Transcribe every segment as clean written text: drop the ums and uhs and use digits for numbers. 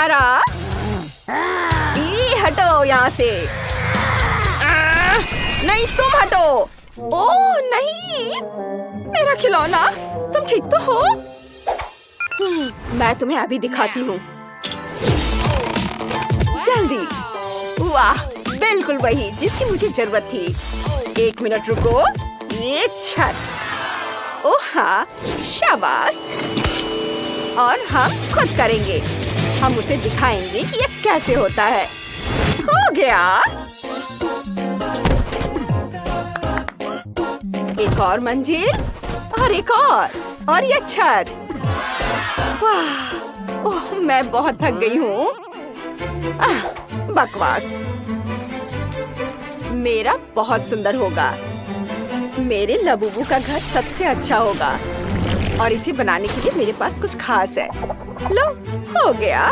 तुम्हारा। ये हटो यहाँ से। नहीं, तुम हटो। ओह नहीं, मेरा खिलौना। तुम ठीक तो हो? मैं तुम्हें अभी दिखाती हूँ। जल्दी। वाह, बिल्कुल वही जिसकी मुझे जरूरत थी। 1 मिनट रुको। ये छत। ओह हाँ, शाबाश। और हम खुद करेंगे। हम उसे दिखाएंगे कि ये कैसे होता है। हो गया। एक और मंजिल और एक और ये छत। वाह, ओह मैं बहुत थक गई हूँ। बकवास। मेरा बहुत सुंदर होगा। मेरे लबूबू का घर सबसे अच्छा होगा और इसे बनाने के लिए मेरे पास कुछ खास है। लो, हो गया।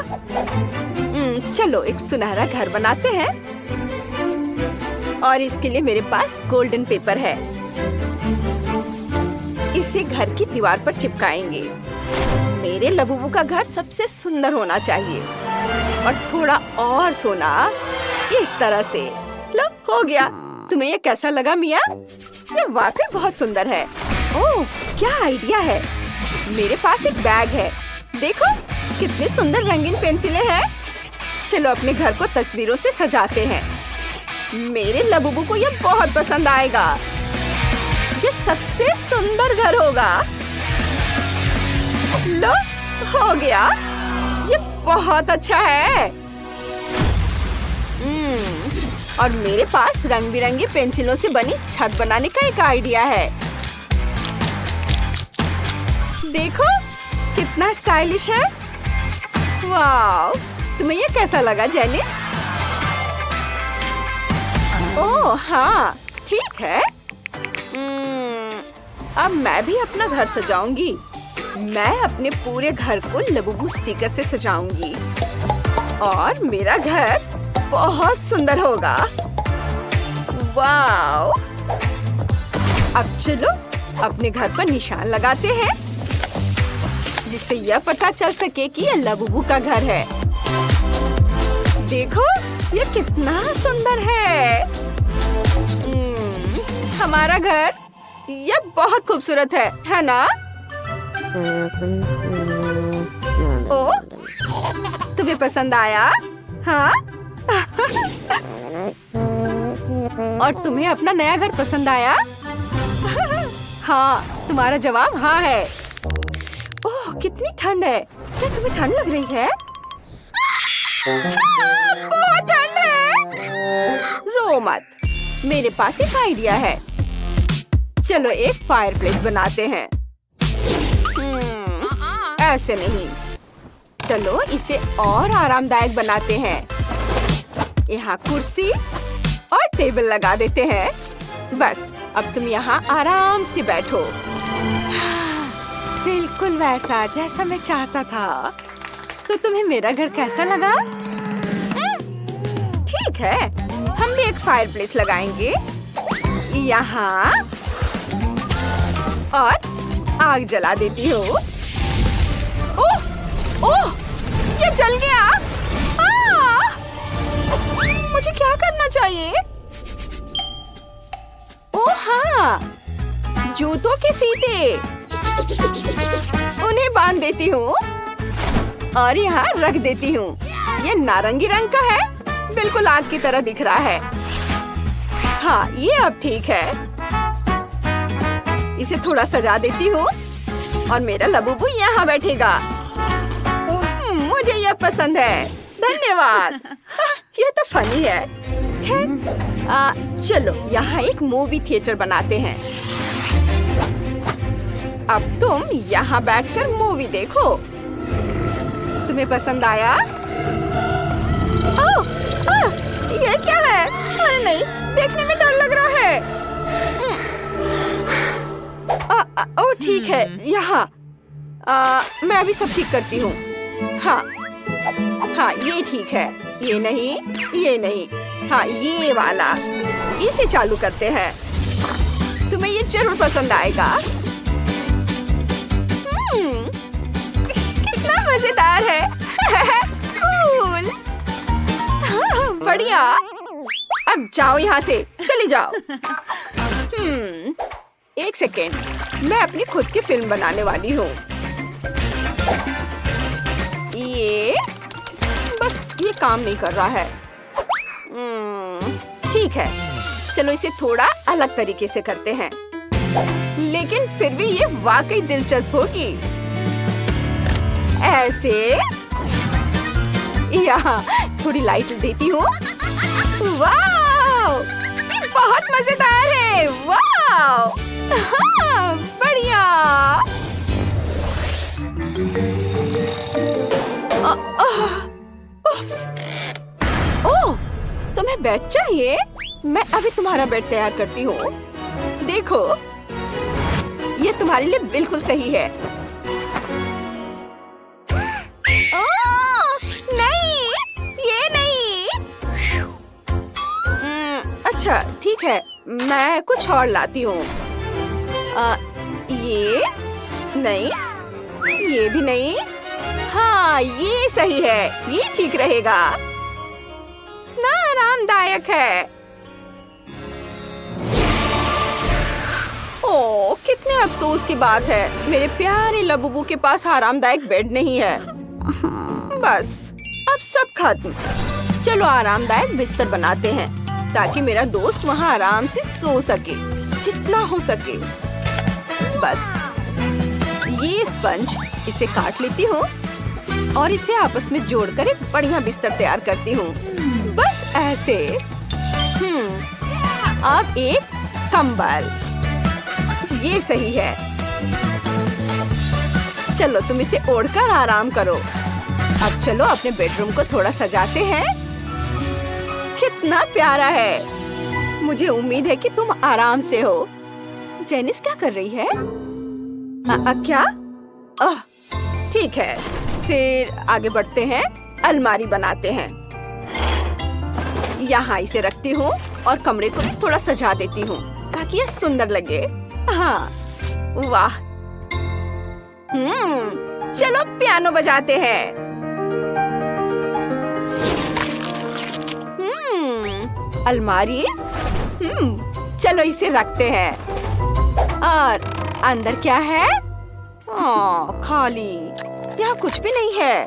चलो एक सुनहरा घर बनाते हैं और इसके लिए मेरे पास गोल्डन पेपर है। इसे घर की दीवार पर चिपकाएंगे। मेरे लबूबू का घर सबसे सुंदर होना चाहिए और थोड़ा और सोना इस तरह से। लो, हो गया। तुम्हें ये कैसा लगा मिया? ये वाकई बहुत सुंदर है। ओह, क्या आइडिया है। मेरे पास एक बैग है। देखो कितनी सुंदर रंगीन पेंसिलें हैं। चलो अपने घर को तस्वीरों से सजाते हैं। मेरे लबूबू को ये बहुत पसंद आएगा। ये सबसे सुंदर घर होगा। लो, हो गया। ये बहुत अच्छा है। और मेरे पास रंग बिरंगी पेंसिलों से बनी छत बनाने का एक आइडिया है। देखो कितना स्टाइलिश है। वाह, तुम्हें ये कैसा लगा जेनिस? ओह हाँ, ठीक है। अब मैं भी अपना घर सजाऊंगी। मैं अपने पूरे घर को लबूबू स्टिकर से सजाऊंगी और मेरा घर बहुत सुंदर होगा। वाव! अब चलो अपने घर पर निशान लगाते हैं जिससे यह पता चल सके कि यह लबूबू का घर है। देखो ये कितना सुंदर है। हमारा घर यह बहुत खूबसूरत है ना? ओ, तुम्हें पसंद आया? हाँ? और तुम्हें अपना नया घर पसंद आया? हाँ, तुम्हारा जवाब हाँ है। ओह, कितनी ठंड है। क्या तुम्हें ठंड लग रही है? बहुत ठंड है। रो मत, मेरे पास एक आइडिया है। चलो एक फायरप्लेस बनाते हैं। ऐसे नहीं, चलो इसे और आरामदायक बनाते हैं। यहाँ कुर्सी और टेबल लगा देते हैं। बस अब तुम यहाँ आराम से बैठो। बिल्कुल वैसा जैसा मैं चाहता था। तो तुम्हें मेरा घर कैसा लगा? ठीक है, हम भी एक फायरप्लेस लगाएंगे यहाँ और आग जला देती हूँ। ओह, ओह, ये जल गया। मुझे क्या करना चाहिए? ओह हाँ, जूतों के फीते। उन्हें बांध देती हूँ और यहाँ रख देती हूँ। ये नारंगी रंग का है, बिल्कुल आग की तरह दिख रहा है। हाँ, ये अब ठीक है। इसे थोड़ा सजा देती हूँ और मेरा लबूबू यहाँ बैठेगा। मुझे यह पसंद है। धन्यवाद। यह तो फनी है। खैर, चलो यहाँ एक मूवी थिएटर बनाते हैं। अब तुम यहाँ बैठकर मूवी देखो। तुम्हें पसंद आया? ओह, ये क्या है? अरे नहीं, देखने में डर लग रहा है। ओह ठीक है, यहाँ मैं अभी सब ठीक करती हूँ। हाँ हाँ, ये ठीक है। ये नहीं, ये नहीं। हाँ, ये वाला। इसे चालू करते हैं। तुम्हें ये जरूर पसंद आएगा। कितना मजेदार है। बढ़िया। अब जाओ यहाँ से, चली जाओ। एक सेकेंड, मैं अपनी खुद की फिल्म बनाने वाली हूँ। ये काम नहीं कर रहा है। ठीक है, चलो इसे थोड़ा अलग तरीके से करते हैं, लेकिन फिर भी ये वाकई दिलचस्प होगी। ऐसे यहाँ थोड़ी लाइट देती हूँ। वाह, ये बहुत मजेदार है। वाह, हाँ, बढ़िया। ओह, तुम्हें बेड चाहिए? मैं अभी तुम्हारा बेड तैयार करती हूँ। देखो, ये तुम्हारे लिए बिल्कुल सही है। नहीं, ये नहीं। अच्छा, ठीक है, मैं कुछ और लाती हूँ। ये नहीं, ये भी नहीं। हाँ, ये सही है, ये ठीक रहेगा ना, आरामदायक है। ओह, कितने अफसोस की बात है, मेरे प्यारे लबुबू के पास आरामदायक बेड नहीं है। बस, अब सब खत्म। चलो आरामदायक बिस्तर बनाते हैं, ताकि मेरा दोस्त वहाँ आराम से सो सके, जितना हो सके। बस, ये स्पंज, इसे काट लेती हूँ और इसे आपस में जोड़कर एक बढ़िया बिस्तर तैयार करती हूँ। बस ऐसे। अब एक कंबल, ये सही है। चलो तुम इसे ओढ़कर आराम करो। अब चलो अपने बेडरूम को थोड़ा सजाते हैं। कितना प्यारा है। मुझे उम्मीद है कि तुम आराम से हो। जेनिस क्या कर रही है? क्या? ठीक है, फिर आगे बढ़ते हैं। अलमारी बनाते हैं। यहाँ इसे रखती हूँ और कमरे को भी थोड़ा सजा देती हूँ, ताकि यह सुंदर लगे। हाँ, वाह। चलो पियानो बजाते हैं। अलमारी, चलो इसे रखते हैं। और अंदर क्या है? खाली, यहाँ कुछ भी नहीं है।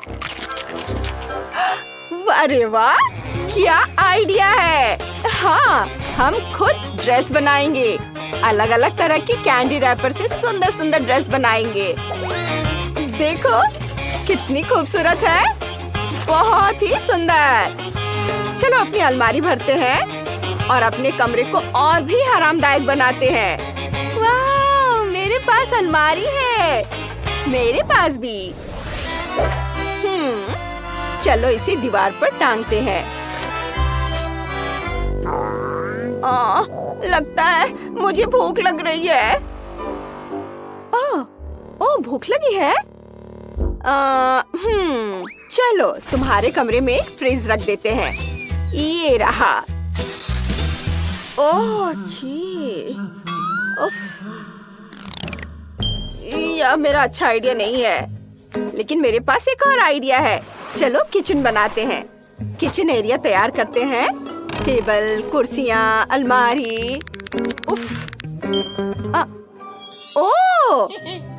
अरे वाह, क्या आइडिया है। हाँ, हम खुद ड्रेस बनाएंगे। अलग अलग तरह की कैंडी रैपर से सुंदर सुंदर ड्रेस बनाएंगे। देखो कितनी खूबसूरत है, बहुत ही सुंदर। चलो अपनी अलमारी भरते हैं और अपने कमरे को और भी आरामदायक बनाते हैं। वाह, मेरे पास अलमारी है। मेरे पास भी। चलो इसे दीवार पर टांगते हैं। लगता है मुझे भूख लग रही है। ओह, भूख लगी है? चलो तुम्हारे कमरे में फ्रिज रख देते हैं। ये रहा। ओह जी, उफ, यह मेरा अच्छा आइडिया नहीं है, लेकिन मेरे पास एक और आइडिया है। चलो किचन बनाते हैं। किचन एरिया तैयार करते हैं। टेबल, कुर्सियाँ, अलमारी। उफ, ओह,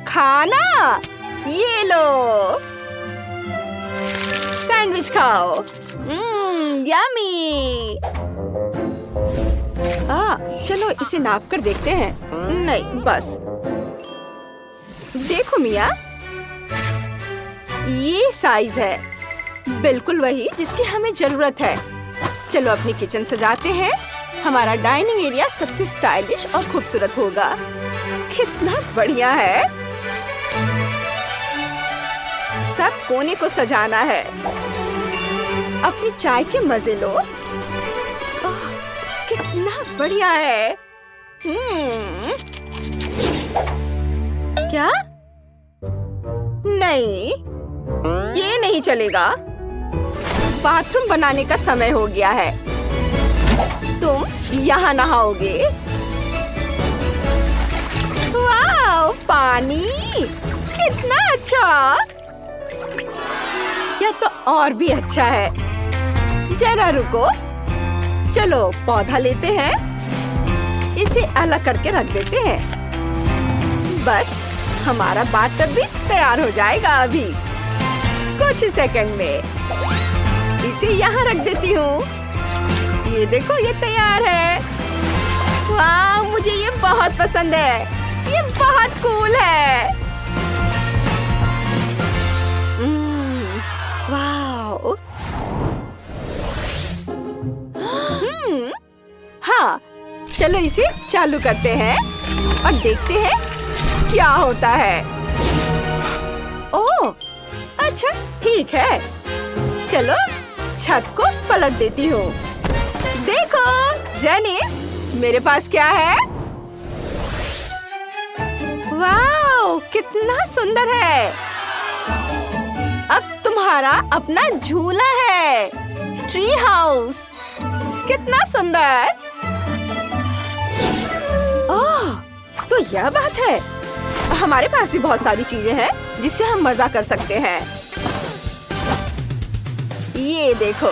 खाना, ये लो, सैंडविच खाओ। यम्मी। चलो इसे नाप कर देखते हैं। नहीं, बस देखो मिया, ये साइज है, बिल्कुल वही जिसकी हमें जरूरत है। चलो अपनी किचन सजाते हैं। हमारा डाइनिंग एरिया सबसे स्टाइलिश और खूबसूरत होगा। कितना बढ़िया है। सब कोने को सजाना है। अपनी चाय के मजे लो। कितना बढ़िया है। क्या? नहीं, ये नहीं चलेगा। बाथरूम बनाने का समय हो गया है। तुम यहाँ नहाओगे। वाह, पानी कितना अच्छा। यह तो और भी अच्छा है। जरा रुको, चलो पौधा लेते हैं, इसे अलग करके रख देते हैं। बस हमारा बाथटब भी तैयार हो जाएगा अभी कुछ सेकंड में। इसे यहाँ रख देती हूँ। ये देखो, ये तैयार है। वाह, मुझे ये बहुत पसंद है। ये बहुत कूल है। वाह। हाँ, चलो इसे चालू करते हैं और देखते हैं क्या होता है। ओह, अच्छा ठीक है। चलो छत को पलट देती हूँ। देखो जेनिस, मेरे पास क्या है? वाह, कितना सुंदर है। अब तुम्हारा अपना झूला है। ट्री हाउस, कितना सुंदर। ओह, तो यह बात है। हमारे पास भी बहुत सारी चीजें हैं जिससे हम मजा कर सकते हैं। ये देखो,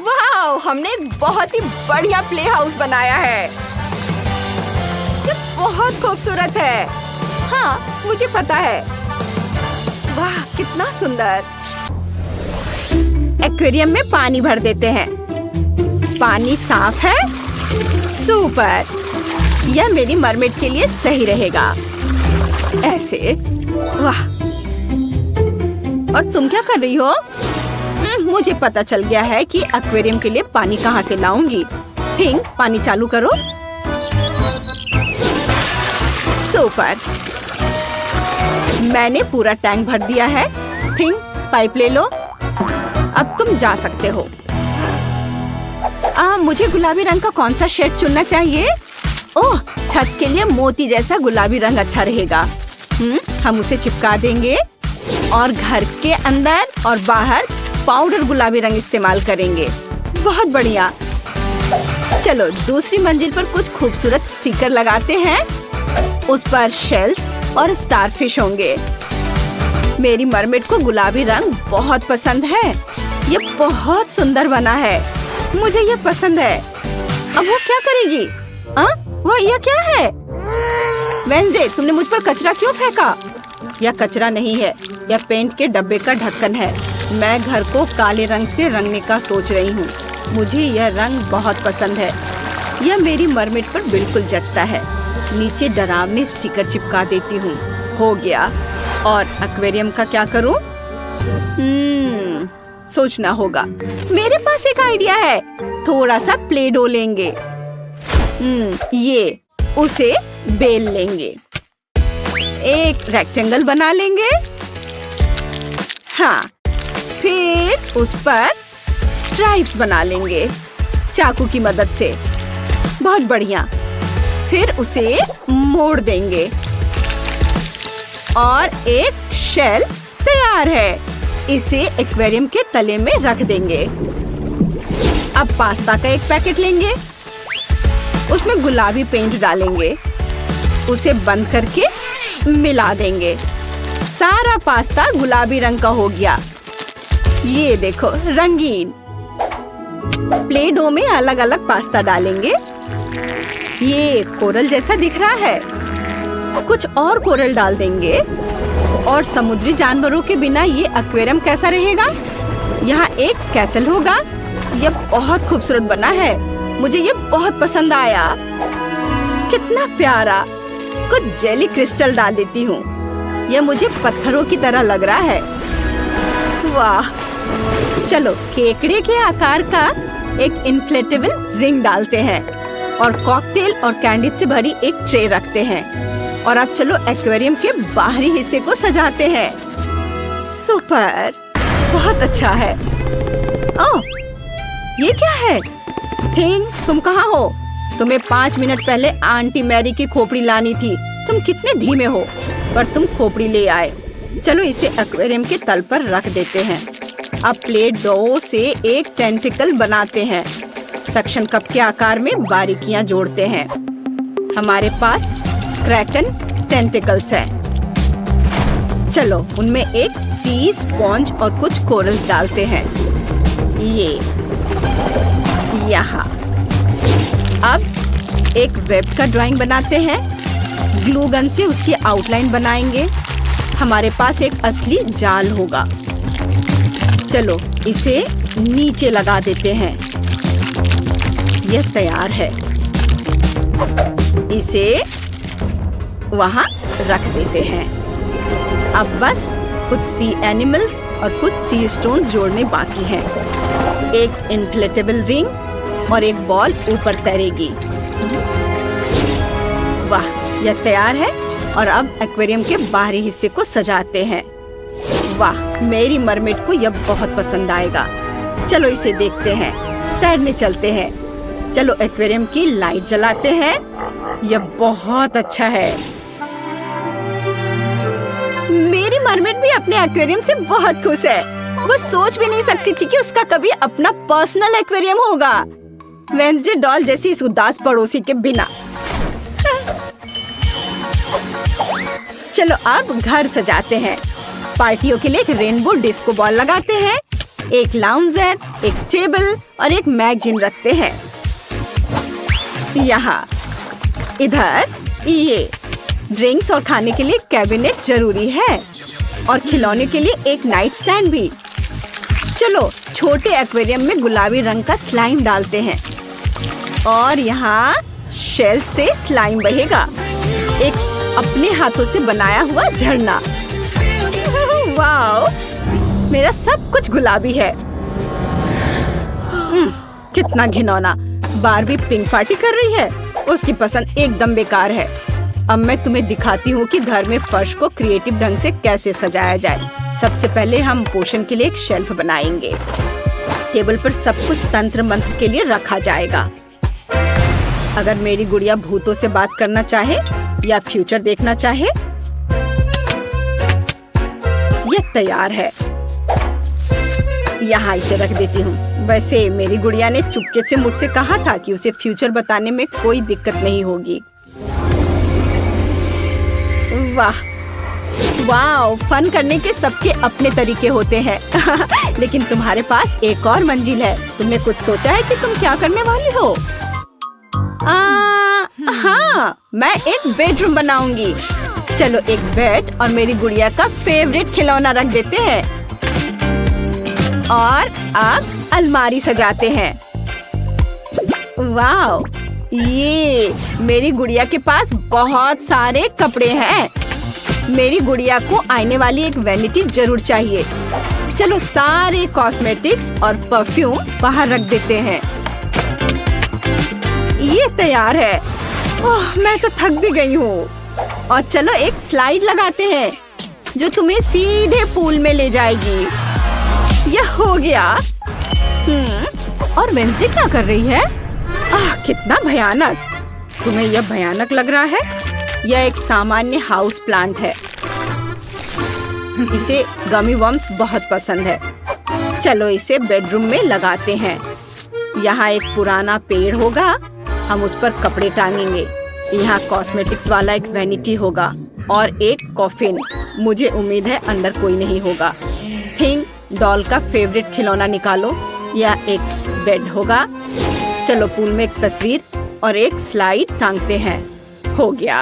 वाह, हमने एक बहुत ही बढ़िया प्ले हाउस बनाया है। ये बहुत खूबसूरत है। हाँ, मुझे पता है। वाह, कितना सुंदर। एक्वेरियम में पानी भर देते हैं। पानी साफ है। सुपर। यह मेरी मरमेड के लिए सही रहेगा। ऐसे। वाह। और तुम क्या कर रही हो? मुझे पता चल गया है कि एक्वेरियम के लिए पानी कहाँ से लाऊंगी। थिंक, पानी चालू करो। सुपर। मैंने पूरा टैंक भर दिया है। थिंक, पाइप ले लो। अब तुम जा सकते हो। मुझे गुलाबी रंग का कौन सा शेड चुनना चाहिए? ओह, छत के लिए मोती जैसा गुलाबी रंग अच्छा रहेगा। हम उसे चिपका देंगे और घर के अंदर और बाहर पाउडर गुलाबी रंग इस्तेमाल करेंगे। बहुत बढ़िया। चलो दूसरी मंजिल पर कुछ खूबसूरत स्टिकर लगाते हैं। उस पर शेल्स और स्टारफिश होंगे। मेरी मरमेड को गुलाबी रंग बहुत पसंद है। ये बहुत सुंदर बना है। मुझे ये पसंद है। अब वो क्या करेगी? वो यह क्या है? वेंसडे, तुमने मुझ पर कचरा क्यों फेंका? यह कचरा नहीं है, यह पेंट के डब्बे का ढक्कन है। मैं घर को काले रंग से रंगने का सोच रही हूँ। मुझे यह रंग बहुत पसंद है। यह मेरी मरमेड पर बिल्कुल जचता है। नीचे डरावने स्टिकर चिपका देती हूँ। हो गया। और एक्वेरियम का क्या करूँ? सोचना होगा। मेरे पास एक आइडिया है। थोड़ा सा प्ले डो लेंगे। ये उसे बेल लेंगे। एक रेक्टेंगल बना लेंगे। हाँ, फिर उस पर स्ट्राइप्स बना लेंगे चाकू की मदद से। बहुत बढ़िया। फिर उसे मोड़ देंगे और एक शेल तैयार है। इसे एक्वेरियम के तले में रख देंगे। अब पास्ता का एक पैकेट लेंगे। उसमें गुलाबी पेंट डालेंगे। उसे बंद करके मिला देंगे। सारा पास्ता गुलाबी रंग का हो गया। ये देखो, रंगीन। प्ले डो में अलग अलग पास्ता डालेंगे। ये कोरल जैसा दिख रहा है। कुछ और कोरल डाल देंगे। और समुद्री जानवरों के बिना ये एक्वेरियम कैसा रहेगा? यहाँ एक कैसल होगा। यह बहुत खूबसूरत बना है। मुझे ये बहुत पसंद आया। कितना प्यारा। कुछ जेली क्रिस्टल डाल देती हूँ। यह मुझे पत्थरों की तरह लग रहा है। वाह। चलो केकड़े के आकार का एक इन्फ्लेटेबल रिंग डालते हैं और कॉकटेल और कैंडी से भरी एक ट्रे रखते हैं। और अब चलो एक्वेरियम के बाहरी हिस्से को सजाते हैं। सुपर, बहुत अच्छा है। ओह, ये क्या है? थिंग, तुम कहाँ हो? तुम्हें 5 मिनट पहले आंटी मैरी की खोपड़ी लानी थी। तुम कितने धीमे हो, पर तुम खोपड़ी ले आए। चलो इसे एक्वेरियम के तल पर रख देते हैं। अब प्लेट डो से एक टेंटिकल बनाते हैं। सक्शन कप के आकार में बारीकियां जोड़ते हैं। हमारे पास क्रैकन टेंटिकल्स है। चलो उनमें एक सी स्पॉन्ज और कुछ कोरल्स डालते हैं। ये यहाँ। अब एक वेब का ड्राइंग बनाते हैं। ग्लू गन से उसकी आउटलाइन बनाएंगे। हमारे पास एक असली जाल होगा। चलो इसे नीचे लगा देते हैं। यह तैयार है। इसे वहाँ रख देते हैं। अब बस कुछ सी एनिमल्स और कुछ सी स्टोन्स जोड़ने बाकी हैं। एक इन्फ्लेटेबल रिंग और एक बॉल ऊपर तैरेगी। वाह, यह तैयार है। और अब एक्वेरियम के बाहरी हिस्से को सजाते हैं। वाह, मेरी मरमेड को यह बहुत पसंद आएगा। चलो इसे देखते हैं। तैरने चलते हैं। चलो एक्वेरियम की लाइट जलाते हैं। यह बहुत अच्छा है। मेरी मरमेड भी अपने एक्वेरियम से बहुत खुश है। वो सोच भी नहीं सकती थी कि उसका कभी अपना पर्सनल एक्वेरियम होगा, वेंसडे डॉल जैसी इस उदास पड़ोसी के बिना। चलो अब घर सजाते हैं। पार्टियों के लिए एक रेनबो डिस्को बॉल लगाते हैं। एक लाउंजर, एक टेबल और एक मैगजीन रखते हैं। यहाँ इधर ये ड्रिंक्स और खाने के लिए कैबिनेट जरूरी है और खिलौने के लिए एक नाइट स्टैंड भी। चलो छोटे एक्वेरियम में गुलाबी रंग का स्लाइम डालते हैं और यहाँ शेल से स्लाइम बहेगा। एक अपने हाथों से बनाया हुआ झरना। वाओ, मेरा सब कुछ गुलाबी है। कितना घिनौना। बारबी पिंक पार्टी कर रही है। उसकी पसंद एकदम बेकार है। अब मैं तुम्हें दिखाती हूँ कि घर में फर्श को क्रिएटिव ढंग से कैसे सजाया जाए। सबसे पहले हम पोषण के लिए एक शेल्फ बनाएंगे। टेबल पर सब कुछ तंत्र मंत्र के लिए रखा जाएगा। अगर मेरी गुड़िया भूतों से बात करना चाहे या फ्यूचर देखना चाहे, यह तैयार है। यहाँ इसे रख देती हूँ। वैसे मेरी गुड़िया ने चुपके से मुझसे कहा था कि उसे फ्यूचर बताने में कोई दिक्कत नहीं होगी। वाह वाह, फन करने के सबके अपने तरीके होते हैं। लेकिन तुम्हारे पास एक और मंजिल है। तुमने कुछ सोचा है कि तुम क्या करने वाली हो? हाँ, मैं एक बेडरूम बनाऊंगी। चलो एक बेड और मेरी गुड़िया का फेवरेट खिलौना रख देते हैं। और अब अलमारी सजाते हैं। वाह, ये मेरी गुड़िया के पास बहुत सारे कपड़े हैं। मेरी गुड़िया को आने वाली एक वैनिटी जरूर चाहिए। चलो सारे कॉस्मेटिक्स और परफ्यूम बाहर रख देते हैं। ये तैयार है। ओह, मैं तो थक भी गई हूँ। और चलो एक स्लाइड लगाते हैं जो तुम्हें सीधे पूल में ले जाएगी। यह हो गया। और वेंसडे क्या कर रही है? कितना भयानक। तुम्हें यह भयानक लग रहा है? यह एक सामान्य हाउस प्लांट है। इसे गमी वर्म्स बहुत पसंद है। चलो इसे बेडरूम में लगाते हैं। यहाँ एक पुराना पेड़ होगा। हम उस पर कपड़े टांगेंगे। यहाँ कॉस्मेटिक्स वाला एक वैनिटी होगा और एक कॉफिन। मुझे उम्मीद है अंदर कोई नहीं होगा। थिंग डॉल का फेवरेट खिलौना निकालो। यह एक बेड होगा। चलो पूल में एक तस्वीर और एक स्लाइड टांगते हैं। हो गया।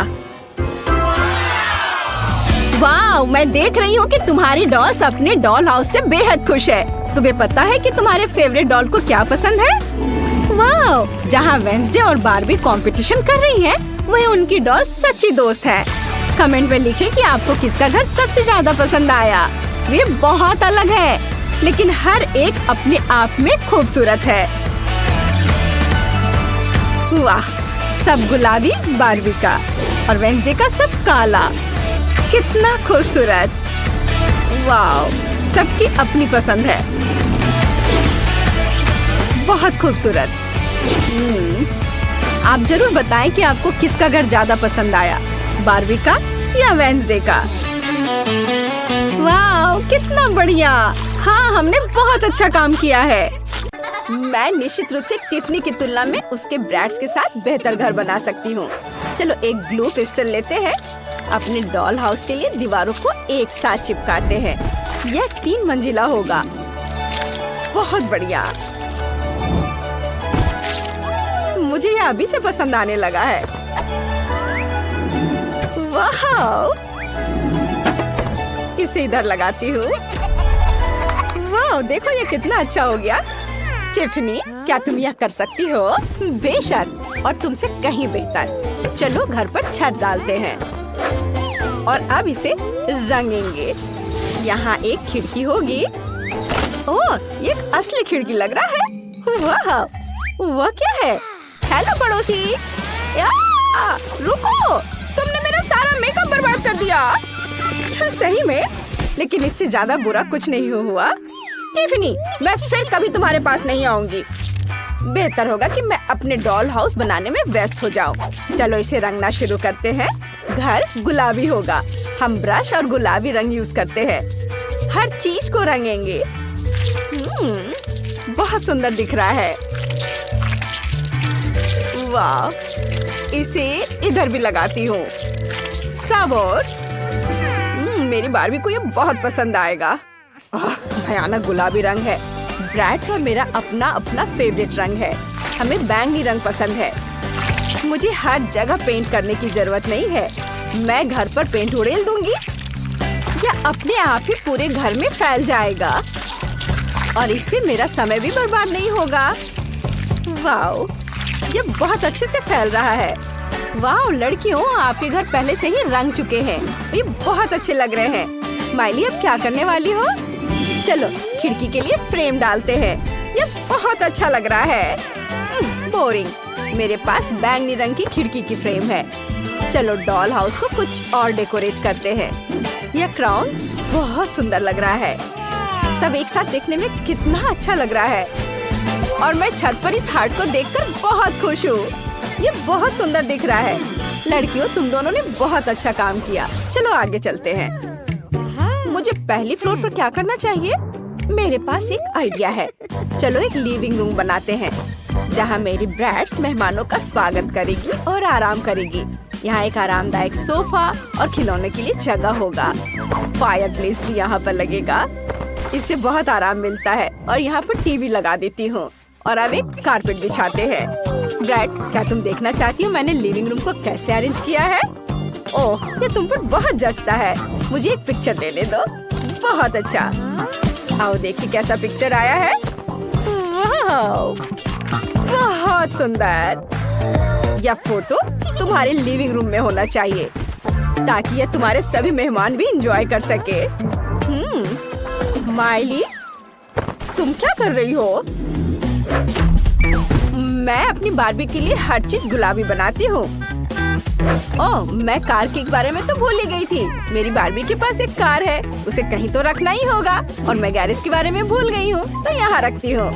वाह, मैं देख रही हूँ कि तुम्हारी डॉल्स अपने डॉल हाउस से बेहद खुश है। तुम्हें पता है कि तुम्हारे फेवरेट डॉल को क्या पसंद है? वाह, जहाँ वेंसडे और बारबी कंपटीशन कर रही हैं, वही उनकी डॉल सच्ची दोस्त है। कमेंट में लिखें कि आपको किसका घर सबसे ज्यादा पसंद आया। वे बहुत अलग है, लेकिन हर एक अपने आप में खूबसूरत है। वाह, सब गुलाबी बारबी का और वेंसडे का सब काला। कितना खूबसूरत। वाह, सबकी अपनी पसंद है। बहुत खूबसूरत। आप जरूर बताएं कि आपको किसका घर ज्यादा पसंद आया, बारबी का या वेंसडे का। वाह, कितना बढ़िया। हाँ, हमने बहुत अच्छा काम किया है। मैं निश्चित रूप से टिफनी की तुलना में उसके ब्रैड्स के साथ बेहतर घर बना सकती हूँ। चलो एक ग्लू पिस्टल लेते हैं। अपने डॉल हाउस के लिए दीवारों को एक साथ चिपकाते हैं। यह 3 मंजिला होगा। बहुत बढ़िया। मुझे ये अभी से पसंद आने लगा है। वाह! इसे इधर लगाती हूँ। वाह, देखो ये कितना अच्छा हो गया। टिफनी, क्या तुम यह कर सकती हो? बेशक, और तुमसे कहीं बेहतर। चलो घर पर छत डालते हैं और अब इसे रंगेंगे। यहाँ एक खिड़की होगी। ओह, ये एक असली खिड़की लग रहा है। वाह, वह क्या है? हेलो पड़ोसी। रुको, तुमने मेरा सारा मेकअप बर्बाद कर दिया। सही में, लेकिन इससे ज्यादा बुरा कुछ नहीं हुआ। टिफनी, मैं फिर कभी तुम्हारे पास नहीं आऊंगी। बेहतर होगा कि मैं अपने डॉल हाउस बनाने में व्यस्त हो जाऊं। चलो इसे रंगना शुरू करते हैं। घर गुलाबी होगा। हम ब्रश और गुलाबी रंग यूज करते हैं। हर चीज को रंगेंगे। बहुत सुंदर दिख रहा है। वाह, इसे इधर भी लगाती हूँ। सब और मेरी बारबी को ये बहुत पसंद आएगा। भयानक गुलाबी रंग है। ब्रैड्स और मेरा अपना अपना फेवरेट रंग है। हमें बैंगनी रंग पसंद है। मुझे हर जगह पेंट करने की जरूरत नहीं है। मैं घर पर पेंट उड़ेल दूंगी या अपने आप ही पूरे घर में फैल जाएगा और इससे मेरा समय भी बर्बाद नहीं होगा। वाह, ये बहुत अच्छे से फैल रहा है। वाह लड़कियों, आपके घर पहले से ही रंग चुके हैं। ये बहुत अच्छे लग रहे हैं। माइली, अब क्या करने वाली हो? चलो खिड़की के लिए फ्रेम डालते हैं। ये बहुत अच्छा लग रहा है। बोरिंग। मेरे पास बैंगनी रंग की खिड़की की फ्रेम है। चलो डॉल हाउस को कुछ और डेकोरेट करते हैं। यह क्राउन बहुत सुंदर लग रहा है। सब एक साथ देखने में कितना अच्छा लग रहा है और मैं छत पर इस हार्ट को देखकर बहुत खुश हूँ। ये बहुत सुंदर दिख रहा है। लड़कियों, तुम दोनों ने बहुत अच्छा काम किया। चलो आगे चलते हैं। मुझे पहली फ्लोर पर क्या करना चाहिए? मेरे पास एक आइडिया है। चलो एक लिविंग रूम बनाते हैं जहाँ मेरी ब्रैड्स मेहमानों का स्वागत करेगी और आराम करेगी। यहाँ एक आरामदायक सोफा और खिलौने के लिए जगह होगा। फायर प्लेस भी यहाँ पर लगेगा। इससे बहुत आराम मिलता है और यहाँ पर टीवी लगा देती हूँ और अब एक कारपेट बिछाते हैं। ब्रैड्स, क्या तुम देखना चाहती हो मैंने लिविंग रूम को कैसे अरेंज किया है? ओह, ये तुम पर बहुत जचता है। मुझे एक पिक्चर लेने दो। बहुत अच्छा। आओ देखिए कैसा पिक्चर आया है। वाह, बहुत सुंदर। यह फोटो तुम्हारे लिविंग रूम में होना चाहिए ताकि यह तुम्हारे सभी मेहमान भी एंजॉय कर सके। माइली, तुम क्या कर रही हो? मैं अपनी बारबी के लिए हर चीज गुलाबी बनाती हूँ। ओह, मैं कार के बारे में तो भूल ही गई थी। मेरी बारबी के पास एक कार है, उसे कहीं तो रखना ही होगा। और मैं गैरेज के बारे में भूल गई हूँ तो यहाँ रखती हूँ।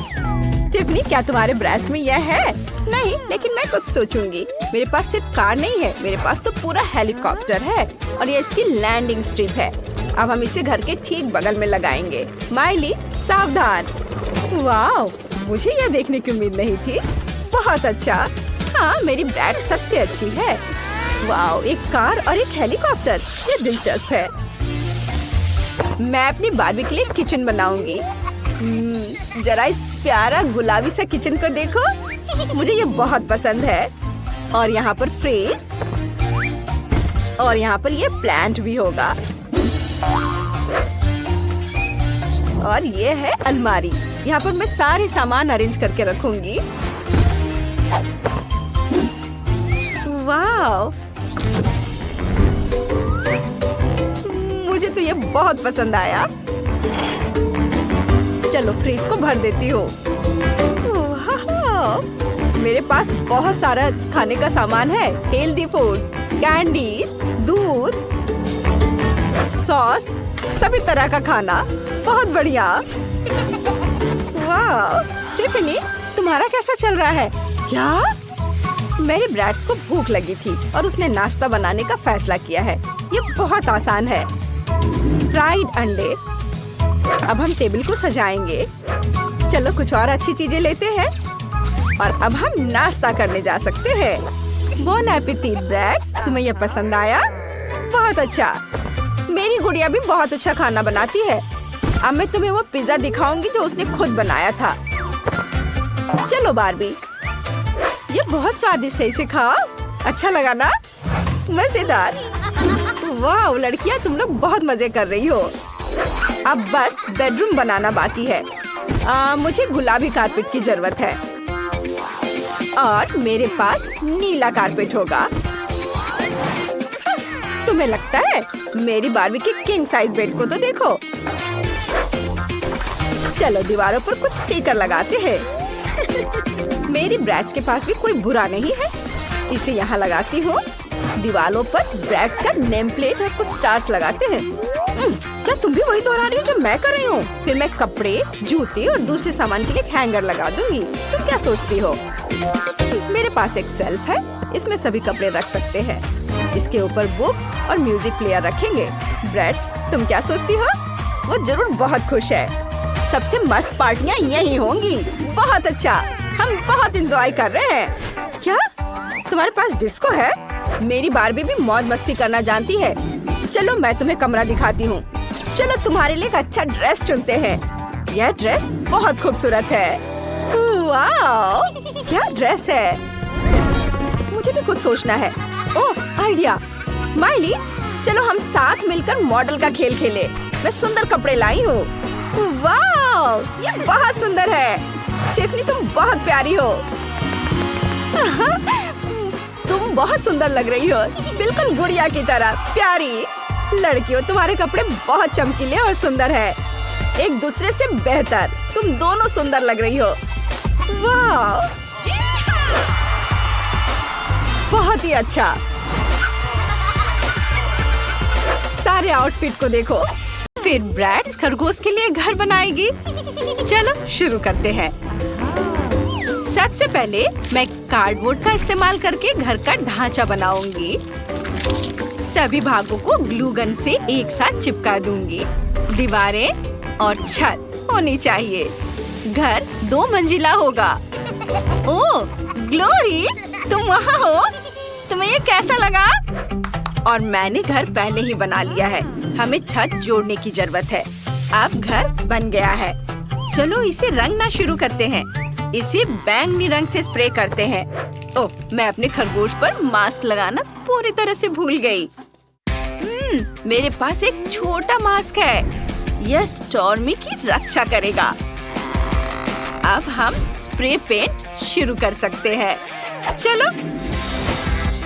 टिफनी, क्या तुम्हारे ब्रैस में यह है? नहीं, लेकिन मैं कुछ सोचूंगी। मेरे पास सिर्फ कार नहीं है, मेरे पास तो पूरा हेलीकॉप्टर है और ये इसकी लैंडिंग स्ट्रिप है। अब हम इसे घर के ठीक बगल में लगाएंगे। माइली, सावधान। वाह, मुझे यह देखने की उम्मीद नहीं थी। बहुत अच्छा। हाँ, मेरी ब्रैड सबसे अच्छी है। वाह, एक कार और एक हेलीकॉप्टर, ये दिलचस्प है। मैं अपनी बारबी के लिए किचन बनाऊंगी। जरा इस प्यारा गुलाबी सा किचन को देखो। मुझे ये बहुत पसंद है। और यहाँ पर फ्रेज और यहाँ पर ये प्लांट भी होगा। और ये है अलमारी। यहाँ पर मैं सारे सामान अरेंज करके रखूंगी। वाह, मुझे तो ये बहुत पसंद आया। चलो फ्रिज को भर देती हूँ। मेरे पास बहुत सारा खाने का सामान है। हेल्दी फूड, कैंडीज, दूध, सॉस, सभी तरह का खाना। बहुत बढ़िया। वाह, टिफनी, तुम्हारा कैसा चल रहा है? क्या? मेरे ब्रैड्स को भूख लगी थी और उसने नाश्ता बनाने का फैसला किया है। ये बहुत आसान है। फ्राइड अंडे। अब हम टेबल को सजाएंगे। चलो कुछ और अच्छी चीजें लेते हैं और अब हम नाश्ता करने जा सकते हैं। बोन एपेटिट ब्रैड्स, तुम्हें यह पसंद आया? बहुत अच्छा। मेरी गुड़िया भी बहुत अच्छा खाना बनाती है। अब मैं तुम्हें वो पिज्जा दिखाऊंगी जो उसने खुद बनाया था। चलो बार्बी, ये बहुत स्वादिष्ट है, इसे खाओ। अच्छा लगा ना? मजेदार। वाह लड़कियां, तुम लोग बहुत मजे कर रही हो। अब बस बेडरूम बनाना बाकी है। मुझे गुलाबी कारपेट की जरूरत है और मेरे पास नीला कारपेट होगा। तुम्हें लगता है? मेरी बार्बी के किंग साइज बेड को तो देखो। चलो दीवारों पर कुछ स्टिकर लगाते हैं। मेरी ब्रैड्स के पास भी कोई बुरा नहीं है, इसे यहाँ लगाती हूँ। दीवारों पर ब्रैड्स का नेम प्लेट और कुछ स्टार्स लगाते हैं। क्या तुम भी वही दोहरा रही हो जो मैं कर रही हूँ? फिर मैं कपड़े, जूते और दूसरे सामान के लिए एक हैंगर लगा दूंगी। तुम क्या सोचती हो? मेरे पास एक शेल्फ है, इसमें सभी कपड़े रख सकते हैं। इसके ऊपर बुक और म्यूजिक प्लेयर रखेंगे। ब्रैड्स, तुम क्या सोचती हो? वो जरूर बहुत खुश है। सबसे मस्त पार्टियाँ यही होंगी। बहुत अच्छा, हम बहुत एंजॉय कर रहे हैं। क्या तुम्हारे पास डिस्को है? मेरी बार्बी भी मौज मस्ती करना जानती है। चलो मैं तुम्हें कमरा दिखाती हूँ। चलो तुम्हारे लिए एक अच्छा ड्रेस चुनते हैं। यह ड्रेस बहुत खूबसूरत है। वाह, क्या ड्रेस है। मुझे भी कुछ सोचना है। ओह आइडिया। माइली, चलो हम साथ मिलकर मॉडल का खेल खेले। मैं सुंदर कपड़े लाई हूँ। वाह, ये बहुत सुंदर है। चिफनी, तुम बहुत प्यारी हो। तुम बहुत सुंदर लग रही हो, बिल्कुल गुड़िया की तरह प्यारी। लड़कियों, तुम्हारे कपड़े बहुत चमकीले और सुंदर है, एक दूसरे से बेहतर। तुम दोनों सुंदर लग रही हो। वाह, बहुत ही अच्छा। सारे आउटफिट को देखो। फिर ब्रैड्स खरगोश के लिए घर बनाएगी। चलो शुरू करते हैं। सबसे पहले मैं कार्डबोर्ड का इस्तेमाल करके घर का ढांचा बनाऊंगी। सभी भागों को ग्लू गन से एक साथ चिपका दूंगी। दीवारें और छत होनी चाहिए। घर 2 मंजिला होगा। ओह ग्लोरी, तुम वहाँ हो? तुम्हें ये कैसा लगा? और मैंने घर पहले ही बना लिया है, हमें छत जोड़ने की जरूरत है। अब घर बन गया है। चलो इसे रंगना शुरू करते हैं। इसे बैंगनी रंग से स्प्रे करते हैं। ओह, मैं अपने खरगोश पर मास्क लगाना पूरी तरह से भूल गई। मेरे पास एक छोटा मास्क है। यह स्टॉर्मी की रक्षा करेगा। अब हम स्प्रे पेंट शुरू कर सकते हैं। चलो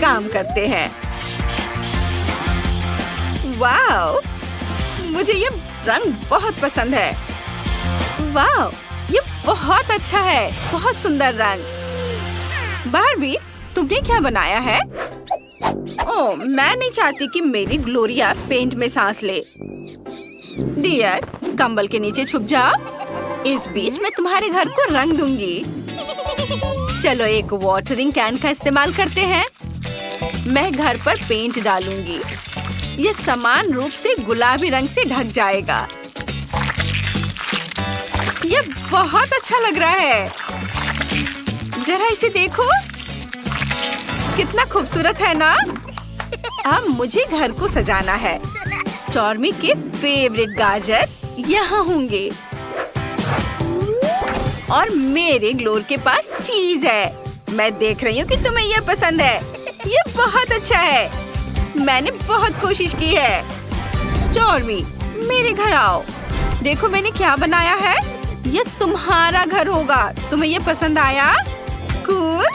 काम करते हैं। वाह, मुझे ये रंग बहुत पसंद है। वाह, ये बहुत अच्छा है, बहुत सुंदर रंग। बार्बी, तुमने क्या बनाया है? ओह, मैं नहीं चाहती कि मेरी ग्लोरिया पेंट में सांस ले। डियर, कंबल के नीचे छुप जाओ। इस बीच मैं तुम्हारे घर को रंग दूंगी। चलो एक वाटरिंग कैन का इस्तेमाल करते हैं। मैं घर पर पेंट डालूंगी। ये समान रूप से गुलाबी रंग से ढक जाएगा। ये बहुत अच्छा लग रहा है। जरा इसे देखो, कितना खूबसूरत है ना? अब मुझे घर को सजाना है। स्टॉर्मी के फेवरेट गाजर यहाँ होंगे और मेरे ग्लोर के पास चीज है। मैं देख रही हूँ कि तुम्हें ये पसंद है। ये बहुत अच्छा है। मैंने बहुत कोशिश की है। स्टॉर्मी, मेरे घर आओ। देखो मैंने क्या बनाया है। ये तुम्हारा घर होगा। तुम्हें ये पसंद आया? कूल।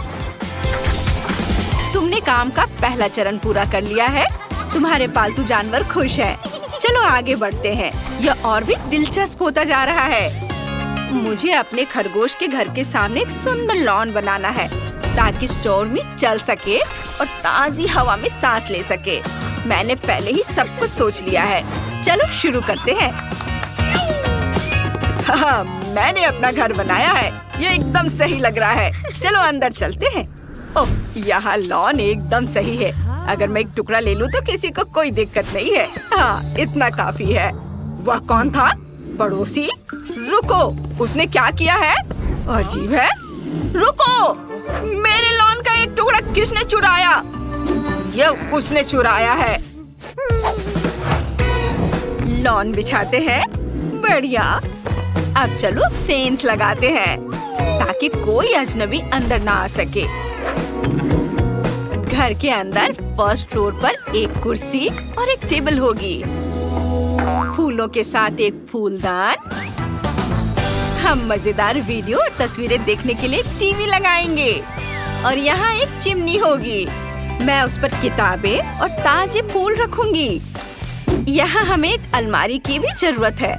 तुमने काम का पहला चरण पूरा कर लिया है। तुम्हारे पालतू जानवर खुश हैं। चलो आगे बढ़ते हैं। यह और भी दिलचस्प होता जा रहा है। मुझे अपने खरगोश के घर के सामने एक सुंदर लॉन बनाना है ताकि स्टॉर्मी चल सके और ताजी हवा में सांस ले सके। मैंने पहले ही सब कुछ सोच लिया है। चलो शुरू करते हैं। हाँ, मैंने अपना घर बनाया है। ये एकदम सही लग रहा है। चलो अंदर चलते हैं। ओह, यहाँ लॉन एकदम सही है। अगर मैं एक टुकड़ा ले लूँ तो किसी को कोई दिक्कत नहीं है। हाँ, इतना काफी है। वह कौन था? पड़ोसी? रुको, उसने क्या किया है? अजीब है। रुको, मेरे लॉन का एक टुकड़ा किसने चुराया? यह उसने चुराया है। लॉन बिछाते हैं। बढ़िया। अब चलो फेंस लगाते हैं ताकि कोई अजनबी अंदर ना आ सके। घर के अंदर फर्स्ट फ्लोर पर एक कुर्सी और एक टेबल होगी, फूलों के साथ एक फूलदान। हम मजेदार वीडियो और तस्वीरें देखने के लिए टीवी लगाएंगे और यहाँ एक चिमनी होगी। मैं उस पर किताबें और ताजे फूल रखूंगी। यहाँ हमें एक अलमारी की भी जरूरत है।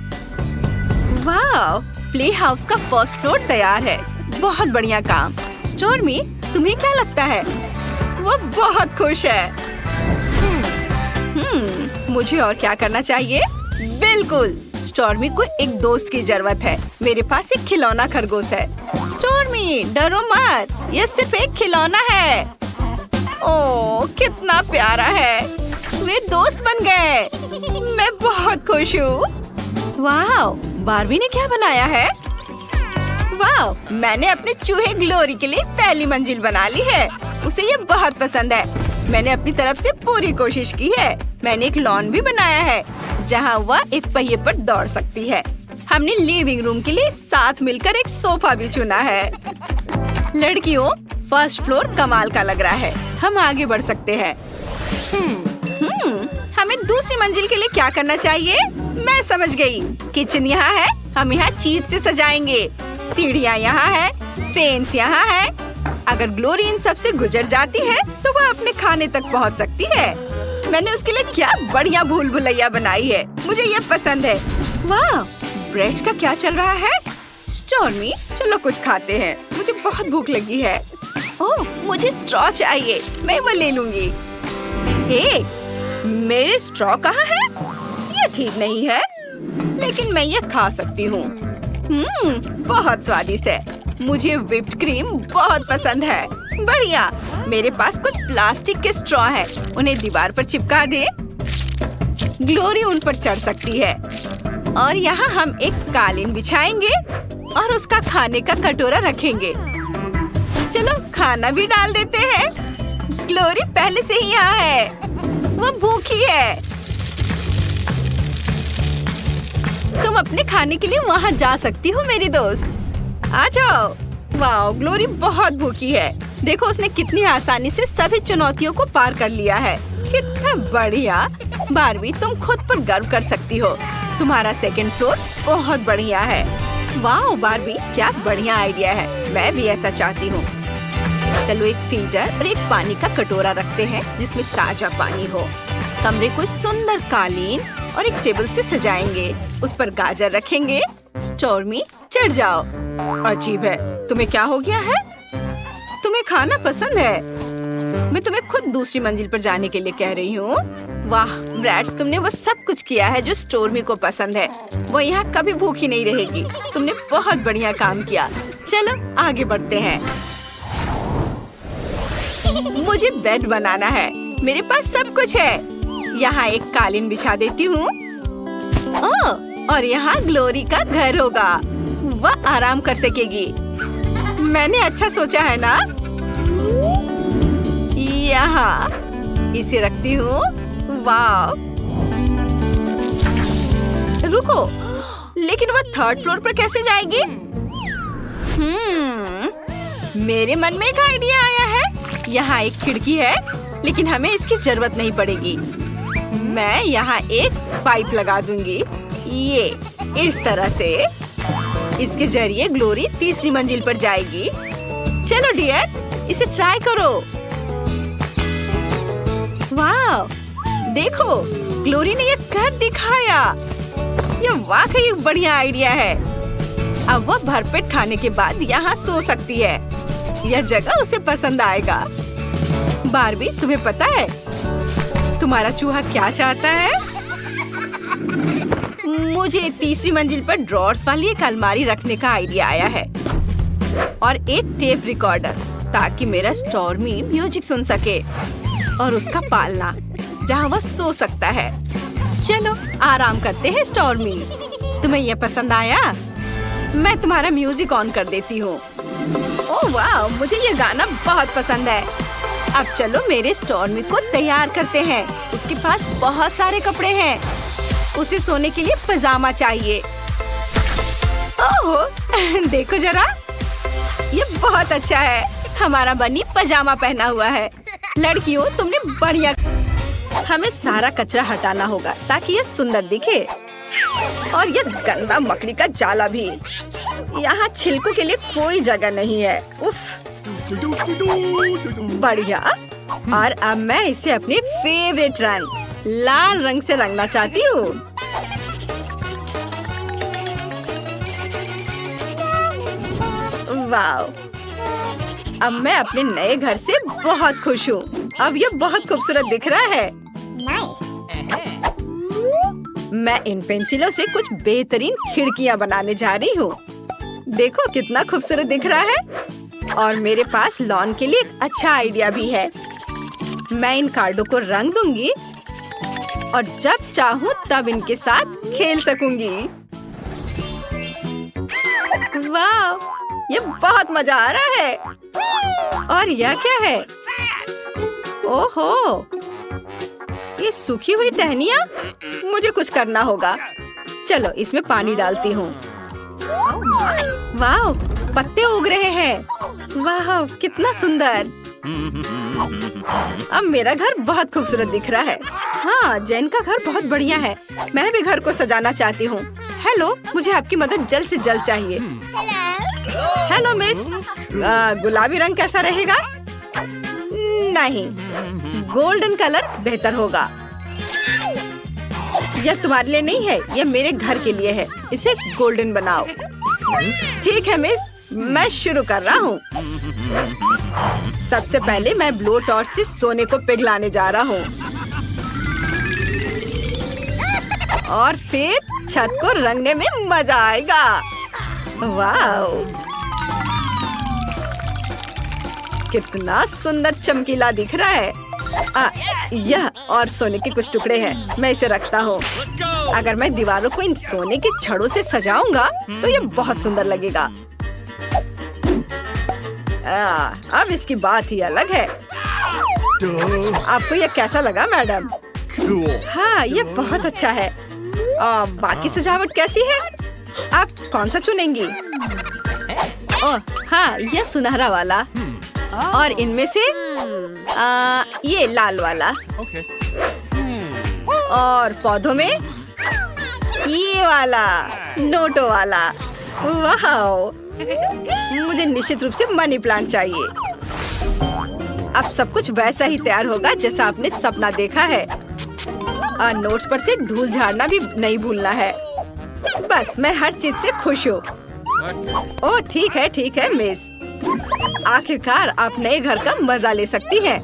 वाह, प्ले हाउस का फर्स्ट फ्लोर तैयार है। बहुत बढ़िया काम। स्टॉर्मी, तुम्हें क्या लगता है? वो बहुत खुश है। मुझे और क्या करना चाहिए? बिल्कुल, स्टॉर्मी को एक दोस्त की जरूरत है। मेरे पास एक खिलौना खरगोश है। स्टॉर्मी, डरो मत, ये सिर्फ एक खिलौना है। ओह, कितना प्यारा है। वे दोस्त बन गए। मैं बहुत खुश हूँ। वाह, बार्बी ने क्या बनाया है? वाह, मैंने अपने चूहे ग्लोरी के लिए पहली मंजिल बना ली है। उसे ये बहुत पसंद है। मैंने अपनी तरफ से पूरी कोशिश की है। मैंने एक लॉन भी बनाया है जहाँ वह एक पहिए पर दौड़ सकती है। हमने लिविंग रूम के लिए साथ मिलकर एक सोफा भी चुना है। लड़कियों, फर्स्ट फ्लोर कमाल का लग रहा है। हम आगे बढ़ सकते हैं। हमें दूसरी मंजिल के लिए क्या करना चाहिए? मैं समझ गई। किचन यहाँ है, हम यहाँ चीज से सजाएंगे। सीढ़ियाँ यहाँ है, फेंस यहाँ है। अगर ग्लोरी इन सब से गुजर जाती है तो वह अपने खाने तक पहुँच सकती है। मैंने उसके लिए क्या बढ़िया भूल भुलैया बनाई है। मुझे ये पसंद है। वाह, ब्रेड्स का क्या चल रहा है? स्टॉर्मी, चलो कुछ खाते हैं। मुझे बहुत भूख लगी है। ओह, मुझे स्ट्रॉ चाहिए। मैं वो ले लूंगी। हे, मेरे स्ट्रॉ कहाँ है? ये ठीक नहीं है, लेकिन मैं ये खा सकती हूँ। बहुत स्वादिष्ट है। मुझे व्हिप्ड क्रीम बहुत पसंद है। बढ़िया, मेरे पास कुछ प्लास्टिक के स्ट्रॉ है। उन्हें दीवार पर चिपका दे। ग्लोरी उन पर चढ़ सकती है। और यहाँ हम एक कालीन बिछाएंगे और उसका खाने का कटोरा रखेंगे। चलो खाना भी डाल देते हैं। ग्लोरी पहले से ही यहाँ है। वो भूखी है। तुम अपने खाने के लिए वहाँ जा सकती हो मेरी दोस्त। आ जाओ। वाह, ग्लोरी बहुत भूखी है। देखो उसने कितनी आसानी से सभी चुनौतियों को पार कर लिया है। कितना बढ़िया। बार्बी, तुम खुद पर गर्व कर सकती हो। तुम्हारा सेकंड फ्लोर बहुत बढ़िया है। वाह बार्बी, क्या बढ़िया आइडिया है। मैं भी ऐसा चाहती हूँ। चलो एक फीडर और एक पानी का कटोरा रखते हैं जिसमें ताजा पानी हो। कमरे को सुंदर कालीन और एक टेबल से सजाएंगे। उस पर गाजर रखेंगे। स्टॉर्मी, चढ़ जाओ। अजीब है, तुम्हें क्या हो गया है? तुम्हें खाना पसंद है? मैं तुम्हें खुद दूसरी मंजिल पर जाने के लिए कह रही हूँ। वाह ब्रैड्स, तुमने वो सब कुछ किया है जो स्टॉर्मी को पसंद है। वो यहाँ कभी भूखी नहीं रहेगी। तुमने बहुत बढ़िया काम किया। चलो आगे बढ़ते हैं। मुझे बेड बनाना है। मेरे पास सब कुछ है। यहाँ एक कालीन बिछा देती हूँ। और यहाँ ग्लोरी का घर होगा। वह आराम कर सकेगी। मैंने अच्छा सोचा है ना? यहाँ इसे रखती हूँ। वाह, रुको, लेकिन वह थर्ड फ्लोर पर कैसे जाएगी? मेरे मन में एक आइडिया आया है। यहाँ एक खिड़की है, लेकिन हमें इसकी जरूरत नहीं पड़ेगी। मैं यहाँ एक पाइप लगा दूंगी। ये इस तरह से। इसके जरिए ग्लोरी तीसरी मंजिल पर जाएगी। चलो डियर, इसे ट्राई करो। वाह, देखो ग्लोरी ने ये कर दिखाया। ये वाकई बढ़िया आइडिया है। अब वह भरपेट खाने के बाद यहाँ सो सकती है। यह जगह उसे पसंद आएगा। बार्बी, तुम्हें पता है तुम्हारा चूहा क्या चाहता है? मुझे तीसरी मंजिल पर ड्रॉर्स वाली एक अलमारी रखने का आइडिया आया है और एक टेप रिकॉर्डर, ताकि मेरा स्टॉर्मी म्यूजिक सुन सके और उसका पालना जहाँ वह सो सकता है। चलो आराम करते हैं स्टॉर्मी। तुम्हें यह पसंद आया? मैं तुम्हारा म्यूजिक ऑन कर देती हूँ। ओह वाह, मुझे ये गाना बहुत पसंद है। अब चलो मेरे स्टॉर्मी को तैयार करते हैं। उसके पास बहुत सारे कपड़े हैं। उसे सोने के लिए पजामा चाहिए। ओह देखो जरा, ये बहुत अच्छा है। हमारा बन्नी पजामा पहना हुआ है। लड़कियों तुमने बढ़िया। हमें सारा कचरा हटाना होगा ताकि ये सुंदर दिखे। और ये गंदा मकड़ी का जाला भी। यहाँ छिलकों के लिए कोई जगह नहीं है। उफ, बढ़िया। और अब मैं इसे अपने फेवरेट रंग लाल रंग से रंगना चाहती हूँ। वाओ, अब मैं अपने नए घर से बहुत खुश हूँ। अब ये बहुत खूबसूरत दिख रहा है। मैं इन पेंसिलों से कुछ बेहतरीन खिड़कियाँ बनाने जा रही हूँ। देखो कितना खूबसूरत दिख रहा है। और मेरे पास लॉन के लिए एक अच्छा आइडिया भी है। मैं इन कार्डों को रंग दूंगी और जब चाहूँ तब इनके साथ खेल सकूंगी। वाह, ये बहुत मजा आ रहा है। और यह क्या है? ओहो, ये सूखी हुई टहनियाँ। मुझे कुछ करना होगा। चलो इसमें पानी डालती हूँ। वाह, पत्ते उग रहे हैं। वाह, कितना सुंदर। अब मेरा घर बहुत खूबसूरत दिख रहा है। हाँ, जैन का घर बहुत बढ़िया है। मैं भी घर को सजाना चाहती हूँ। हेलो, मुझे आपकी मदद जल्द से जल्द चाहिए। हेलो मिस, गुलाबी रंग कैसा रहेगा? नहीं, गोल्डन कलर बेहतर होगा। यह तुम्हारे लिए नहीं है, यह मेरे घर के लिए है। इसे गोल्डन बनाओ। ठीक है मिस, मैं शुरू कर रहा हूँ। सबसे पहले मैं ब्लो टॉर्च से सोने को पिघलाने जा रहा हूँ और फिर छत को रंगने में मजा आएगा। वाह, कितना सुंदर चमकीला दिख रहा है। यह और सोने के कुछ टुकड़े हैं। मैं इसे रखता हूँ। अगर मैं दीवारों को इन सोने के छड़ों से सजाऊंगा तो ये बहुत सुंदर लगेगा। अब इसकी बात ही अलग है। आपको यह कैसा लगा मैडम? हाँ, ये बहुत अच्छा है। बाकी सजावट कैसी है? आप कौन सा चुनेंगी? ओह हाँ, यह सुनहरा वाला। और इनमें से ये लाल वाला। और पौधों में ये वाला नोटो वाला। वाह, मुझे निश्चित रूप से मनी प्लांट चाहिए। अब सब कुछ वैसा ही तैयार होगा जैसा आपने सपना देखा है। और नोट्स पर से धूल झाड़ना भी नहीं भूलना है। बस मैं हर चीज से खुश हूँ। ओह ठीक है मिस। आखिरकार आप नए घर का मजा ले सकती हैं।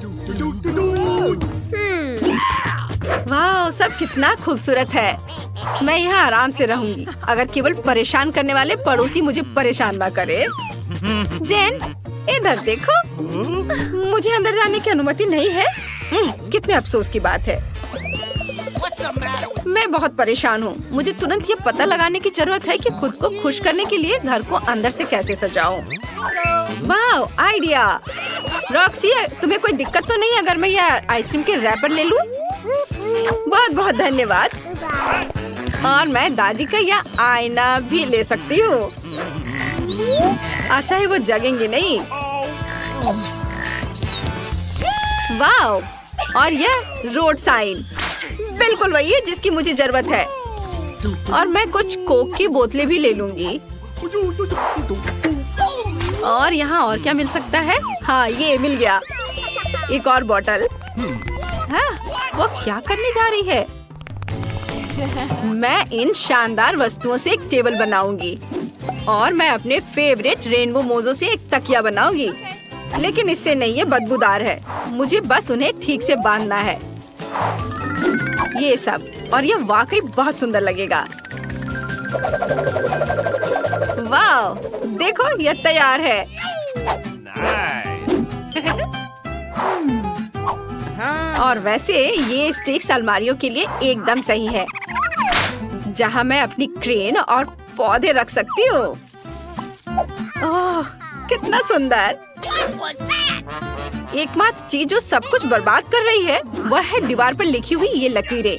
वाह, सब कितना खूबसूरत है। मैं यहाँ आराम से रहूंगी अगर केवल परेशान करने वाले पड़ोसी मुझे परेशान ना करे। जेन, इधर देखो। मुझे अंदर जाने की अनुमति नहीं है। कितने अफसोस की बात है। मैं बहुत परेशान हूँ। मुझे तुरंत ये पता लगाने की जरूरत है कि खुद को खुश करने के लिए घर को अंदर से कैसे सजाऊं। वाह, आइडिया। रॉक्सी, तुम्हें कोई दिक्कत तो नहीं अगर मैं यह आइसक्रीम के रैपर ले लूं? बहुत बहुत धन्यवाद। और मैं दादी का यह आईना भी ले सकती हूँ। आशा है वो जगेंगे नहीं। वाह, और यह रोड साइन बिल्कुल वही है जिसकी मुझे जरूरत है। और मैं कुछ कोक की बोतलें भी ले लूंगी। और यहाँ और क्या मिल सकता है? हाँ, ये मिल गया। एक और बोतल। हाँ, वो क्या करने जा रही है? मैं इन शानदार वस्तुओं से एक टेबल बनाऊंगी। और मैं अपने फेवरेट रेनबो मोजों से एक तकिया बनाऊंगी। लेकिन इससे नहीं, ये बदबूदार है। मुझे बस उन्हें ठीक से बांधना है। ये सब, और ये वाकई बहुत सुंदर लगेगा। वाह, देखो ये तैयार है। और वैसे ये स्टिक्स अलमारियों के लिए एकदम सही है, जहाँ मैं अपनी क्रेन और पौधे रख सकती हूँ। ओह, कितना सुंदर। एकमात्र चीज जो सब कुछ बर्बाद कर रही है वह है दीवार पर लिखी हुई ये लकीरें।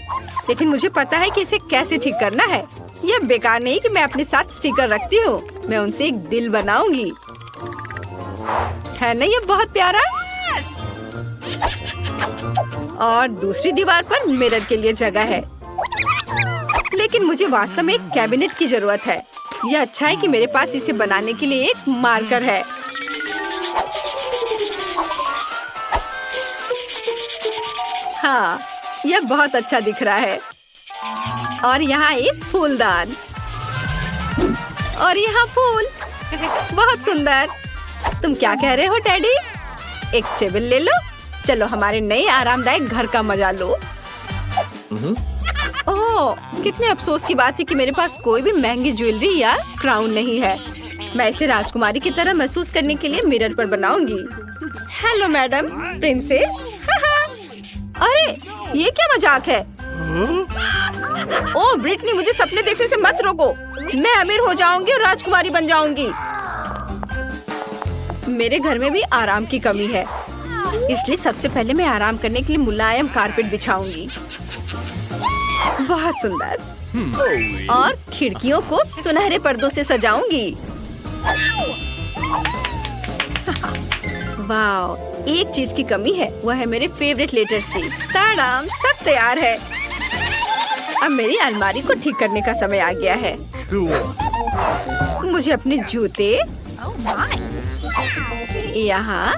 लेकिन मुझे पता है कि इसे कैसे ठीक करना है। ये बेकार नहीं कि मैं अपने साथ स्टिकर रखती हूँ। मैं उनसे एक दिल बनाऊंगी। है ना ये बहुत प्यारा। और दूसरी दीवार पर मिरर के लिए जगह है। लेकिन मुझे वास्तव में एक कैबिनेट की जरूरत है। यह अच्छा है कि मेरे पास इसे बनाने के लिए एक मार्कर है। हाँ, यह बहुत अच्छा दिख रहा है। और यहाँ एक फूलदान और यहाँ फूल। बहुत सुंदर। तुम क्या कह रहे हो टेडी? एक टेबल ले लो। चलो हमारे नए आरामदायक घर का मजा लो। ओह, कितने अफसोस की बात है कि मेरे पास कोई भी महंगी ज्वेलरी या क्राउन नहीं है। मैं इसे राजकुमारी की तरह महसूस करने के लिए मिरर पर बनाऊंगी। Hello madam princess. अरे ये क्या मजाक है? ओह ब्रिटनी, मुझे सपने देखने से मत रोको। मैं अमीर हो जाऊंगी और राजकुमारी बन जाऊंगी। मेरे घर में भी आराम की कमी है, इसलिए सबसे पहले मैं आराम करने के लिए मुलायम कारपेट बिछाऊंगी। बहुत सुंदर। और खिड़कियों को सुनहरे पर्दों से सजाऊंगी। वाह, एक चीज की कमी है, वह है मेरे फेवरेट लेटर्स की। ताड़ाम, सब तैयार है। अब मेरी अलमारी को ठीक करने का समय आ गया है। मुझे अपने जूते, यहाँ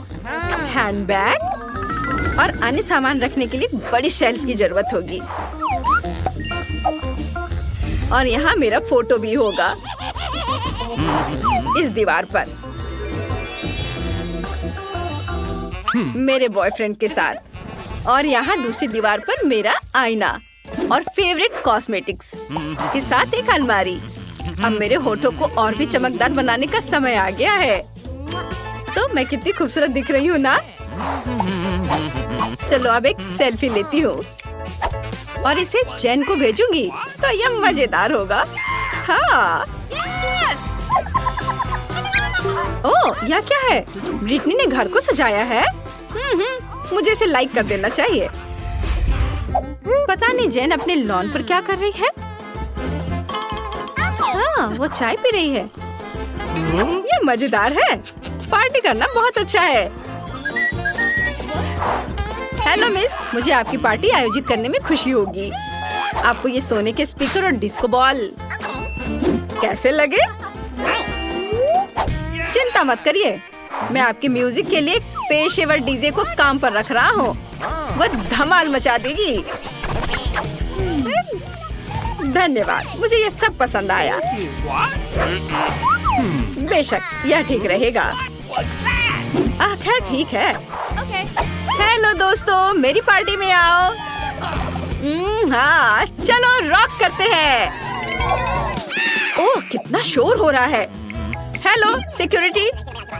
हैंडबैग और अन्य सामान रखने के लिए बड़ी शेल्फ की जरूरत होगी। और यहाँ मेरा फोटो भी होगा इस दीवार पर, मेरे बॉयफ्रेंड के साथ। और यहाँ दूसरी दीवार पर मेरा आईना और फेवरेट कॉस्मेटिक्स के साथ एक अलमारी। अब मेरे होठों को और भी चमकदार बनाने का समय आ गया है। तो मैं कितनी खूबसूरत दिख रही हूँ ना? चलो अब एक सेल्फी लेती हूँ और इसे जेन को भेजूंगी तो यह मजेदार होगा। हाँ। ओह, यह क्या है? ब्रिटनी ने घर को सजाया है। मुझे इसे लाइक कर देना चाहिए। पता नहीं जेन अपने लॉन पर क्या कर रही है। हाँ, वो चाय पी रही है। ये मजेदार है। पार्टी करना बहुत अच्छा है। हेलो मिस, मुझे आपकी पार्टी आयोजित करने में खुशी होगी। आपको ये सोने के स्पीकर और डिस्को बॉल कैसे लगे? चिंता मत करिए, मैं आपके म्यूजिक के लिए पेशेवर डीजे को काम पर रख रहा हूँ। वो धमाल मचा देगी। धन्यवाद, मुझे ये सब पसंद आया। बेशक यह ठीक रहेगा। खैर ठीक है। हेलो दोस्तों, मेरी पार्टी में आओ। हाँ, चलो रॉक करते हैं। ओह, कितना शोर हो रहा है। हेलो सिक्योरिटी,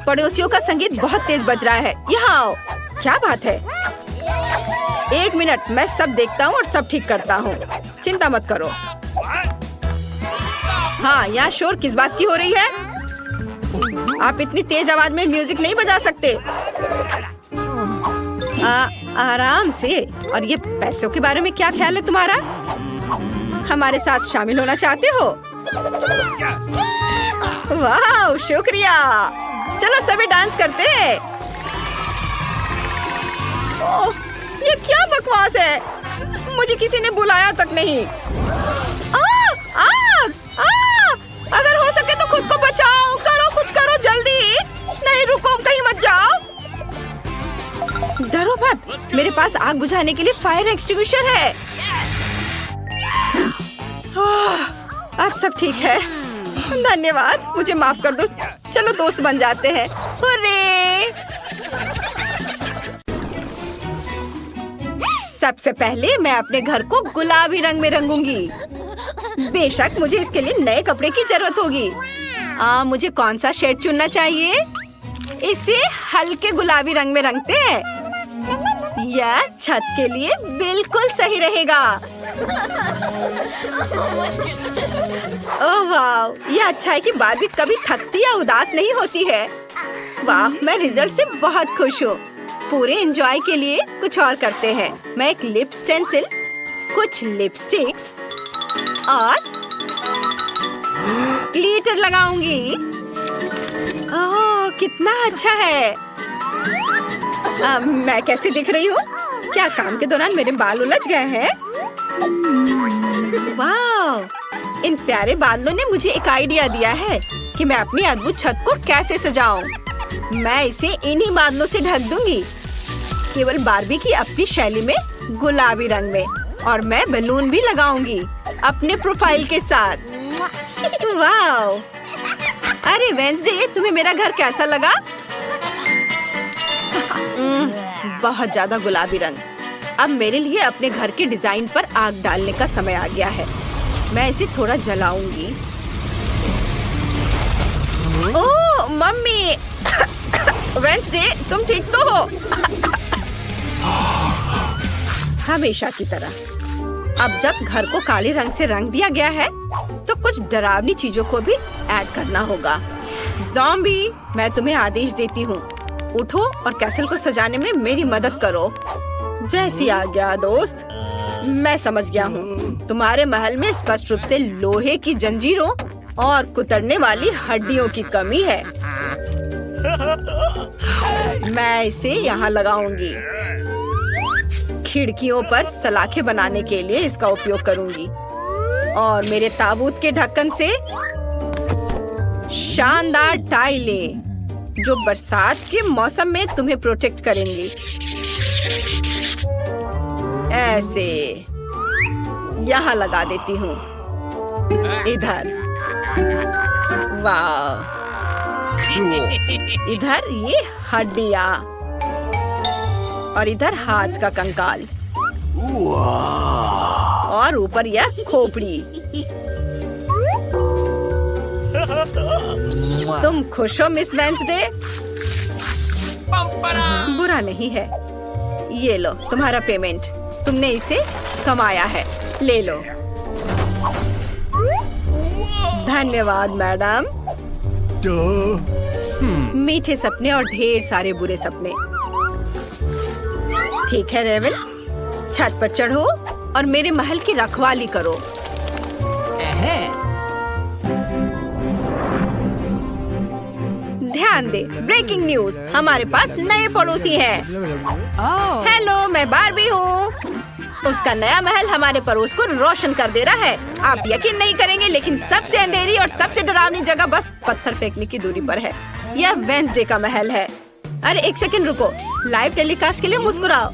पड़ोसियों का संगीत बहुत तेज बज रहा है। यहाँ आओ। क्या बात है? एक मिनट, मैं सब देखता हूँ और सब ठीक करता हूँ। चिंता मत करो। हाँ, यहाँ शोर किस बात की हो रही है? आप इतनी तेज आवाज में म्यूजिक नहीं बजा सकते। आराम से। और ये पैसों के बारे में क्या ख्याल है तुम्हारा? हमारे साथ शामिल होना चाहते हो? वाह, शुक्रिया। चलो सभी डांस करते हैं। ओह, ये क्या बकवास है? मुझे किसी ने बुलाया तक नहीं। अगर हो सके तो खुद को बचाओ। करो, कुछ करो जल्दी। नहीं रुको, कहीं मत जाओ। डरो मत, मेरे पास आग बुझाने के लिए फायर एक्सटिंग्विशर है। अब सब ठीक है। धन्यवाद, मुझे माफ कर दो। चलो दोस्त बन जाते हैं। हुर्रे! सबसे पहले मैं अपने घर को गुलाबी रंग में रंगूंगी। बेशक मुझे इसके लिए नए कपड़े की जरूरत होगी। मुझे कौन सा शेड चुनना चाहिए? इसे हल्के गुलाबी रंग में रंगते हैं। यह छत के लिए बिल्कुल सही रहेगा। ओह वाह, यह अच्छा है कि बार्बी कभी थकती या उदास नहीं होती है। वाह, मैं रिजल्ट से बहुत खुश हूँ। पूरे एंजॉय के लिए कुछ और करते हैं। मैं एक लिप स्टेंसिल, कुछ लिपस्टिक्स और क्लिटर लगाऊंगी। ओह, कितना अच्छा है। मैं कैसे दिख रही हूँ? क्या काम के दौरान मेरे बाल उलझ गए हैं? वाह! इन प्यारे बादलों ने मुझे एक आइडिया दिया है कि मैं अपनी अद्भुत छत को कैसे सजाऊं। मैं इसे इन्हीं बादलों से ढक दूंगी, केवल बार्बी की अपनी शैली में, गुलाबी रंग में। और मैं बलून भी लगाऊंगी अपने प्रोफाइल के साथ। वाह! अरे वेंसडे, तुम्हें मेरा घर कैसा लगा? बहुत ज्यादा गुलाबी रंग। अब मेरे लिए अपने घर के डिजाइन पर आग डालने का समय आ गया है। मैं इसे थोड़ा जलाऊंगी। ओह मम्मी! वेंसडे, तुम ठीक तो हो? हमेशा की तरह अब जब घर को काले रंग से रंग दिया गया है, तो कुछ डरावनी चीजों को भी ऐड करना होगा। ज़ॉम्बी, मैं तुम्हें आदेश देती हूँ, उठो और कैसल को सजाने में मेरी मदद करो। जैसी आज्ञा दोस्त। मैं समझ गया हूँ, तुम्हारे महल में स्पष्ट रूप से लोहे की जंजीरों और कुतरने वाली हड्डियों की कमी है। मैं इसे यहाँ लगाऊंगी। खिड़कियों पर सलाखें बनाने के लिए इसका उपयोग करूंगी और मेरे ताबूत के ढक्कन से शानदार टाइलें, जो बरसात के मौसम में तुम्हें प्रोटेक्ट करेंगी। ऐसे यहाँ लगा देती हूँ। इधर, वाह! इधर ये हड्डियाँ और इधर हाथ का कंकाल और ऊपर यह खोपड़ी। तुम खुश हो मिस वेंसडे? बुरा नहीं है। ये लो तुम्हारा पेमेंट, तुमने इसे कमाया है, ले लो। धन्यवाद मैडम। मीठे सपने और ढेर सारे बुरे सपने। ठीक है रेवल, छत पर चढ़ो और मेरे महल की रखवाली करो। ध्यान दे, ब्रेकिंग न्यूज, हमारे पास नए पड़ोसी हैं। हेलो, मैं बार्बी हूँ। उसका नया महल हमारे पड़ोस को रोशन कर दे रहा है। आप यकीन नहीं करेंगे, लेकिन सबसे अंधेरी और सबसे डरावनी जगह बस पत्थर फेंकने की दूरी पर है। यह वेंसडे का महल है। अरे एक सेकंड रुको, लाइव टेलीकास्ट के लिए मुस्कुराओ।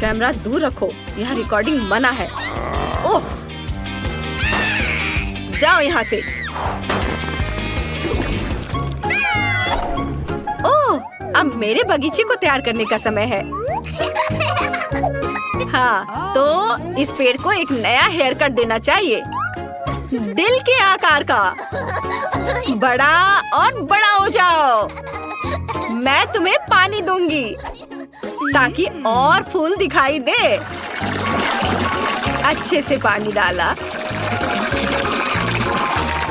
कैमरा दूर रखो, यहाँ रिकॉर्डिंग मना है। ओह, जाओ यहाँ से। ओह, अब मेरे बगीचे को तैयार करने का समय है। हाँ, तो इस पेड़ को एक नया हेयर कट देना चाहिए, दिल के आकार का। बड़ा और बड़ा हो जाओ। मैं तुम्हें पानी दूंगी ताकि और फूल दिखाई दे। अच्छे से पानी डाला।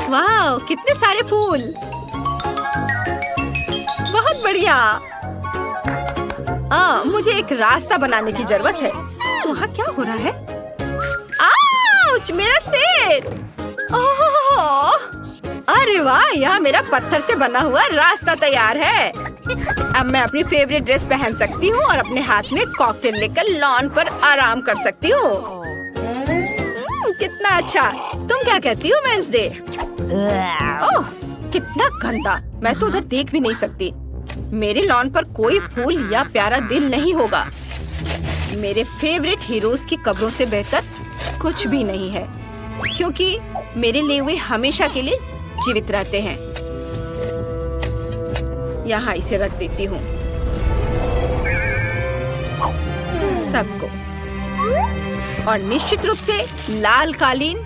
वाह, कितने सारे फूल! बहुत बढ़िया। मुझे एक रास्ता बनाने की जरूरत है। वहाँ क्या हो रहा है? आउच, मेरा सिर! ओह, अरे वाह, यहाँ मेरा पत्थर से बना हुआ रास्ता तैयार है। अब मैं अपनी फेवरेट ड्रेस पहन सकती हूँ और अपने हाथ में कॉकटेल लेकर लॉन पर आराम कर सकती हूँ। कितना अच्छा! तुम क्या कहती हो वेंसडे? ओह, कितना गंदा! मैं तो उधर देख भी नहीं सकती। मेरे लॉन पर कोई फूल या प्यारा दिल नहीं होगा। मेरे फेवरेट हीरोज की कब्रों से बेहतर कुछ भी नहीं है, क्योंकि मेरे लिए वे हमेशा के लिए जीवित रहते हैं। यहाँ इसे रख देती हूँ सबको। और निश्चित रूप से लाल कालीन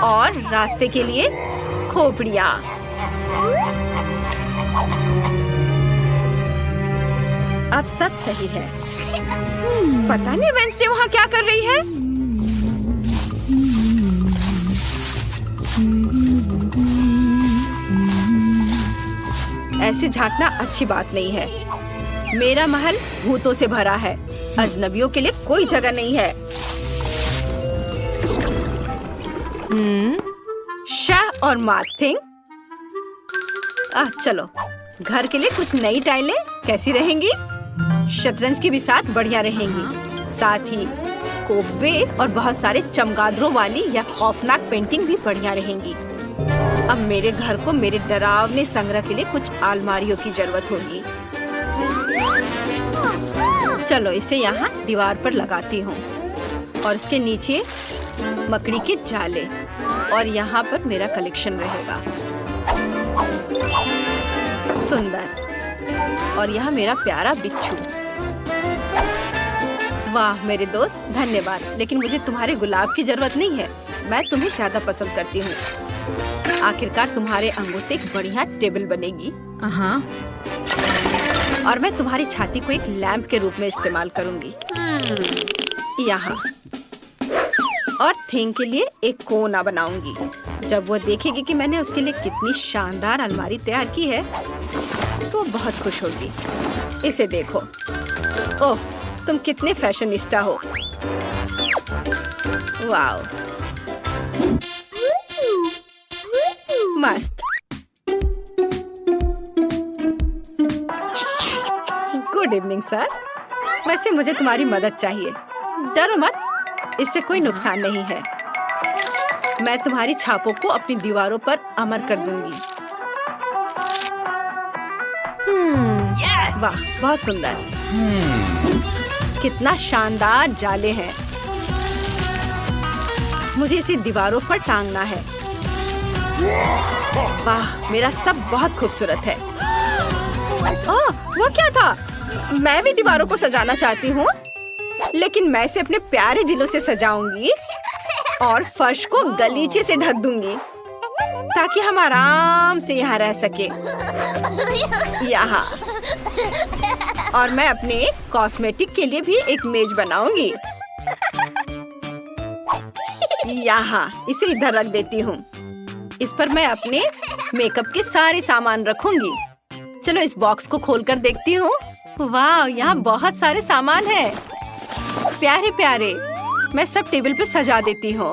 और रास्ते के लिए खोपड़ियाँ। अब सब सही है। पता नहीं वेंसडे वहाँ क्या कर रही है। ऐसे झांकना अच्छी बात नहीं है। मेरा महल भूतों से भरा है। अजनबियों के लिए कोई जगह नहीं है। शाह और मार्थिंग, चलो घर के लिए कुछ नई टाइलें कैसी रहेंगी? शतरंज की बिसात बढ़िया रहेंगी। साथ ही कोपवे और बहुत सारे चमगादड़ों वाली या खौफनाक पेंटिंग भी बढ़िया रहेंगी। अब मेरे घर को मेरे डरावने संग्रह के लिए कुछ अलमारियों की जरूरत होगी। चलो इसे यहाँ दीवार पर लगाती हूँ और इसके नीचे मकड़ी के जाले, और यहाँ पर मेरा कलेक्शन रहेगा। सुंदर। और यहाँ मेरा प्यारा बिच्छू। वाह मेरे दोस्त, धन्यवाद, लेकिन मुझे तुम्हारे गुलाब की जरूरत नहीं है। मैं तुम्हें ज्यादा पसंद करती हूँ। आखिरकार तुम्हारे अंगों से एक बढ़िया टेबल बनेगी। और मैं तुम्हारी छाती को एक लैंप के रूप में इस्तेमाल करूंगी। यहाँ और थिंग के लिए एक कोना बनाऊंगी। जब वो देखेगी कि मैंने उसके लिए कितनी शानदार अलमारी तैयार की है तो बहुत खुश होगी। इसे देखो। ओह, तुम कितने फैशनिस्टा हो। वाओ, मस्त। Good evening sir. वैसे मुझे तुम्हारी मदद चाहिए। डरो मत, इससे कोई नुकसान नहीं है। मैं तुम्हारी छापों को अपनी दीवारों पर अमर कर दूंगी। वाह, बहुत सुंदर। कितना शानदार जाले हैं। मुझे इसे दीवारों पर टांगना है। वाह, मेरा सब बहुत खूबसूरत है। ओह, वो क्या था? मैं भी दीवारों को सजाना चाहती हूँ, लेकिन मैं इसे अपने प्यारे दिलों से सजाऊंगी और फर्श को गलीचे से ढक दूंगी ताकि हम आराम से यहाँ रह सके। यहाँ। और मैं अपने कॉस्मेटिक के लिए भी एक मेज बनाऊंगी। यहाँ इसे इधर रख देती हूँ। इस पर मैं अपने मेकअप के सारे सामान रखूंगी। चलो इस बॉक्स को खोलकर देखती हूँ। वाह, यहाँ बहुत सारे सामान हैं। प्यारे प्यारे। मैं सब टेबल पे सजा देती हूँ।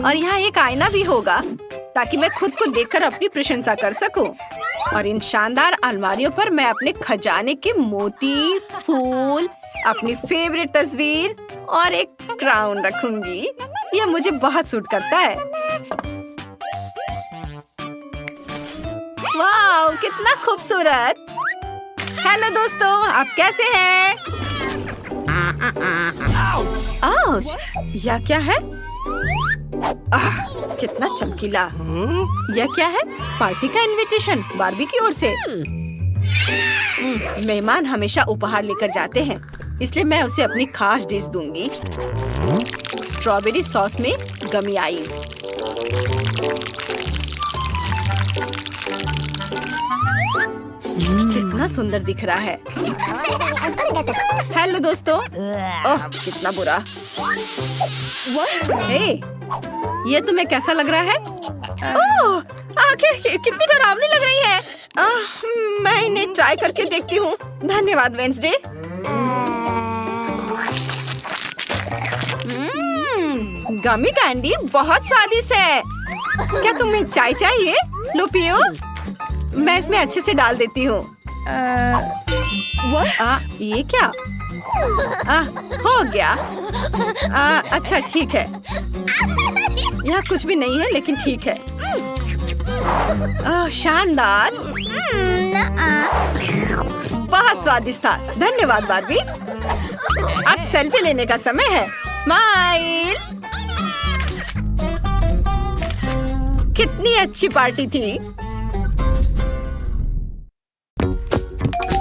और यहाँ एक आईना भी होगा ताकि मैं खुद को देखकर अपनी प्रशंसा कर सकूं। और इन शानदार अलमारियों पर मैं अपने खजाने के मोती, फूल, अपनी फेवरेट तस्वीर और एक क्राउन रखूंगी। यह मुझे बहुत सूट करता है। वाह, कितना खूबसूरत। हेलो दोस्तों, आप कैसे हैं? आउच, यह क्या है? कितना चमकीला। यह क्या है? पार्टी का इनविटेशन बार्बी की ओर से। मेहमान हमेशा उपहार लेकर जाते हैं, इसलिए मैं उसे अपनी खास डिश दूंगी। स्ट्रॉबेरी सॉस में गमी आइस। कितना सुंदर दिख रहा है। हेलो दोस्तों। ओह, कितना बुरा। हे, ये तुम्हें कैसा लग रहा है? ओह, आखिर कितनी डरावनी लग रही है। मैं इन्हें ट्राई करके देखती हूँ। धन्यवाद वेंसडे। गमी कैंडी बहुत स्वादिष्ट है। क्या तुम्हें चाय चाहिए? लो पियो। मैं इसमें अच्छे से डाल देती हूँ। ये क्या? हो गया। अच्छा ठीक है। यहाँ कुछ भी नहीं है, लेकिन ठीक है। शानदार। बहुत स्वादिष्ट था। धन्यवाद बार्बी। अब सेल्फी लेने का समय है। स्माइल। कितनी अच्छी पार्टी थी।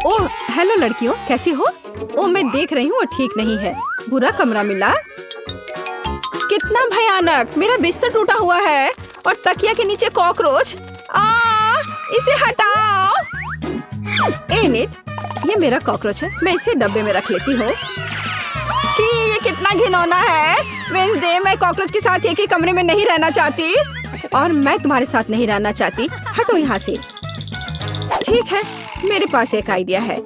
ओह, हेलो लड़कियों, कैसी हो? ओह, मैं देख रही हूँ वो ठीक नहीं है। बुरा कमरा मिला। कितना भयानक। मेरा बिस्तर टूटा हुआ है और तकिया के नीचे कॉकरोच। इसे हटाओ। एनिट, ये मेरा कॉकरोच है। मैं इसे डब्बे में रख लेती हूँ। छी, ये कितना घिनौना है। वेंसडे, मैं कॉकरोच के साथ एक ही कमरे में नहीं रहना चाहती। और मैं तुम्हारे साथ नहीं रहना चाहती। हटो यहाँ से। ठीक है, मेरे पास एक आइडिया है।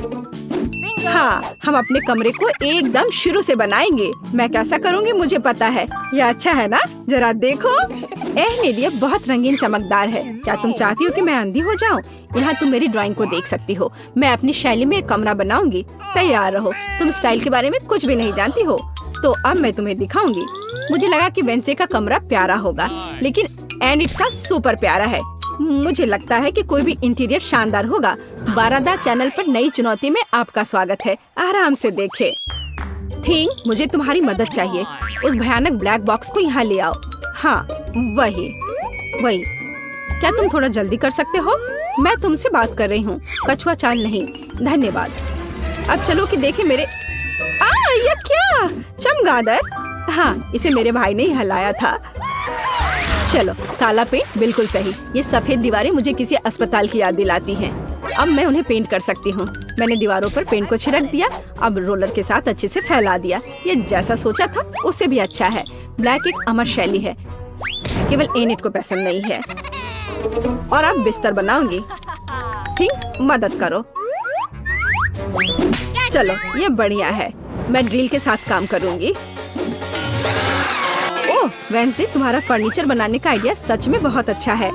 हाँ, हम अपने कमरे को एकदम शुरू से बनाएंगे। मैं कैसा करूँगी मुझे पता है। ये अच्छा है ना? जरा देखो। ये बहुत रंगीन चमकदार है। क्या तुम चाहती हो कि मैं अंधी हो जाऊं? यहाँ तुम मेरी ड्राइंग को देख सकती हो। मैं अपनी शैली में एक कमरा बनाऊंगी। तैयार रहो। तुम स्टाइल के बारे में कुछ भी नहीं जानती हो, तो अब मैं तुम्हें दिखाऊंगी। मुझे लगा कि वेंसडे का कमरा प्यारा होगा, लेकिन एनिट का सुपर प्यारा है। मुझे लगता है कि कोई भी इंटीरियर शानदार होगा। 12 चैनल पर नई चुनौती में आपका स्वागत है। आराम से देखें। थिंग, मुझे तुम्हारी मदद चाहिए। उस भयानक ब्लैक बॉक्स को यहाँ ले आओ। हाँ, वही। क्या तुम थोड़ा जल्दी कर सकते हो? मैं तुमसे बात कर रही हूँ, कछुआ चाल नहीं। धन्यवाद। अब चलो कि देखें मेरे ये क्या चमगादड़। हाँ, इसे मेरे भाई ने ही हलाया था। चलो, काला पेंट बिल्कुल सही। ये सफेद दीवारें मुझे किसी अस्पताल की याद दिलाती हैं। अब मैं उन्हें पेंट कर सकती हूँ। मैंने दीवारों पर पेंट को छिड़क दिया। अब रोलर के साथ अच्छे से फैला दिया। ये जैसा सोचा था उससे भी अच्छा है। ब्लैक एक अमर शैली है, केवल एनिट को पसंद नहीं है। और अब बिस्तर बनाऊंगी। ठीक, मदद करो। चलो, ये बढ़िया है। मैं ड्रिल के साथ काम करूंगी। ओह वेंसडे, तुम्हारा फर्नीचर बनाने का आइडिया सच में बहुत अच्छा है।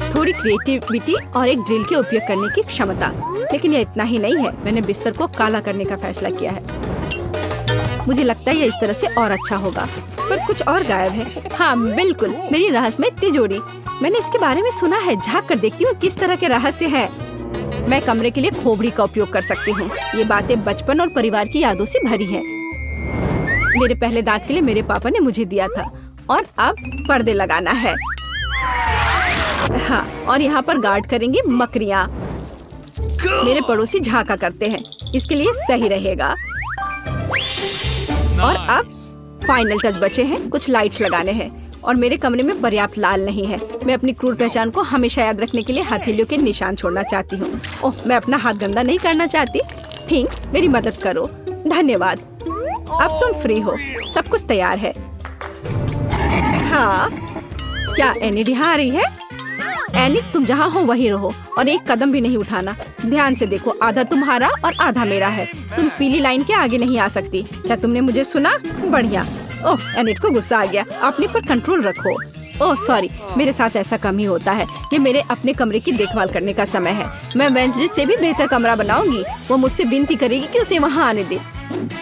थोड़ी क्रिएटिविटी और एक ड्रिल के उपयोग करने की क्षमता। लेकिन ये इतना ही नहीं है। मैंने बिस्तर को काला करने का फैसला किया है। मुझे लगता है ये इस तरह से और अच्छा होगा, पर कुछ और गायब है। हाँ बिल्कुल, मेरी रहस्यमय तिजोरी। मैंने इसके बारे में सुना है। झाँक कर देखती हूँ किस तरह के रहस्य है। मैं कमरे के लिए खोपड़ी का उपयोग कर सकती हूँ। ये बातें बचपन और परिवार की यादों से भरी है। मेरे पहले दांत के लिए मेरे पापा ने मुझे दिया था। और अब पर्दे लगाना है। हाँ, और यहाँ पर गार्ड करेंगी मकड़ियाँ। मेरे पड़ोसी झांका करते हैं, इसके लिए सही रहेगा। और अब फाइनल टच बचे हैं। कुछ लाइट्स लगाने हैं। और मेरे कमरे में पर्याप्त लाल नहीं है। मैं अपनी क्रूर पहचान को हमेशा याद रखने के लिए हथेलियों के निशान छोड़ना चाहती हूँ। ओह, मैं अपना हाथ गंदा नहीं करना चाहती। ठीक, मेरी मदद करो। धन्यवाद। अब तुम फ्री हो। सब कुछ तैयार है। हाँ, क्या एनिट यहाँ आ रही है? एनिट, तुम जहाँ हो वहीं रहो और एक कदम भी नहीं उठाना। ध्यान से देखो, आधा तुम्हारा और आधा मेरा है। तुम पीली लाइन के आगे नहीं आ सकती। क्या तुमने मुझे सुना? बढ़िया। ओह, एनिट को गुस्सा आ गया। अपने पर कंट्रोल रखो। ओह सॉरी, मेरे साथ ऐसा कम ही होता है। ये मेरे अपने कमरे की देखभाल करने का समय है। मैं वेंसडे से भी बेहतर कमरा बनाऊंगी। वो मुझसे विनती करेगी कि उसे वहाँ आने दे।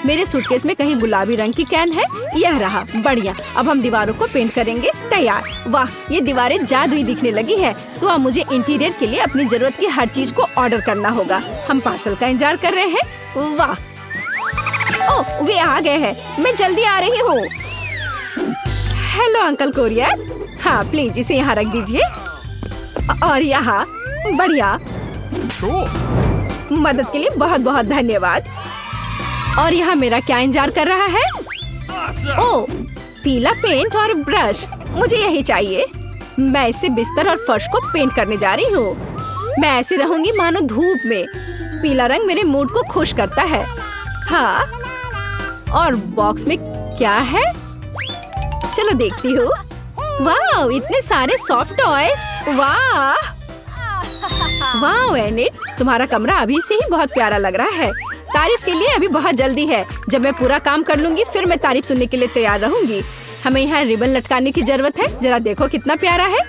मेरे सूटकेस में कहीं गुलाबी रंग की कैन है। यह रहा। बढ़िया। अब हम दीवारों को पेंट करेंगे। तैयार। वाह, ये दीवारें जादुई दिखने लगी है। तो अब मुझे इंटीरियर के लिए अपनी जरूरत की हर चीज को ऑर्डर करना होगा। हम पार्सल का इंतजार कर रहे हैं। वाह, ओह वे आ गए हैं। मैं जल्दी आ रही हूँ। Hello uncle courier. हाँ प्लीज इसे यहाँ रख दीजिए। और यहाँ। बढ़िया। मदद के लिए बहुत बहुत धन्यवाद। और यहाँ मेरा क्या इंतजार कर रहा है? ओह, पीला पेंट और ब्रश। मुझे यही चाहिए। मैं इससे बिस्तर और फर्श को पेंट करने जा रही हूँ। मैं ऐसे रहूंगी मानो धूप में। पीला रंग मेरे मूड को खुश करता है। हाँ, और बॉक्स में क्या है? चलो देखती हूँ। वाह, इतने सारे सॉफ्ट टॉयज। वाह वाह एनिट, तुम्हारा कमरा अभी से ही बहुत प्यारा लग रहा है। तारीफ के लिए अभी बहुत जल्दी है। जब मैं पूरा काम कर लूंगी फिर मैं तारीफ सुनने के लिए तैयार रहूंगी। हमें यहाँ रिबन लटकाने की जरूरत है। जरा देखो कितना प्यारा है।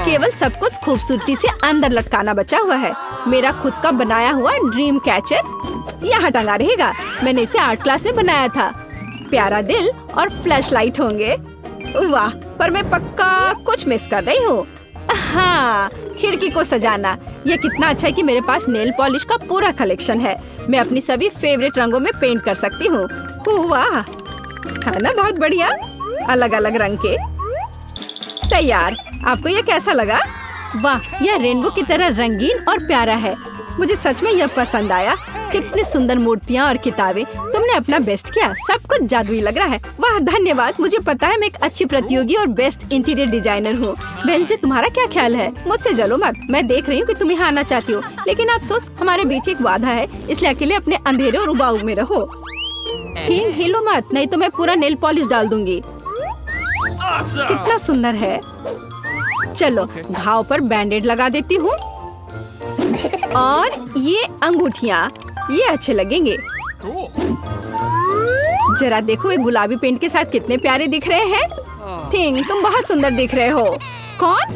केवल सब कुछ खूबसूरती से अंदर लटकाना बचा हुआ है। मेरा खुद का बनाया हुआ ड्रीम कैचर यहाँ टंगा रहेगा। मैंने इसे आर्ट क्लास में बनाया था। प्यारा दिल और फ्लैश लाइट होंगे। वाह, पर मैं पक्का कुछ मिस कर रही हूँ। हाँ, खिड़की को सजाना। यह कितना अच्छा है कि मेरे पास नेल पॉलिश का पूरा कलेक्शन है। मैं अपनी सभी फेवरेट रंगों में पेंट कर सकती हूँ। वाह, है ना बहुत बढ़िया। अलग अलग रंग के। तैयार। आपको यह कैसा लगा? वाह, यह रेनबो की तरह रंगीन और प्यारा है। मुझे सच में यह पसंद आया। कितनी सुंदर मूर्तियाँ और किताबें। तुमने अपना बेस्ट किया। सब कुछ जादुई लग रहा है। वाह धन्यवाद। मुझे पता है मैं एक अच्छी प्रतियोगी और बेस्ट इंटीरियर डिजाइनर हूँ। वेंसडे, तुम्हारा क्या ख्याल है? मुझसे जलो मत। मैं देख रही हूँ कि तुम यहाँ आना चाहती हो, लेकिन अफसोस हमारे बीच एक वादा है, इसलिए अकेले अपने अंधेरे और उबाऊ में रहो। ठीक, हिलो मत, नहीं तो मैं पूरा नेल पॉलिश डाल दूंगी। कितना सुंदर है। चलो, घाव पर बैंडेड लगा देती हूँ। और ये अंगूठियाँ, ये अच्छे लगेंगे। जरा देखो, ये गुलाबी पेंट के साथ कितने प्यारे दिख रहे हैं। थिंग, तुम बहुत सुंदर दिख रहे हो। कौन?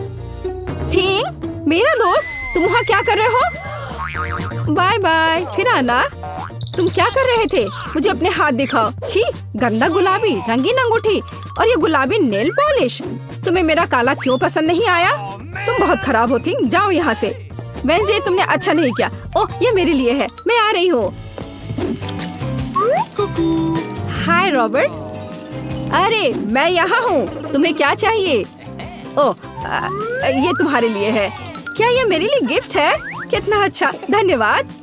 थिंग, मेरा दोस्त। तुम वहाँ क्या कर रहे हो? बाय बाय, फिर आना। तुम क्या कर रहे थे? मुझे अपने हाथ दिखाओ। छी, गंदा गुलाबी, रंगीन अंगूठी और ये गुलाबी नेल पॉलिश। तुम्हें मेरा काला क्यों पसंद नहीं आया? तुम बहुत खराब हो थिंग, जाओ यहाँ से। वेंसडे, तुमने अच्छा नहीं किया। ओह, ये मेरे लिए है, मैं आ रही हूँ। हाय रॉबर्ट। अरे मैं यहाँ हूँ, तुम्हें क्या चाहिए? ओह, ये तुम्हारे लिए है। क्या ये मेरे लिए गिफ्ट है? कितना अच्छा, धन्यवाद।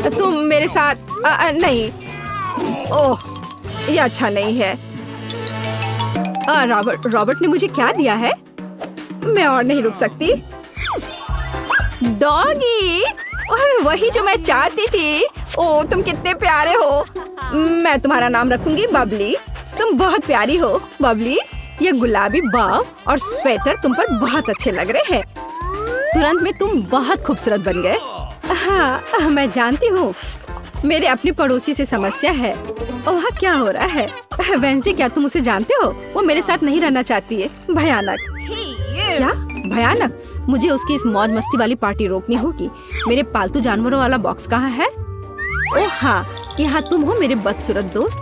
तुम मेरे साथ नहीं। ओह, ये अच्छा नहीं है। रॉबर्ट ने मुझे क्या दिया है? मैं और नहीं रुक सकती। डॉगी, और वही जो मैं चाहती थी। ओह, तुम कितने प्यारे हो। मैं तुम्हारा नाम रखूंगी बबली। तुम बहुत प्यारी हो बबली। ये गुलाबी बाव और स्वेटर तुम पर बहुत अच्छे लग रहे हैं। तुरंत में तुम बहुत खूबसूरत बन गए। हाँ, मैं जानती हूँ। मेरे अपने पड़ोसी से समस्या है। वहाँ क्या हो रहा है? वेंसडे, क्या तुम उसे जानते हो? वो मेरे साथ नहीं रहना चाहती है। भयानक। क्या भयानक? मुझे उसकी इस मौज मस्ती वाली पार्टी रोकनी होगी। मेरे पालतू जानवरों वाला बॉक्स कहाँ है? ओह हाँ, यहाँ तुम हो मेरे बदसूरत दोस्त।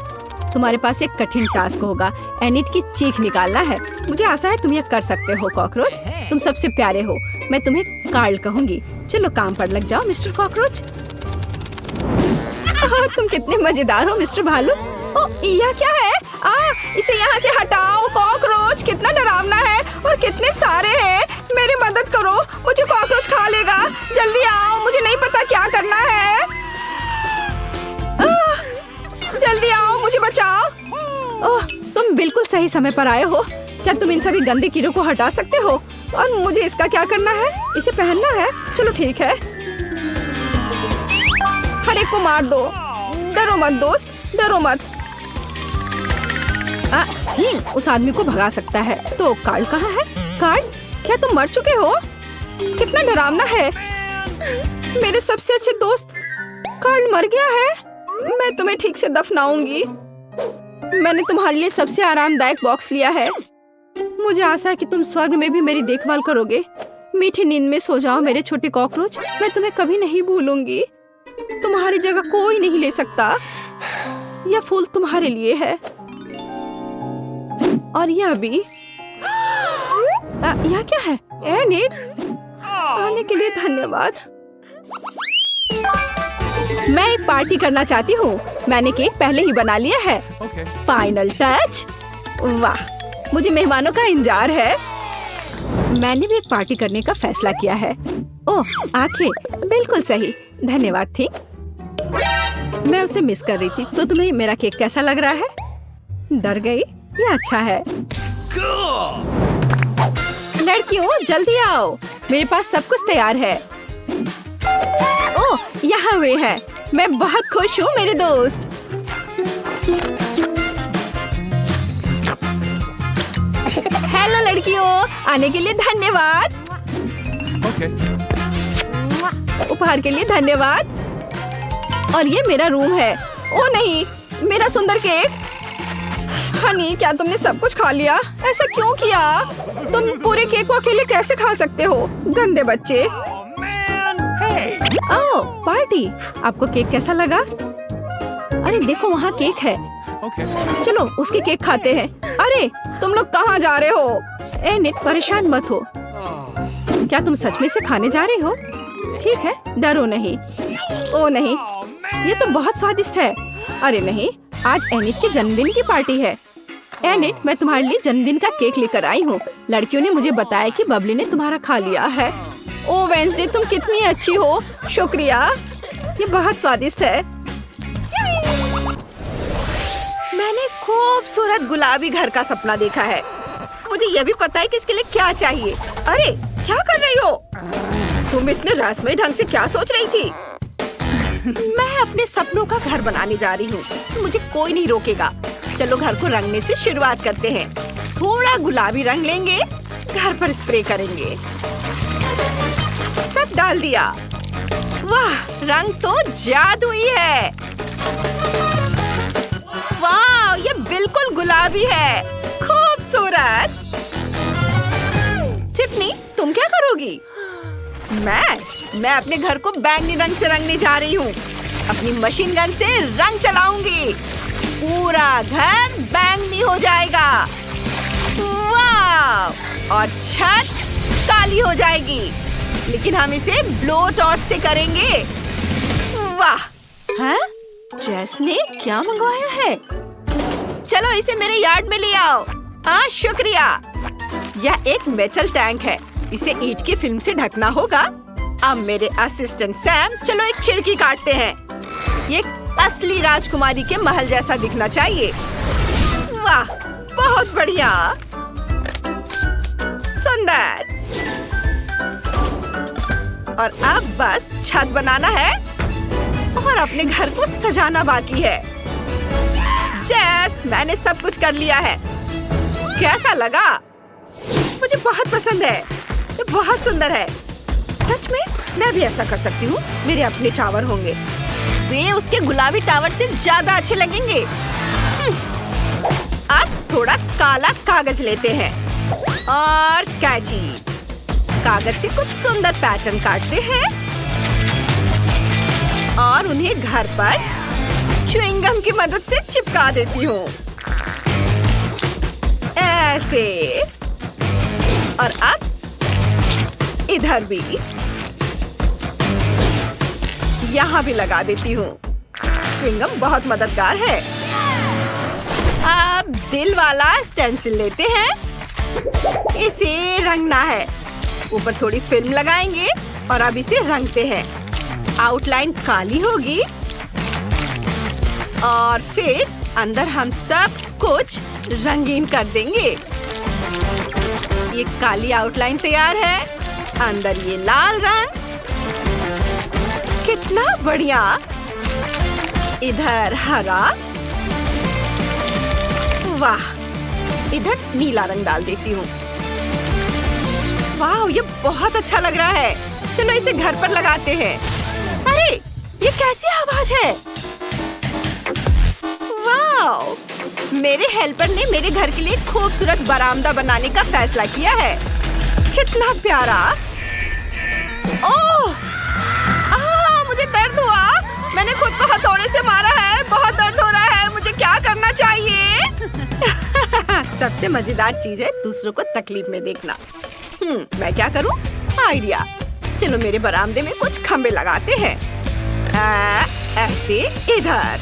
तुम्हारे पास एक कठिन टास्क होगा। एनिट की चीख निकालना है। मुझे आशा है तुम ये कर सकते हो कॉकरोच। तुम सबसे प्यारे हो। मैं तुम्हें कार्ल कहूंगी। चलो काम पर लग जाओ मिस्टर कॉकरोच। तुम कितने मजेदार हो मिस्टर भालू। ओह, यह क्या है? इसे यहाँ से हटाओ। कॉकरोच कितना डरावना है और कितने सारे हैं। मेरी मदद करो, मुझे कॉकरोच खा लेगा। जल्दी आओ, मुझे नहीं पता क्या करना है। जल्दी आओ, मुझे बचाओ। ओह, तुम बिल्कुल सही समय पर आए हो। क्या तुम इन सभी गंदे कीड़ों को हटा सकते हो? और मुझे इसका क्या करना है? इसे पहनना है? चलो ठीक है। हर एक को मार दो। डरो मत दोस्त, डरो मत। ठीक, उस आदमी को भगा सकता है। तो कार्ल कहाँ है? कार्ल, क्या तुम मर चुके हो? कितना डरावना है। मेरे सबसे अच्छे दोस्त कार्ल मर गया है। मैं तुम्हें ठीक से दफनाऊंगी। मैंने तुम्हारे लिए सबसे आरामदायक बॉक्स लिया है। मुझे आशा है कि तुम स्वर्ग में भी मेरी देखभाल करोगे। मीठी नींद में सो जाओ मेरे छोटे कॉकरोच। मैं तुम्हें कभी नहीं भूलूंगी। तुम्हारी जगह कोई नहीं ले सकता। यह फूल तुम्हारे लिए है और यह भी। यह क्या है? एनिट, आने के लिए धन्यवाद। मैं एक पार्टी करना चाहती हूँ। मैंने केक पहले ही बना लिया है। Final touch. वाह, मुझे मेहमानों का इंतजार है। मैंने भी एक पार्टी करने का फैसला किया है। ओह, आंखें, बिल्कुल सही। धन्यवाद थी। मैं उसे मिस कर रही थी। तो तुम्हें मेरा केक कैसा लग रहा है? डर गई? ये अच्छा है। लड़कियों, जल्दी आओ, मेरे पास सब कुछ तैयार है। ओह, यहाँ वे हैं। मैं बहुत खुश हूँ मेरे दोस्त। हेलो लड़कियों, आने के लिए धन्यवाद। उपहार के लिए धन्यवाद। और ये मेरा रूम है। ओ नहीं, मेरा सुंदर केक। हनी, क्या तुमने सब कुछ खा लिया? ऐसा क्यों किया? तुम पूरे केक को अकेले कैसे खा सकते हो? गंदे बच्चे। ओह, पार्टी। आपको केक कैसा लगा? अरे देखो, वहाँ केक है। चलो उसके केक खाते हैं। अरे तुम लोग कहाँ जा रहे हो? एनिट, परेशान मत हो। क्या तुम सच में से खाने जा रहे हो? ठीक है, डरो नहीं। ओ नहीं, ये तो बहुत स्वादिष्ट है। अरे नहीं, आज एनिट के जन्मदिन की पार्टी है। एनिट, मैं तुम्हारे लिए जन्मदिन का केक लेकर आई हूँ। लड़कियों ने मुझे बताया कि बबली ने तुम्हारा खा लिया है। ओ वेंसडे, तुम कितनी अच्छी हो। शुक्रिया, ये बहुत स्वादिष्ट है। मैंने खूबसूरत गुलाबी घर का सपना देखा है। मुझे यह भी पता है कि इसके लिए क्या चाहिए। अरे क्या कर रही हो तुम? इतने रसमय ढंग से क्या सोच रही थी? मैं अपने सपनों का घर बनाने जा रही हूँ। मुझे कोई नहीं रोकेगा। चलो घर को रंगने से शुरुआत करते हैं। थोड़ा गुलाबी रंग लेंगे, घर पर स्प्रे करेंगे। सब डाल दिया। वाह, रंग तो जादुई है। वाह, ये बिल्कुल गुलाबी है। खूबसूरत। टिफनी, तुम क्या करोगी? मैं अपने घर को बैंगनी रंग से रंगने जा रही हूँ। अपनी मशीन गन से रंग चलाऊंगी। पूरा घर बैंगनी हो जाएगा। वाह! और छत काली हो जाएगी। लेकिन हम इसे ब्लो टॉर्च से करेंगे। वाह! हैं? जेस ने क्या मंगवाया है? चलो इसे मेरे यार्ड में ले आओ। हाँ, शुक्रिया। यह एक मेटल टैंक है। इसे ईंट की फिल्म से ढकना होगा। अब मेरे असिस्टेंट सैम, चलो एक खिड़की काटते हैं। ये असली राजकुमारी के महल जैसा दिखना चाहिए। वाह, बहुत बढ़िया, सुंदर। और अब बस छत बनाना है और अपने घर को सजाना बाकी है। जेस, मैंने सब कुछ कर लिया है। कैसा लगा? मुझे बहुत पसंद है। ये बहुत सुंदर है। सच में मैं भी ऐसा कर सकती हूँ। मेरे अपने टावर होंगे। वे उसके गुलाबी टावर से ज्यादा अच्छे लगेंगे। अब थोड़ा काला कागज लेते हैं और कैंची। कागज से कुछ सुंदर पैटर्न काटते हैं और उन्हें घर पर च्युइंग गम की मदद से चिपका देती हूँ। ऐसे। और अब इधर भी, यहाँ भी लगा देती हूँ। च्युइंग गम बहुत मददगार है। अब दिल वाला स्टेंसिल लेते हैं। इसे रंगना है। ऊपर थोड़ी फिल्म लगाएंगे और अब इसे रंगते हैं। आउटलाइन काली होगी और फिर अंदर हम सब कुछ रंगीन कर देंगे। ये काली आउटलाइन तैयार है। अंदर ये लाल रंग। कितना बढ़िया। इधर हरा। वाह, इधर नीला रंग डाल देती हूँ। वाह, ये बहुत अच्छा लग रहा है। चलो इसे घर पर लगाते हैं। अरे, ये कैसी आवाज है? वाह! मेरे हेल्पर ने मेरे घर के लिए खूबसूरत बरामदा बनाने का फैसला किया है। कितना प्यारा। ओह! मुझे दर्द हुआ। मैंने खुद को हथौड़े से मारा है। बहुत दर्द हो रहा है। मुझे क्या करना चाहिए? सबसे मजेदार चीज है दूसरों को तकलीफ में देखना। मैं क्या करूं? आइडिया। चलो मेरे बरामदे में कुछ खंबे लगाते हैं। ऐसे इधर।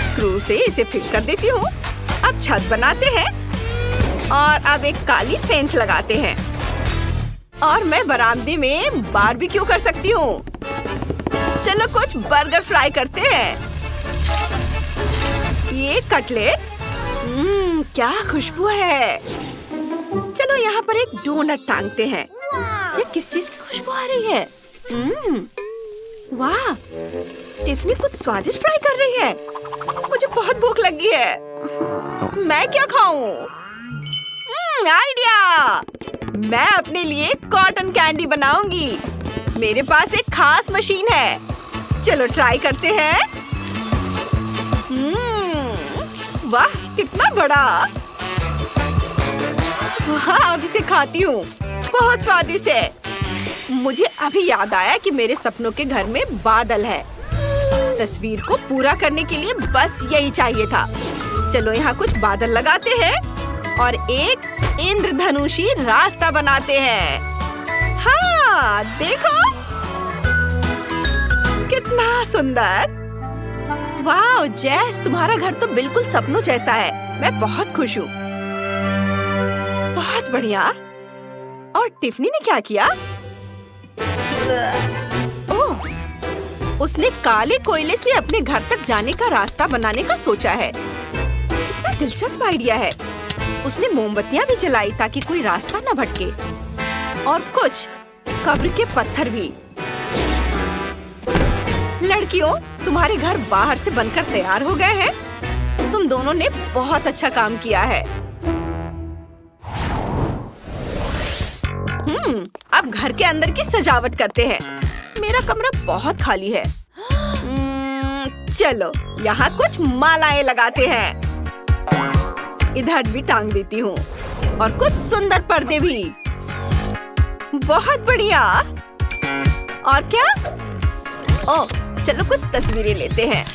स्क्रू से इसे फिट कर देती हूँ। अब छत बनाते हैं और अब एक काली फेंस लगाते हैं। और मैं बरामदे में बारबेक्यू कर सकती हूँ। चलो कुछ बर्गर फ्राई करते हैं। ये कटलेट। क्या खुशबू है। चलो यहाँ पर एक डोनट टांगते हैं। ये किस चीज की खुशबू आ रही है? वाह, टिफनी कुछ स्वादिष्ट फ्राई कर रही है। मुझे बहुत भूख लगी है। मैं क्या खाऊं? आइडिया। मैं अपने लिए कॉटन कैंडी बनाऊंगी। मेरे पास एक खास मशीन है। चलो ट्राई करते हैं। वाह, कितना बड़ा। वाह, अब इसे खाती हूँ। बहुत स्वादिष्ट है। मुझे अभी याद आया कि मेरे सपनों के घर में बादल है। तस्वीर को पूरा करने के लिए बस यही चाहिए था। चलो यहाँ कुछ बादल लगाते हैं और एक इंद्रधनुषी रास्ता बनाते हैं। हाँ, देखो कितना सुंदर। वाह जेस, तुम्हारा घर तो बिल्कुल सपनों जैसा है। मैं बहुत खुश हूँ। बहुत बढ़िया। और टिफनी ने क्या किया? ओह, उसने काले कोयले से अपने घर तक जाने का रास्ता बनाने का सोचा है। कितना दिलचस्प आइडिया है। उसने मोमबत्तियां भी जलाई ताकि कोई रास्ता न भटके। और कुछ कब्र के पत्थर भी। लड़कियों, तुम्हारे घर बाहर से बनकर तैयार हो गए हैं। तुम दोनों ने बहुत अच्छा काम किया है। अब घर के अंदर की सजावट करते हैं। मेरा कमरा बहुत खाली है। चलो यहाँ कुछ मालाएं लगाते हैं। इधर भी टांग देती हूँ और कुछ सुंदर पर्दे भी। बहुत बढ़िया। और क्या? ओह, चलो कुछ तस्वीरें लेते हैं।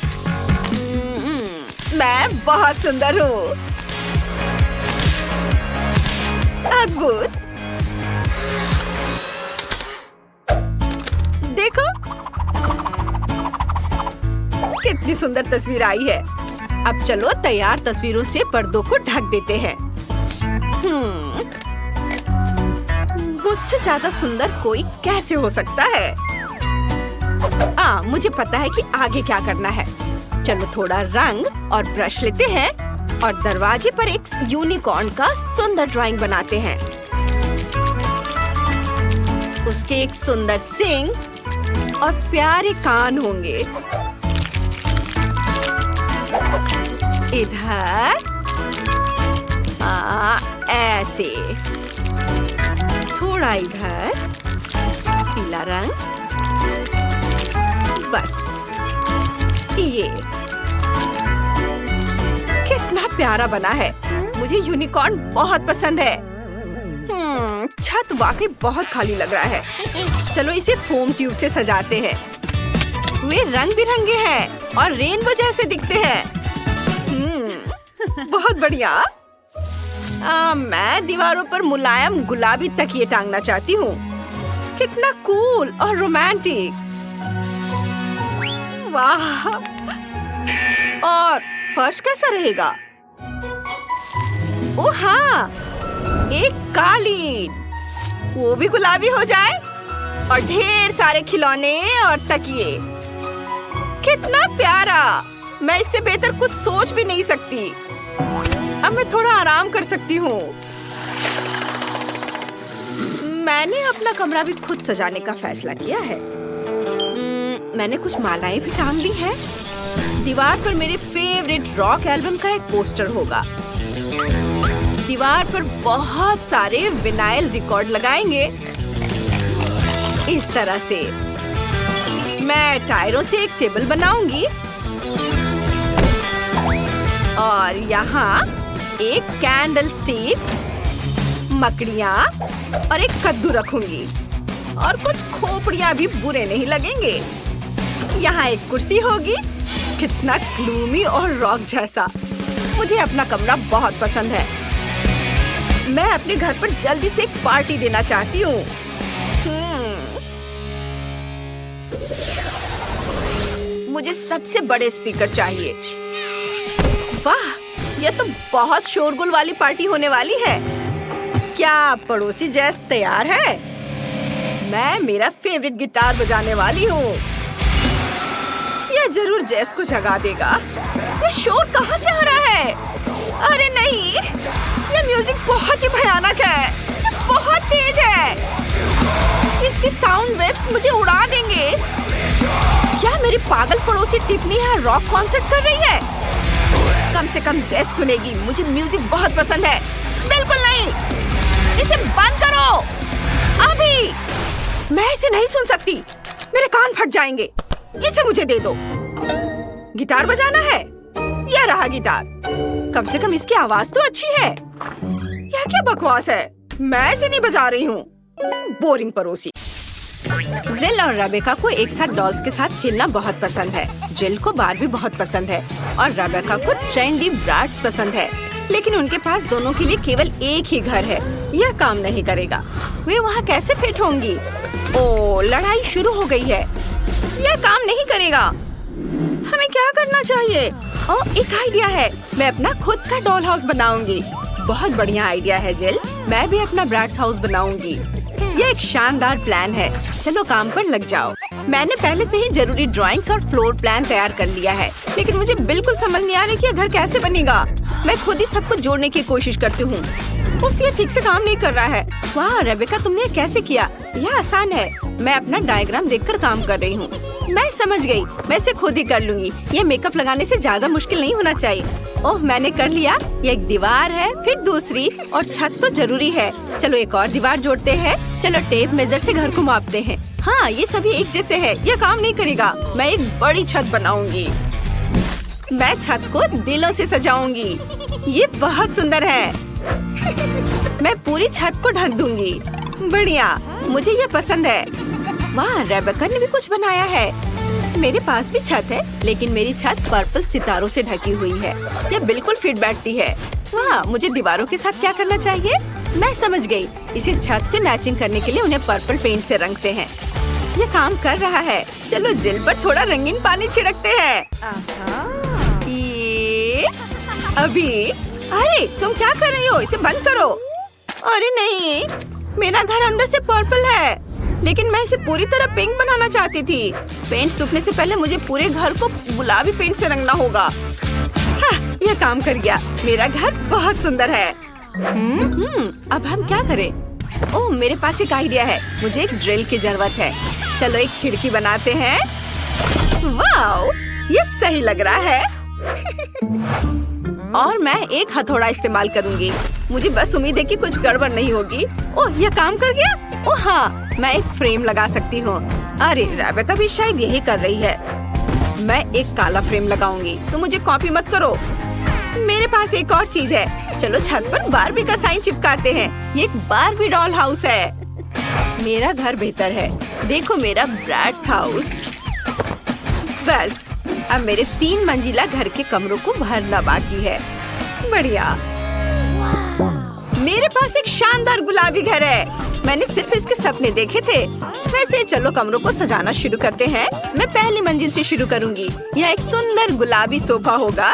मैं बहुत सुंदर हूँ। अद्भुत। देखो कितनी सुंदर तस्वीर आई है। अब चलो तैयार तस्वीरों से पर्दों को ढक देते हैं। मुझसे ज्यादा सुंदर कोई कैसे हो सकता है? मुझे पता है कि आगे क्या करना है। चलो थोड़ा रंग और ब्रश लेते हैं और दरवाजे पर एक यूनिकॉर्न का सुंदर ड्राइंग बनाते हैं। उसके एक सुंदर सींग और प्यारे कान होंगे। इधर ऐसे, थोड़ा इधर पीला रंग, बस ये कितना प्यारा बना है। मुझे यूनिकॉर्न बहुत पसंद है। छत वाकई बहुत खाली लग रहा है। चलो इसे फोम ट्यूब से सजाते हैं। वे रंग बिरंगे हैं और रेनबो जैसे दिखते हैं। बहुत बढ़िया। मैं दीवारों पर मुलायम गुलाबी तकिए टांगना चाहती हूँ। कितना कूल और रोमांटिक। वाह। और फर्श कैसा रहेगा? ओह हाँ, एक कालीन, वो भी गुलाबी हो जाए और ढेर सारे खिलौने और तकिए। कितना प्यारा। मैं इससे बेहतर कुछ सोच भी नहीं सकती। अब मैं थोड़ा आराम कर सकती हूँ। मैंने अपना कमरा भी खुद सजाने का फैसला किया है। मैंने कुछ मालाएं भी टांग ली हैं। दीवार पर मेरे फेवरेट रॉक एल्बम का एक पोस्टर होगा। दीवार पर बहुत सारे विनाइल रिकॉर्ड लगाएंगे। इस तरह से मैं टायरों से एक टेबल बनाऊंगी और यहाँ एक कैंडल स्टिक, मकड़ियाँ और एक कद्दू रखूंगी और कुछ खोपड़ियाँ भी बुरे नहीं लगेंगे। यहाँ एक कुर्सी होगी। कितना ग्लूमी और रॉक जैसा। मुझे अपना कमरा बहुत पसंद है। मैं अपने घर पर जल्दी से एक पार्टी देना चाहती हूँ। मुझे सबसे बड़े स्पीकर चाहिए। वाह, यह तो बहुत शोरगुल वाली पार्टी होने वाली है। क्या पड़ोसी जैस तैयार है? मैं मेरा फेवरेट गिटार बजाने वाली हूँ। यह जरूर जैस को जगा देगा। यह शोर कहाँ से आ रहा है? अरे नहीं, यह म्यूजिक बहुत ही भयानक है। यह बहुत तेज है। इसकी साउंड वेव्स मुझे उड़ा देंगे। क्या मेरी पागल पड़ोसी टिफनी यहाँ रॉक कॉन्सर्ट कर रही है? कम से कम जैस सुनेगी। मुझे म्यूजिक बहुत पसंद है। बिल्कुल नहीं, इसे बंद करो अभी। मैं इसे नहीं सुन सकती। मेरे कान फट जाएंगे। इसे मुझे दे दो। गिटार बजाना है। यह रहा गिटार। कम से कम इसकी आवाज तो अच्छी है। यह क्या बकवास है? मैं इसे नहीं बजा रही हूँ। बोरिंग पड़ोसी। जिल और रेबेका को एक साथ डॉल्स के साथ खेलना बहुत पसंद है। जिल को बारबी बहुत पसंद है और रेबेका को ट्रेंडी ब्राड्स पसंद है। लेकिन उनके पास दोनों के लिए केवल एक ही घर है। यह काम नहीं करेगा। वे वहाँ कैसे फिट होंगी? ओह, लड़ाई शुरू हो गई है। यह काम नहीं करेगा। हमें क्या करना चाहिए? ओह, एक आइडिया है। मैं अपना खुद का डॉल हाउस बनाऊंगी। बहुत बढ़िया आइडिया है जिल। मैं भी अपना ब्राड्स हाउस बनाऊंगी। यह एक शानदार प्लान है। चलो काम पर लग जाओ। मैंने पहले से ही जरूरी ड्राइंग्स और फ्लोर प्लान तैयार कर लिया है। लेकिन मुझे बिल्कुल समझ नहीं आ रहा कि यह घर कैसे बनेगा। मैं खुद ही सबको जोड़ने की कोशिश करती हूँ। उफ, ये ठीक से काम नहीं कर रहा है। वाह रेबेका, तुमने कैसे किया? यह आसान है। मैं अपना डायग्राम देखकर काम कर रही हूँ। मैं समझ गई। मैं इसे खुद ही कर लूंगी। ये मेकअप लगाने से ज्यादा मुश्किल नहीं होना चाहिए। ओह, मैंने कर लिया। ये एक दीवार है, फिर दूसरी और छत तो जरूरी है। चलो एक और दीवार जोड़ते हैं। चलो टेप मेजर से घर को मापते हैं। हाँ, ये सभी एक जैसे है। यह काम नहीं करेगा। मैं एक बड़ी छत बनाऊंगी। मैं छत को दिलों से सजाऊंगी। ये बहुत सुंदर है। मैं पूरी छत को ढक दूंगी। बढ़िया, मुझे ये पसंद है। वाह, रेबेका ने भी कुछ बनाया है। मेरे पास भी छत है, लेकिन मेरी छत पर्पल सितारों से ढकी हुई है। ये बिल्कुल फिट बैठती है। वाह, मुझे दीवारों के साथ क्या करना चाहिए? मैं समझ गई। इसे छत से मैचिंग करने के लिए उन्हें पर्पल पेंट से रंगते हैं। ये काम कर रहा है। चलो जिल पर थोड़ा रंगीन पानी छिड़कते हैं। ये अभी, अरे तुम क्या कर रही हो? इसे बंद करो। अरे नहीं, मेरा घर अंदर से पर्पल है, लेकिन मैं इसे पूरी तरह पिंक बनाना चाहती थी। पेंट सूखने से पहले मुझे पूरे घर को गुलाबी पेंट से रंगना होगा। हाँ, यह काम कर गया। मेरा घर बहुत सुंदर है। अब हम क्या करें? ओह, मेरे पास एक आइडिया है। मुझे एक ड्रिल की जरूरत है। चलो एक खिड़की बनाते हैं। वाओ, ये सही लग रहा है। और मैं एक हथौड़ा इस्तेमाल करूंगी। मुझे बस उम्मीद है कि कुछ गड़बड़ नहीं होगी। ओह, यह काम कर गया। ओह हाँ, मैं एक फ्रेम लगा सकती हूँ। अरे रेबेका भी शायद यही कर रही है। मैं एक काला फ्रेम लगाऊंगी, तो मुझे कॉपी मत करो। मेरे पास एक और चीज है। चलो छत पर बारबी का साइन चिपकाते हैं। ये एक बारबी डॉल हाउस है। मेरा घर बेहतर है। देखो मेरा ब्रैड्स हाउस। बस अब मेरे 3 मंजिला घर के कमरों को भरना बाकी है। बढ़िया। मेरे पास एक शानदार गुलाबी घर है। मैंने सिर्फ इसके सपने देखे थे। वैसे चलो कमरों को सजाना शुरू करते हैं। मैं पहली मंजिल से शुरू करूंगी। यह एक सुंदर गुलाबी सोफा होगा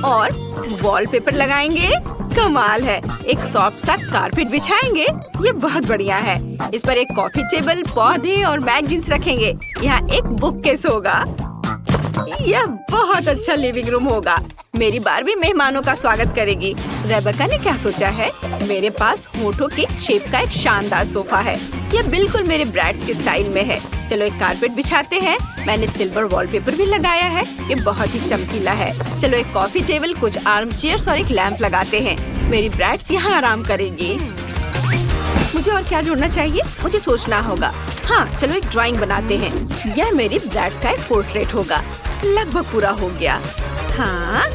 और वॉलपेपर लगाएंगे। कमाल है। एक सॉफ्ट सा कारपेट बिछाएंगे। ये बहुत बढ़िया है। इस पर एक कॉफी टेबल, पौधे और मैगजीन्स रखेंगे। यहाँ एक बुक केस होगा। यह बहुत अच्छा लिविंग रूम होगा। मेरी बारबी मेहमानों का स्वागत करेगी। रेबेका ने क्या सोचा है? मेरे पास होठों के शेप का एक शानदार सोफा है। यह बिल्कुल मेरे ब्रैड्स के स्टाइल में है। चलो एक कारपेट बिछाते हैं। मैंने सिल्वर वॉलपेपर भी लगाया है। ये बहुत ही चमकीला है। चलो एक कॉफी टेबल, कुछ आर्म चेयर्स और एक लैंप लगाते हैं। मेरी ब्रैड्स यहाँ आराम करेगी। मुझे और क्या जोड़ना चाहिए? मुझे सोचना होगा। हाँ, चलो एक ड्राइंग बनाते हैं। यह मेरी ब्रैड्स का एक पोर्ट्रेट होगा। लगभग पूरा हो गया। हाँ,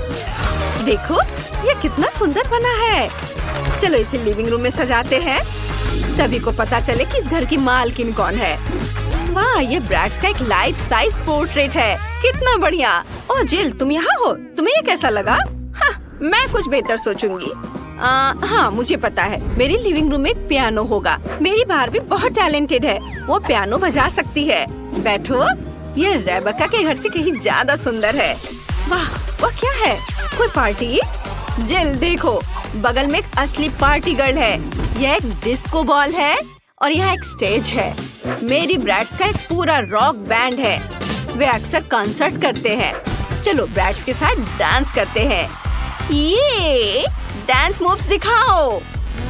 देखो ये कितना सुंदर बना है। चलो इसे लिविंग रूम में सजाते हैं। सभी को पता चले कि इस घर की मालकिन कौन है। वाह, ये ब्रैड्स का एक लाइफ साइज पोर्ट्रेट है। कितना बढ़िया। ओह जिल, तुम यहाँ हो? तुम्हें ये कैसा लगा? हाँ, मैं कुछ बेहतर सोचूंगी। हाँ, मुझे पता है। मेरी लिविंग रूम में एक पियानो होगा। मेरी बारबी बहुत टैलेंटेड है। वो पियानो बजा सकती है। बैठो। ये रेबेका के घर से कहीं ज्यादा सुंदर है। वाह, वह क्या है? कोई पार्टी? जिल देखो, बगल में एक असली पार्टी गर्ल है। यह एक डिस्को बॉल है और यहाँ एक स्टेज है। मेरी ब्रैड्स का एक पूरा रॉक बैंड है। वे अक्सर कॉन्सर्ट करते हैं। चलो ब्रैड्स के साथ डांस करते हैं। ये डांस मूव्स दिखाओ।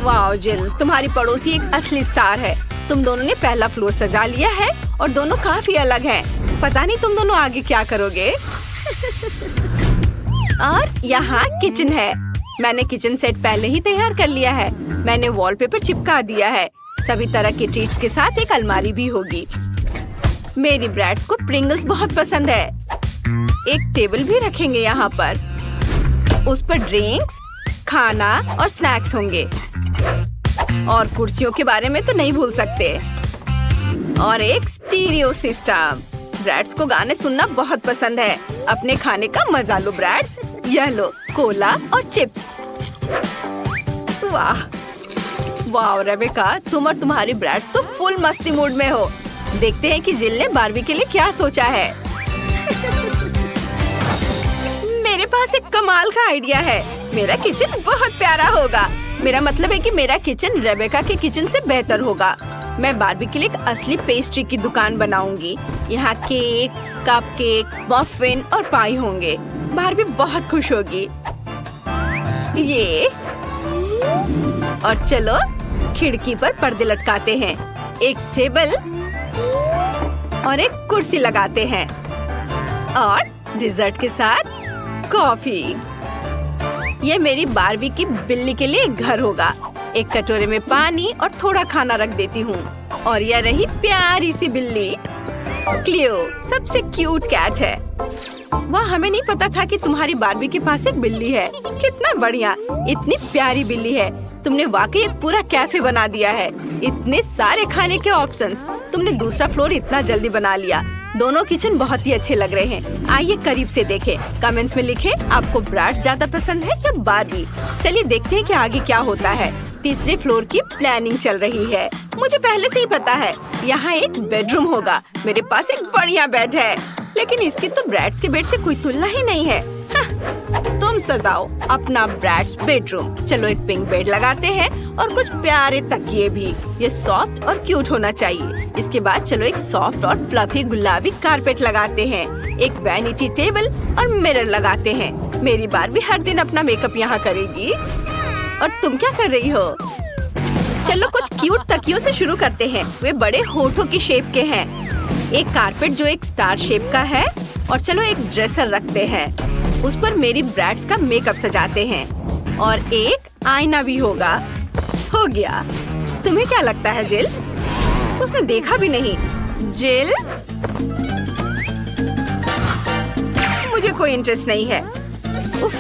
वाह जिल, तुम्हारी पड़ोसी एक असली स्टार है। तुम दोनों ने पहला फ्लोर सजा लिया है और दोनों काफी अलग हैं। पता नहीं तुम दोनों आगे क्या करोगे। और यहाँ किचन है। मैंने किचन सेट पहले ही तैयार कर लिया है। मैंने वॉलपेपर चिपका दिया है। सभी तरह के ट्रीट्स के साथ एक अलमारी भी होगी। मेरी ब्रैड्स को प्रिंगल्स बहुत पसंद है। एक टेबल भी रखेंगे यहाँ पर। उस पर ड्रिंक्स, खाना और स्नैक्स होंगे। और कुर्सियों के बारे में तो नहीं भूल सकते। और एक स्टीरियो सिस्टम। ब्रैड्स को गाने सुनना बहुत पसंद है। अपने खाने का मजा लो ब्रैड्स। यह लो कोला और चिप्स। वाह वाह रेबेका, तुम और तुम्हारी ब्रैड्स तो फुल मस्ती मूड में हो। देखते हैं कि जिल ने बारबी के लिए क्या सोचा है। मेरे पास एक कमाल का आइडिया है। मेरा किचन बहुत प्यारा होगा। मेरा मतलब है कि मेरा किचन रेबेका के किचन से बेहतर होगा। मैं बारबी के लिए एक असली पेस्ट्री की दुकान बनाऊंगी। यहाँ केक, कपकेक, मफिन और पाई होंगे। बारबी बहुत खुश होगी। ये और चलो खिड़की पर पर्दे लटकाते हैं। एक टेबल और एक कुर्सी लगाते हैं और डिजर्ट के साथ कॉफी। ये मेरी बारबी की बिल्ली के लिए एक घर होगा। एक कटोरे में पानी और थोड़ा खाना रख देती हूँ। और यह रही प्यारी सी बिल्ली। क्लियो सबसे क्यूट कैट है। वाह, हमें नहीं पता था कि तुम्हारी बार्बी के पास एक बिल्ली है। कितना बढ़िया, इतनी प्यारी बिल्ली है। तुमने वाकई एक पूरा कैफे बना दिया है। इतने सारे खाने के ऑप्शंस। तुमने दूसरा फ्लोर इतना जल्दी बना लिया। दोनों किचन बहुत ही अच्छे लग रहे हैं। आइए करीब से देखें। कमेंट्स में लिखें आपको ब्रैड्स ज्यादा पसंद है या बार्बी। चलिए देखते हैं कि आगे क्या होता है। तीसरे फ्लोर की प्लानिंग चल रही है। मुझे पहले से ही पता है यहाँ एक बेडरूम होगा। मेरे पास एक बढ़िया बेड है, लेकिन इसकी तो ब्रैड्स के बेड से कोई तुलना ही नहीं है। तुम सजाओ अपना ब्रैड्स बेडरूम। चलो एक पिंक बेड लगाते हैं और कुछ प्यारे तकिए भी। ये सॉफ्ट और क्यूट होना चाहिए। इसके बाद चलो एक सॉफ्ट और फ्लफी गुलाबी कारपेट लगाते हैं। एक वैनिटी टेबल और मिरर लगाते हैं। मेरी बार्बी हर दिन अपना मेकअप यहाँ करेगी। और तुम क्या कर रही हो? चलो कुछ क्यूट तकियों से शुरू करते हैं। वे बड़े होठों की शेप के हैं। एक कारपेट जो एक स्टार शेप का है। और चलो एक ड्रेसर रखते हैं। उस पर मेरी ब्रैड्स का मेकअप सजाते हैं। और एक आईना भी होगा। हो गया। तुम्हें क्या लगता है जिल? उसने देखा भी नहीं। जिल, मुझे कोई इंटरेस्ट नहीं है। उफ,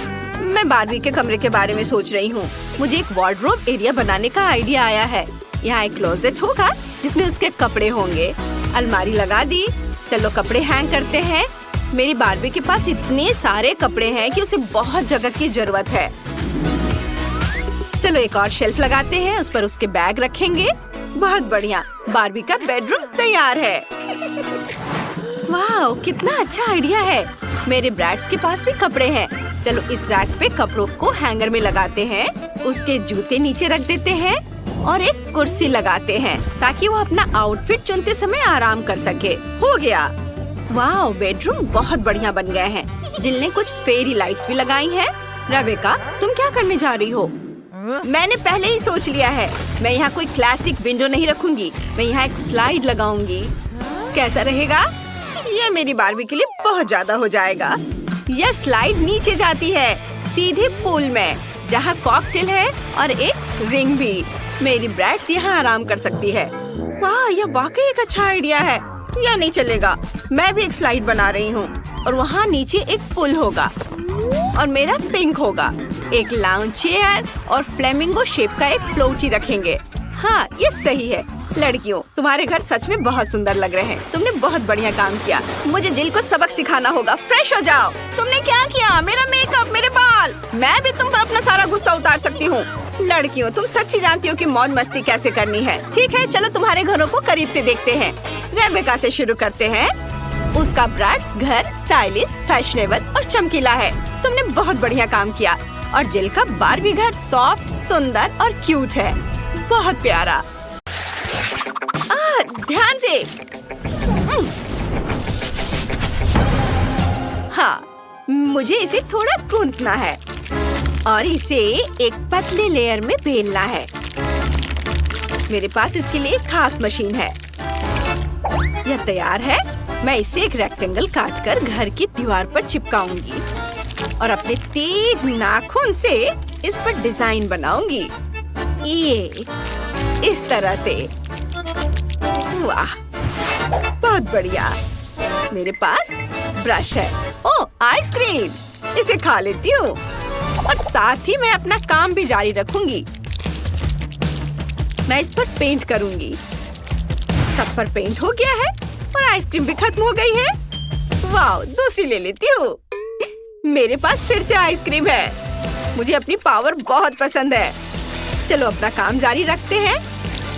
मैं बार्बी के कमरे के बारे में सोच रही हूँ। मुझे एक वार्डरोब एरिया बनाने का आइडिया आया है। यहाँ एक क्लोजेट होगा जिसमें उसके कपड़े होंगे। अलमारी लगा दी। चलो कपड़े हैंग करते हैं। मेरी बार्बी के पास इतने सारे कपड़े हैं कि उसे बहुत जगह की जरूरत है। चलो एक और शेल्फ लगाते हैं। उस पर उसके बैग रखेंगे। बहुत बढ़िया, बार्बी का बेडरूम तैयार है। वाह, कितना अच्छा आइडिया है। मेरे ब्रैड्स के पास भी कपड़े हैं। चलो इस रैक पे कपड़ों को हैंगर में लगाते हैं। उसके जूते नीचे रख देते हैं और एक कुर्सी लगाते हैं ताकि वो अपना आउटफिट चुनते समय आराम कर सके। हो गया। वाह, बेडरूम बहुत बढ़िया बन गए हैं। जिल ने कुछ फेरी लाइट्स भी लगाई हैं। रेबेका, तुम क्या करने जा रही हो? मैंने पहले ही सोच लिया है। मैं यहाँ कोई क्लासिक विंडो नहीं रखूंगी। मैं यहाँ एक स्लाइड लगाऊंगी। कैसा रहेगा? ये मेरी बार्बी के लिए बहुत ज्यादा हो जाएगा। यह स्लाइड नीचे जाती है सीधे पूल में, जहाँ कॉकटेल है और एक रिंग भी। मेरी ब्रैड्स यहाँ आराम कर सकती है। वाह, यह वाकई एक अच्छा आइडिया है। यह नहीं चलेगा। मैं भी एक स्लाइड बना रही हूँ और वहाँ नीचे एक पुल होगा और मेरा पिंक होगा। एक लाउंज चेयर और फ्लेमिंगो शेप का एक फ्लोटी रखेंगे। हाँ, ये सही है। लड़कियों, तुम्हारे घर सच में बहुत सुंदर लग रहे हैं। तुमने बहुत बढ़िया काम किया। मुझे जिल को सबक सिखाना होगा। फ्रेश हो जाओ। तुमने क्या किया? मेरा मेकअप, मेरे बाल। मैं भी तुम पर अपना सारा गुस्सा उतार सकती हूँ। लड़कियों, तुम सच्ची जानती हो कि मौज मस्ती कैसे करनी है। ठीक है, चलो तुम्हारे घरों को करीब से देखते हैं। रेबेका से शुरू करते हैं। उसका ब्रैड्स घर स्टाइलिश, फैशनेबल और चमकीला है। तुमने बहुत बढ़िया काम किया। और जिल का बार्बी घर सॉफ्ट, सुंदर और क्यूट है। बहुत प्यारा। ध्यान से। हाँ, मुझे इसे थोड़ा गूंथना है और इसे एक पतले लेयर में बेलना है। मेरे पास इसके लिए एक खास मशीन है। यह तैयार है। मैं इसे एक रेक्टेंगल काटकर घर की दीवार पर चिपकाऊंगी और अपने तेज नाखून से इस पर डिजाइन बनाऊंगी। ये इस तरह से। वाह, बहुत बढ़िया। मेरे पास ब्रश है। ओह, आइसक्रीम। इसे खा लेती हूँ और साथ ही मैं अपना काम भी जारी रखूंगी। मैं इस पर पेंट करूंगी। सब पर पेंट हो गया है और आइसक्रीम भी खत्म हो गई है। वाह, दूसरी ले लेती हूँ। मेरे पास फिर से आइसक्रीम है। मुझे अपनी पावर बहुत पसंद है। चलो अपना काम जारी रखते हैं।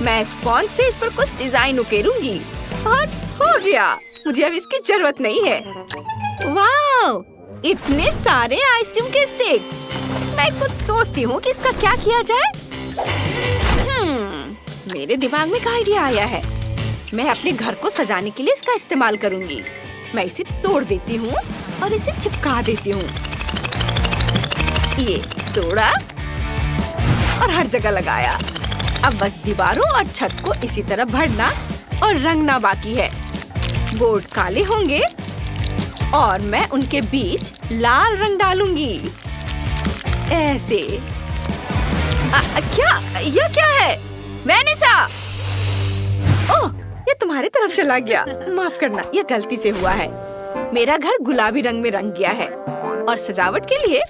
मैं स्पॉन्ज से इस पर कुछ डिजाइन उकेरूंगी और हो गया। मुझे अब इसकी जरूरत नहीं है। वाह, इतने सारे आइसक्रीम के स्टिक्स। मैं कुछ सोचती हूँ कि इसका क्या किया जाए। मेरे दिमाग में एक आइडिया आया है। मैं अपने घर को सजाने के लिए इसका इस्तेमाल करूंगी। मैं इसे तोड़ देती हूँ और इसे चिपका देती हूँ। ये तोड़ा और हर जगह लगाया। अब बस दीवारों और छत को इसी तरह भरना और रंगना बाकी है। बोर्ड काले होंगे और मैं उनके बीच लाल रंग डालूंगी। ऐसे। क्या? यह क्या है? वेनिसा! ओह, ये तुम्हारा तुम्हारे तरफ चला गया। माफ करना, यह गलती से हुआ है। मेरा घर गुलाबी रंग में रंग गया है और सजावट के लिए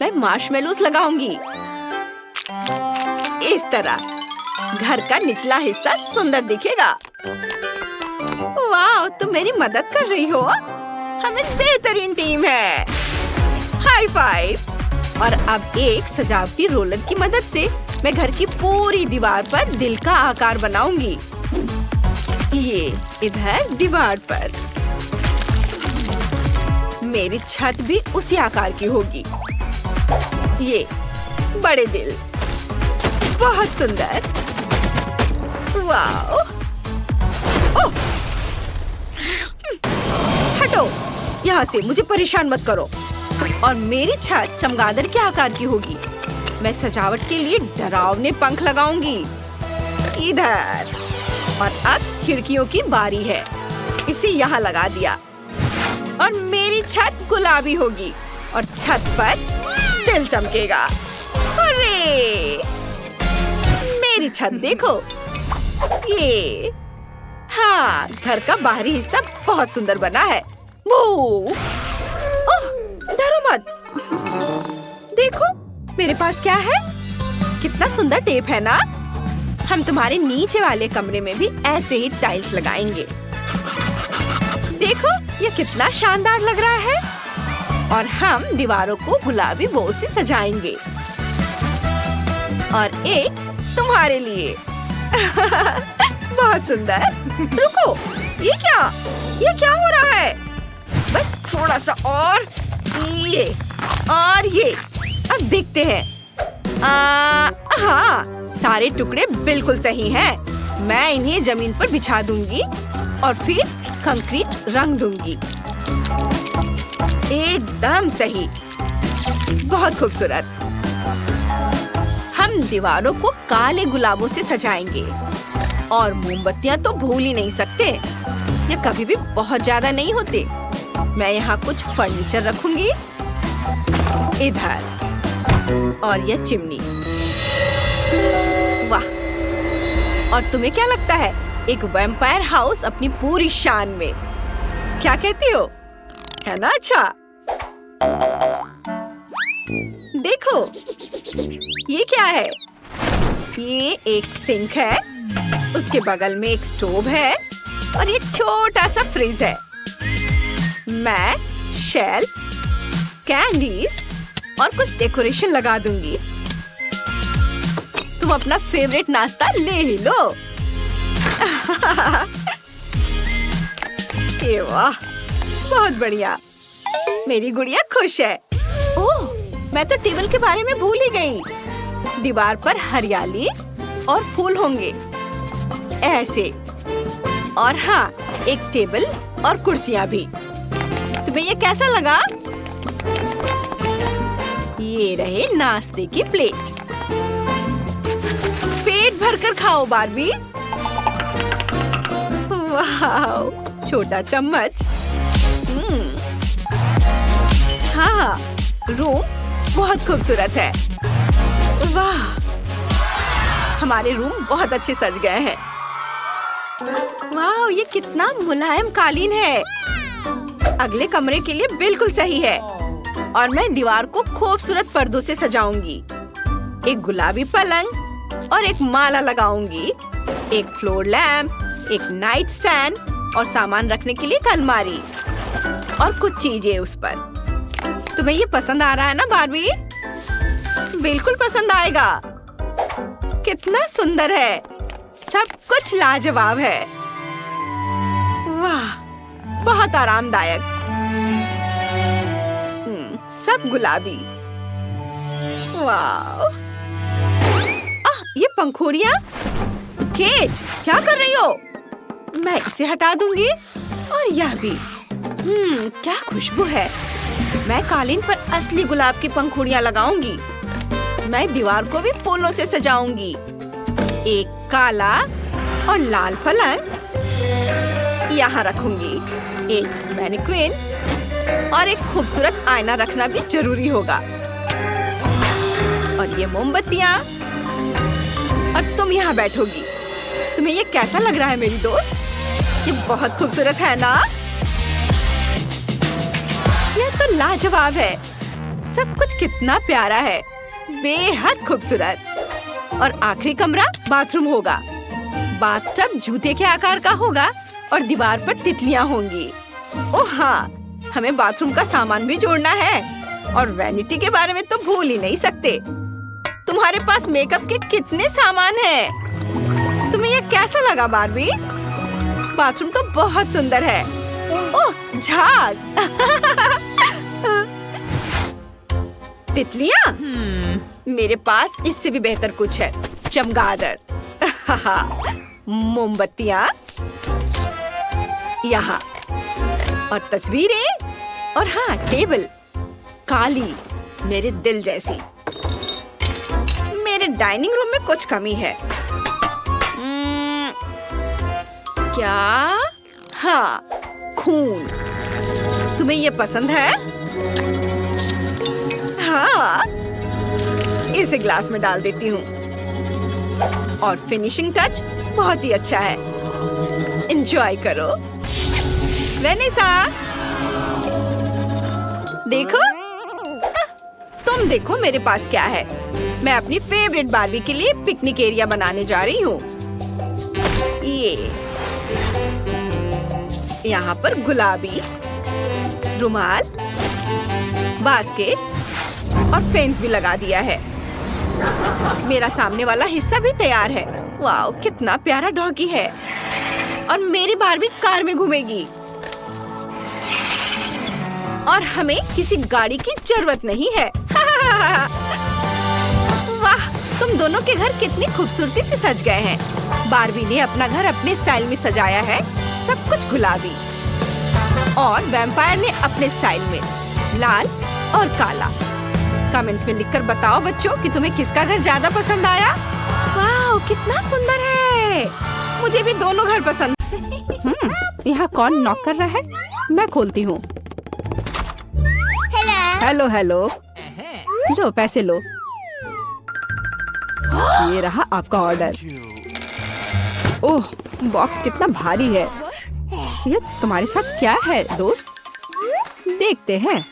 मैं मार्शमेलोस लगाऊंगी। इस तरह घर का निचला हिस्सा सुंदर दिखेगा। वाह, तुम मेरी मदद कर रही हो। हम एक बेहतरीन टीम है। High five. और अब एक सजावटी रोलर की मदद से मैं घर की पूरी दीवार पर दिल का आकार बनाऊंगी। ये इधर दीवार पर। मेरी छत भी उसी आकार की होगी। ये बड़े दिल, बहुत सुंदर। वाह! ओह! हटो यहाँ से, मुझे परेशान मत करो। और मेरी छत चमगादड़ के आकार की होगी। मैं सजावट के लिए डरावने पंख लगाऊंगी। इधर। और अब खिड़कियों की बारी है। इसे यहाँ लगा दिया। और मेरी छत गुलाबी होगी और छत पर दिल चमकेगा। अरे! मेरी छत देखो। ये, हाँ, घर का बाहरी हिस्सा बहुत सुंदर बना है। ओह, डरो मत। देखो मेरे पास क्या है। कितना सुंदर टेप है ना। हम तुम्हारे नीचे वाले कमरे में भी ऐसे ही टाइल्स लगाएंगे। देखो ये कितना शानदार लग रहा है। और हम दीवारों को गुलाबी बो से सजाएंगे। और एक तुम्हारे लिए। बहुत सुंदर। रुको, ये क्या हो रहा है? बस थोड़ा सा और ये अब देखते हैं। हाँ, सारे टुकड़े बिल्कुल सही हैं। मैं इन्हें जमीन पर बिछा दूंगी और फिर कंक्रीट रंग दूंगी। एकदम सही, बहुत खूबसूरत। हम दीवारों को काले गुलाबों से सजाएंगे। और मोमबत्तियां तो भूल ही नहीं सकते। ये कभी भी बहुत ज्यादा नहीं होते। मैं यहाँ कुछ फर्नीचर रखूंगी। इधर। और ये चिमनी। वाह! और तुम्हें क्या लगता है? एक वैम्पायर हाउस अपनी पूरी शान में। क्या कहती हो? है ना अच्छा? देखो, ये क्या है? ये एक सिंक है। उसके बगल में एक स्टोव है और एक छोटा सा फ्रिज है। मैं शेल्फ, कैंडीज और कुछ डेकोरेशन लगा दूंगी। तुम अपना फेवरेट नाश्ता ले ही लो। ये वाह, बहुत बढ़िया। मेरी गुड़िया खुश है। ओह, मैं तो टेबल के बारे में भूल ही गई। दीवार पर हरियाली और फूल होंगे ऐसे। और हाँ, एक टेबल और कुर्सियाँ भी। तुम्हें ये कैसा लगा? ये रहे नाश्ते की प्लेट। पेट भरकर खाओ बार्बी। वाह, छोटा चम्मच। हाँ, रूम बहुत खूबसूरत है। वाह, हमारे रूम बहुत अच्छे सज गए हैं। वाह, ये कितना मुलायम कालीन है। अगले कमरे के लिए बिल्कुल सही है। और मैं दीवार को खूबसूरत पर्दों से सजाऊंगी। एक गुलाबी पलंग और एक माला लगाऊंगी। एक फ्लोर लैम्प, एक नाइट स्टैंड और सामान रखने के लिए एक अलमारी और कुछ चीजें उस पर। तुम्हें ये पसंद आ रहा है ना बार्बी? बिल्कुल पसंद आएगा। कितना सुंदर है। सब कुछ लाजवाब है। वाह, बहुत आरामदायक। सब गुलाबी। वाह! ये पंखुड़ियाँ। केट, क्या कर रही हो? मैं इसे हटा दूंगी और यह भी। क्या खुशबू है। मैं कालीन पर असली गुलाब की पंखुड़ियाँ लगाऊंगी। मैं दीवार को भी फूलों से सजाऊंगी। एक काला और लाल पलंग यहाँ रखूंगी। एक मैनिक्विन और एक खूबसूरत आईना रखना भी जरूरी होगा। और ये मोमबत्तियाँ। और तुम यहाँ बैठोगी। तुम्हें ये कैसा लग रहा है मेरी दोस्त? ये बहुत खूबसूरत है ना? ये तो लाजवाब है। सब कुछ कितना प्यारा है, बेहद खूबसूरत। और आखिरी कमरा बाथरूम होगा। बाथटब जूते के आकार का होगा और दीवार पर तितलियां होंगी। ओह हाँ, हमें बाथरूम का सामान भी जोड़ना है और वैनिटी के बारे में तो भूल ही नहीं सकते। तुम्हारे पास मेकअप के कितने सामान हैं? तुम्हें ये कैसा लगा बार्बी? बाथरूम तो बहुत सुंदर है। ओह झाग! तितलियां? मेरे पास इससे भी बेहतर कुछ है। चमगादड़, मोमबत्तियां यहाँ, और तस्वीरें, और हाँ टेबल, काली, मेरे दिल जैसी। मेरे डाइनिंग रूम में कुछ कमी है। क्या? हाँ, खून। तुम्हें ये पसंद है? हाँ, इसे ग्लास में डाल देती हूँ। और फिनिशिंग टच बहुत ही अच्छा है। एंजॉय करो। वेनिसा, देखो। तुम देखो मेरे पास क्या है। मैं अपनी फेवरेट बार्बी के लिए पिकनिक एरिया बनाने जा रही हूँ। ये यहाँ पर गुलाबी रुमाल, बास्केट और फेंस भी लगा दिया है। मेरा सामने वाला हिस्सा भी तैयार है। वाओ, कितना प्यारा डॉगी है। और मेरी बार्बी कार में घूमेगी और हमें किसी गाड़ी की जरूरत नहीं है। वाह, तुम दोनों के घर कितनी खूबसूरती से सज गए हैं। बार्बी ने अपना घर अपने स्टाइल में सजाया है, सब कुछ गुलाबी। और वैम्पायर ने अपने स्टाइल में लाल और काला। कमेंट्स में लिखकर बताओ बच्चों कि तुम्हें किसका घर ज्यादा पसंद आया। वाह, कितना सुंदर है। मुझे भी दोनों घर पसंद। यहाँ कौन नॉक कर रहा है? मैं खोलती हूँ। Hello hello. लो, पैसे लो। ये रहा आपका ऑर्डर। ओह, बॉक्स कितना भारी है। ये तुम्हारे साथ क्या है दोस्त? देखते हैं।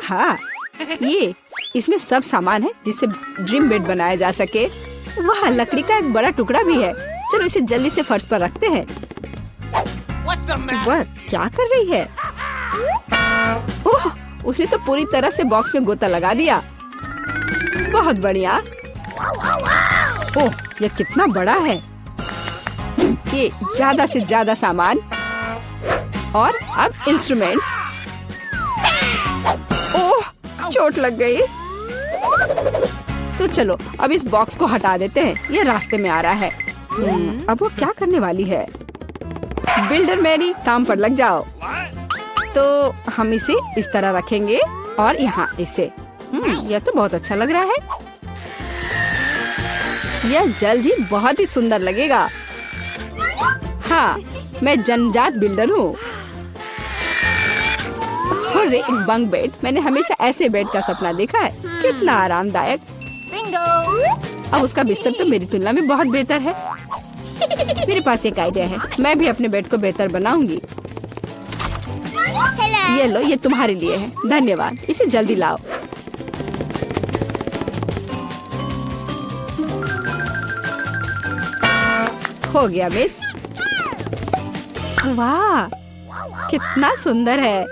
हाँ, ये इसमें सब सामान है जिससे ड्रीम बेड बनाया जा सके। वहाँ लकड़ी का एक बड़ा टुकड़ा भी है। चलो इसे जल्दी से फर्श पर रखते हैं। वह क्या कर रही है? ओह, उसने तो पूरी तरह से बॉक्स में गोता लगा दिया। बहुत बढ़िया। ओह, ये कितना बड़ा है। ये ज्यादा से ज्यादा सामान और अब इंस्ट्रूमेंट्स। ओह, चोट लग गई। तो चलो अब इस बॉक्स को हटा देते हैं। ये रास्ते में आ रहा है। अब वो क्या करने वाली है? बिल्डर मैरी, काम पर लग जाओ। तो हम इसे इस तरह रखेंगे और यहाँ इसे। यह तो बहुत अच्छा लग रहा है। यह जल्द ही बहुत ही सुंदर लगेगा। हाँ, मैं जन्मजात बिल्डर हूँ। और एक बंक बेड। मैंने हमेशा ऐसे बेड का सपना देखा है। कितना आरामदायक। अब उसका बिस्तर तो मेरी तुलना में बहुत बेहतर है। मेरे पास एक आइडिया है। मैं भी अपने बेड को बेहतर बनाऊंगी। ये लो, ये तुम्हारे लिए है। धन्यवाद। इसे जल्दी लाओ। हो गया मिस। वाह, कितना सुंदर है।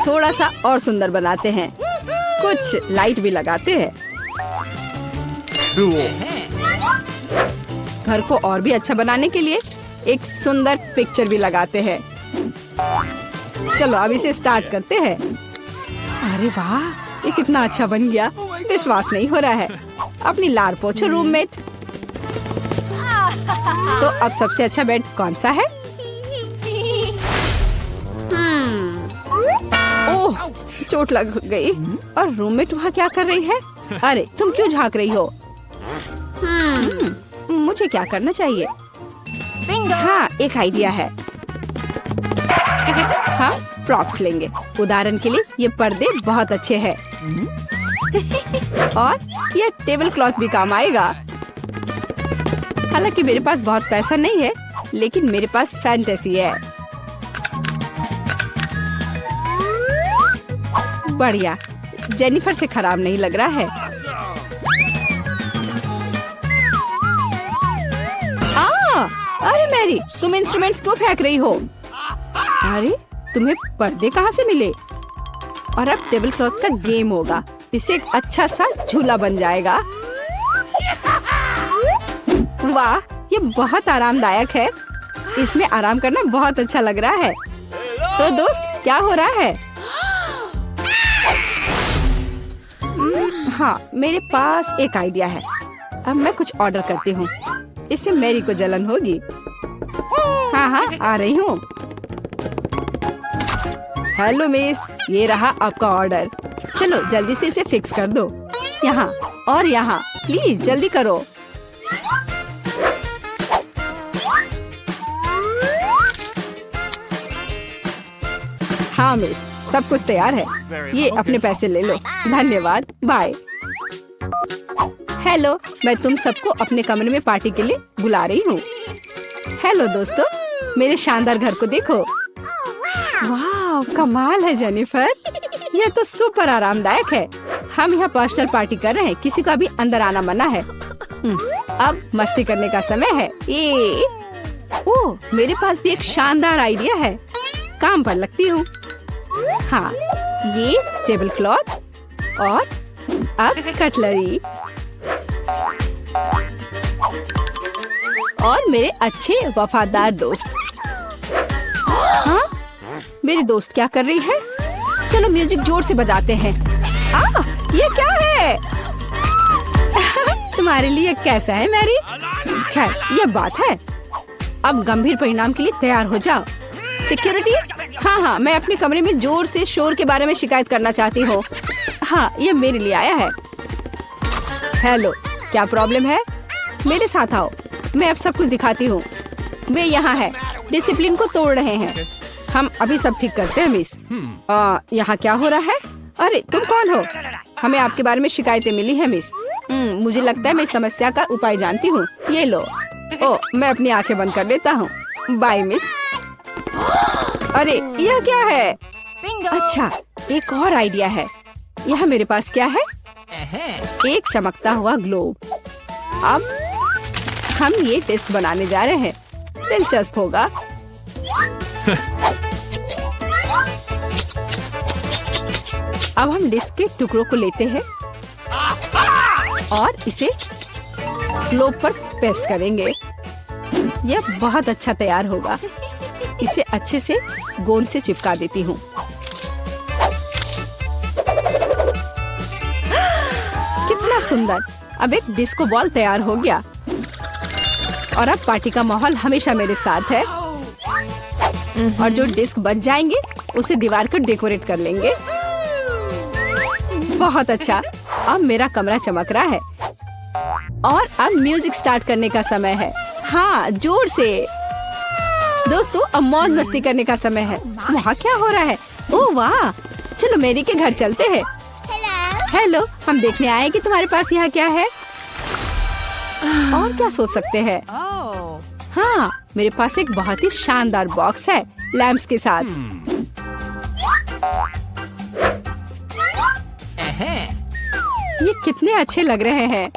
थोड़ा सा और सुंदर बनाते हैं। कुछ लाइट भी लगाते हैं। घर को और भी अच्छा बनाने के लिए एक सुंदर पिक्चर भी लगाते हैं। चलो अब इसे स्टार्ट करते हैं। अरे वाह, ये कितना अच्छा बन गया। विश्वास नहीं हो रहा है। अपनी लार पोछो रूममेट। तो अब सबसे अच्छा बेड कौन सा है? ओह, चोट लग गई। और रूममेट वहाँ क्या कर रही है? अरे तुम क्यों झांक रही हो? मुझे क्या करना चाहिए? हाँ, एक आइडिया है। हाँ, प्रॉप्स लेंगे। उदाहरण के लिए ये पर्दे बहुत अच्छे हैं। और ये टेबल क्लॉथ भी काम आएगा। हालांकि मेरे पास बहुत पैसा नहीं है, लेकिन मेरे पास फैंटेसी है। बढ़िया, जेनिफर से खराब नहीं लग रहा है। अरे मैरी, तुम इंस्ट्रूमेंट्स क्यों फेंक रही हो? अरे तुम्हें पर्दे कहाँ से मिले? और अब टेबल क्लॉथ का गेम होगा। इससे एक अच्छा सा झूला बन जाएगा। वाह, ये बहुत आरामदायक है। इसमें आराम करना बहुत अच्छा लग रहा है। तो दोस्त, क्या हो रहा है? हाँ, मेरे पास एक आइडिया है। अब मैं कुछ ऑर्डर करती हूँ, इससे मैरी को जलन होगी। हाँ, आ रही हूँ। हेलो मिस, ये रहा आपका ऑर्डर। चलो जल्दी से इसे फिक्स कर दो। यहाँ और यहाँ, प्लीज जल्दी करो। हाँ मिस, सब कुछ तैयार है। ये अपने पैसे ले लो। धन्यवाद, बाय। हेलो, मैं तुम सबको अपने कमरे में पार्टी के लिए बुला रही हूँ। हेलो दोस्तों, मेरे शानदार घर को देखो। वाह, कमाल है जेनिफर, यह तो सुपर आरामदायक है। हम यहाँ पर्सनल पार्टी कर रहे हैं, किसी का भी अंदर आना मना है। अब मस्ती करने का समय है। ओह, मेरे पास भी एक शानदार आइडिया है। काम पर लगती हूँ। हाँ, ये टेबल क्लॉथ और अब कटलरी और मेरे अच्छे वफादार दोस्त। हाँ, मेरी दोस्त क्या कर रही है? चलो म्यूजिक जोर से बजाते हैं। ये क्या है? तुम्हारे लिए कैसा है मैरी? खैर, ये बात है। अब गंभीर परिणाम के लिए तैयार हो जाओ। सिक्योरिटी, हाँ, मैं अपने कमरे में जोर से शोर के बारे में शिकायत करना चाहती हूँ। हाँ, ये मेरे लिए आया है। हेलो, क्या प्रॉब्लम है? मेरे साथ आओ, मैं अब सब कुछ दिखाती हूँ। वे यहाँ है, डिसिप्लिन को तोड़ रहे हैं। हम अभी सब ठीक करते हैं मिस। यहाँ क्या हो रहा है? अरे तुम कौन हो? हमें आपके बारे में शिकायतें मिली है मिस। मुझे लगता है मैं इस समस्या का उपाय जानती हूँ। ये लो। मैं अपनी आंखें बंद कर लेता हूँ। Bye miss. अरे यह क्या है? अच्छा, एक और आइडिया है। यहाँ मेरे पास क्या है? एक चमकता हुआ ग्लोब। अब हम ये टेस्ट बनाने जा रहे हैं। दिलचस्प होगा। अब हम डिस्क के टुकड़ों को लेते हैं और इसे ग्लोब पर पेस्ट करेंगे। यह बहुत अच्छा तैयार होगा। इसे अच्छे से गोंद से चिपका देती हूँ। कितना सुंदर। अब एक डिस्को बॉल तैयार हो गया और अब पार्टी का माहौल हमेशा मेरे साथ है। और जो डिस्क बच जाएंगे उसे दीवार को डेकोरेट कर लेंगे। बहुत अच्छा। अब मेरा कमरा चमक रहा है और अब म्यूजिक स्टार्ट करने का समय है। हाँ, जोर से। दोस्तों, अब मौज मस्ती करने का समय है। वहाँ क्या हो रहा है? ओह वाह, चलो मैरी के घर चलते हैं। हेलो, हम देखने आए कि तुम्हारे पास यहाँ क्या है। और क्या सोच सकते हैं? हाँ, मेरे पास एक बहुत ही शानदार बॉक्स है लैंप्स के साथ। ये कितने अच्छे लग रहे हैं।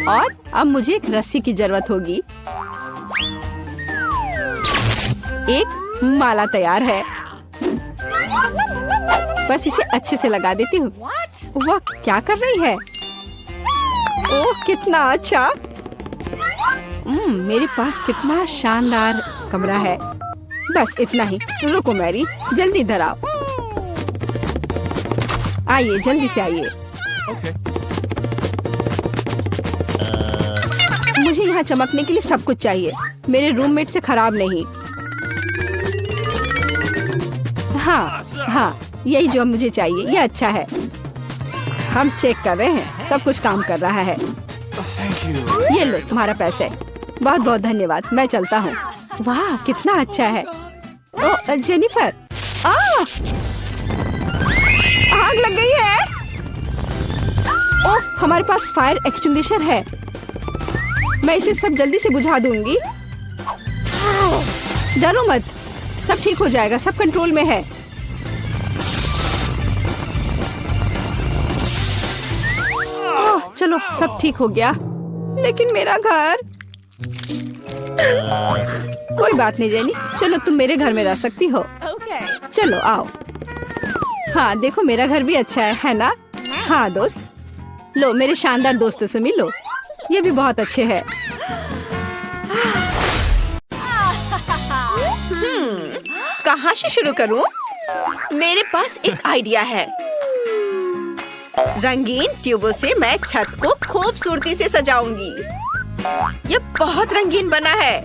और अब मुझे एक रस्सी की जरूरत होगी। एक माला तैयार है। बस इसे अच्छे से लगा देती हूँ। वह क्या कर रही है? ओह, कितना अच्छा। मेरे पास कितना शानदार कमरा है। बस इतना ही। रुको मैरी, जल्दी इधर आओ। आइए, जल्दी से आइए। मुझे यहाँ चमकने के लिए सब कुछ चाहिए। मेरे रूममेट से खराब नहीं। हाँ, यही जो मुझे चाहिए। ये अच्छा है। हम चेक कर रहे हैं, सब कुछ काम कर रहा है। ये लो तुम्हारा पैसे। बहुत बहुत धन्यवाद। मैं चलता हूँ। वाह, कितना अच्छा है। ओह जेनिफर, आग लग गई है। ओह, हमारे पास फायर एक्सटिंग्विशर है। मैं इसे सब जल्दी से बुझा दूंगी। डरो मत, सब ठीक हो जाएगा, सब कंट्रोल में है। चलो सब ठीक हो गया, लेकिन मेरा घर। कोई बात नहीं जेनी, चलो तुम मेरे घर में रह सकती हो। चलो आओ। हाँ देखो मेरा घर भी अच्छा है ना? हाँ दोस्त, लो मेरे शानदार दोस्तों से मिलो, ये भी बहुत अच्छे हैं। कहाँ से शुरू करूँ? मेरे पास एक आइडिया है। रंगीन ट्यूबों से मैं छत को खूबसूरती से सजाऊंगी। ये बहुत रंगीन बना है।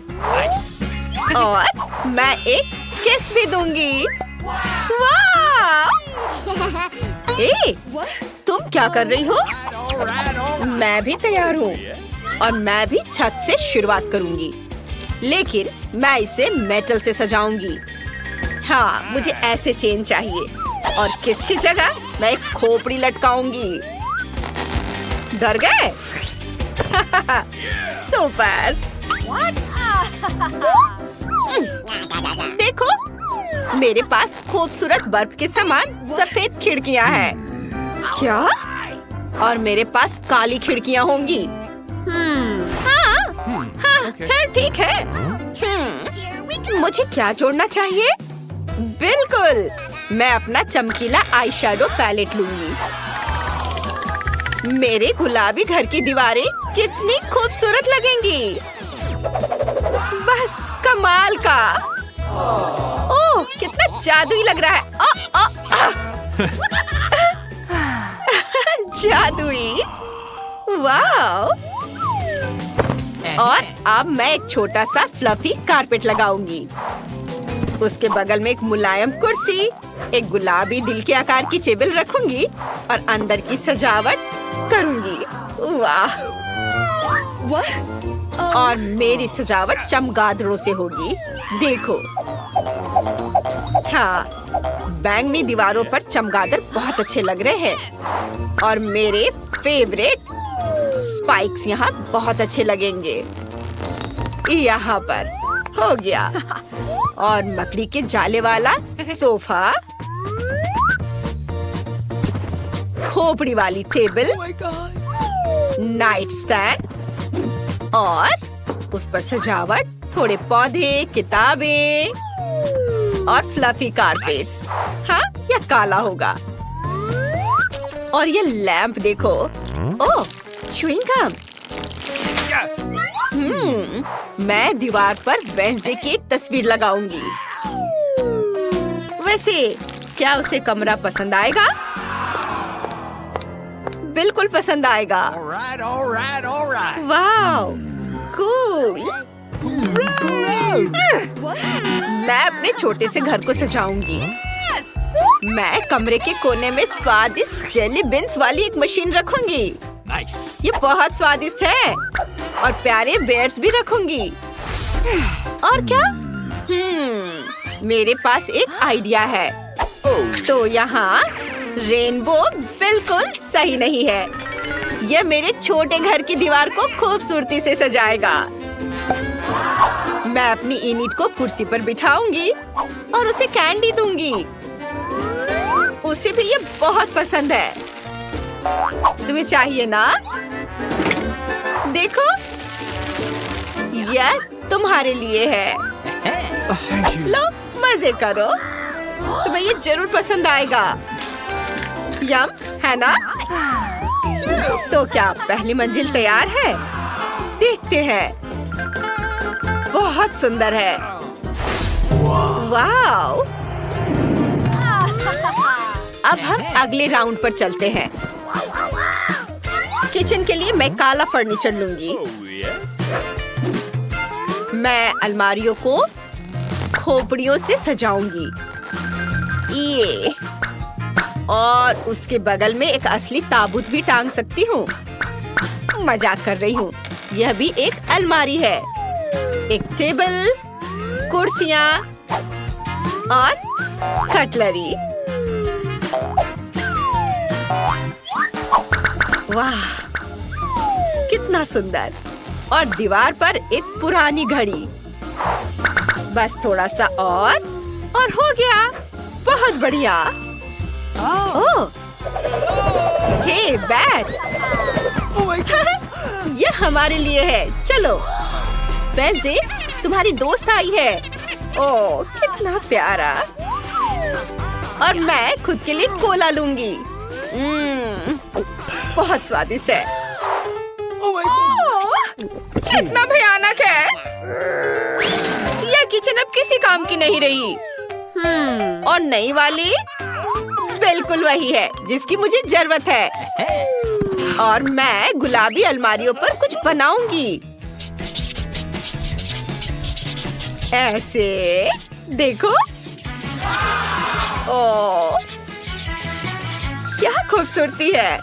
और मैं एक किस भी दूंगी। वाह! ए, तुम क्या कर रही हो? मैं भी तैयार हूँ और मैं भी छत से शुरुआत करूंगी, लेकिन मैं इसे मेटल से सजाऊंगी। हाँ, मुझे ऐसे चेन चाहिए और किसकी जगह मैं एक खोपड़ी लटकाऊंगी। डर गए? सुपर! देखो, मेरे पास खूबसूरत बर्फ के समान सफेद खिड़कियां हैं। क्या? और मेरे पास काली खिड़कियां होंगी। हाँ, खैर ठीक है। मुझे क्या जोड़ना चाहिए? बिल्कुल, मैं अपना चमकीला आई शैडो पैलेट लूंगी। मेरे गुलाबी घर की दीवारें कितनी खूबसूरत लगेंगी। बस कमाल का। ओह, कितना जादुई लग रहा है। जादुई, वाह! और अब मैं एक छोटा सा फ्लफी कारपेट लगाऊंगी। उसके बगल में एक मुलायम कुर्सी, एक गुलाबी दिल के आकार की टेबल रखूंगी और अंदर की सजावट करूंगी। वाह! और मेरी सजावट चमगादड़ों से होगी। देखो, हाँ, बैंगनी दीवारों पर चमगादड़ बहुत अच्छे लग रहे हैं और मेरे फेवरेट स्पाइक्स यहाँ बहुत अच्छे लगेंगे। यहाँ पर हो गया। और मकड़ी के जाले वाला सोफा, खोपड़ी वाली टेबल, नाइट स्टैंड और उस पर सजावट, थोड़े पौधे, किताबें और फ्लफी कारपेट। हाँ, यह काला होगा। और ये लैंप देखो। ओह, च्युइंग गम। मैं दीवार पर वेडनेसडे की एक तस्वीर लगाऊंगी। वैसे क्या उसे कमरा पसंद आएगा? बिल्कुल पसंद आएगा। वाह, कूल। मैं अपने छोटे से घर को सजाऊंगी। मैं कमरे के कोने में स्वादिष्ट जेली बीन्स वाली एक मशीन रखूंगी। ये बहुत स्वादिष्ट है। और प्यारे बेयर्स भी रखूंगी। और क्या? मेरे पास एक आइडिया है। तो यहाँ रेनबो बिल्कुल सही नहीं है। यह मेरे छोटे घर की दीवार को खूबसूरती से सजाएगा। मैं अपनी इनिट को कुर्सी पर बिठाऊंगी और उसे कैंडी दूंगी। उसे भी ये बहुत पसंद है। तुम्हें चाहिए ना? देखो, यह तुम्हारे लिए है। लो, मजे करो। तुम्हें ये जरूर पसंद आएगा। यम, है ना? तो क्या पहली मंजिल तैयार है? देखते हैं। बहुत सुंदर है। वाव! अब हम अगले राउंड पर चलते हैं। किचन के लिए मैं काला फर्नीचर लूंगी। मैं अलमारियों को खोपड़ियों से सजाऊंगी। ये, और उसके बगल में एक असली ताबूत भी टांग सकती हूँ। मजाक कर रही हूँ। यह भी एक अलमारी है। एक टेबल, कुर्सियाँ और कटलरी। वाह, कितना सुंदर। और दीवार पर एक पुरानी घड़ी। बस थोड़ा सा और हो गया। बहुत बढ़िया। ओह, हे बैट। ये हमारे लिए है। चलो वेंसडे, तुम्हारी दोस्त आई है। ओह, कितना प्यारा। और मैं खुद के लिए कोला लूंगी। बहुत स्वादिष्ट है। ओह, कितना भयानक है। यह किचन अब किसी काम की नहीं रही। और नई वाली बिल्कुल वही है जिसकी मुझे जरूरत है। और मैं गुलाबी अलमारियों पर कुछ बनाऊंगी। ऐसे देखो। ओह, क्या खूबसूरती है।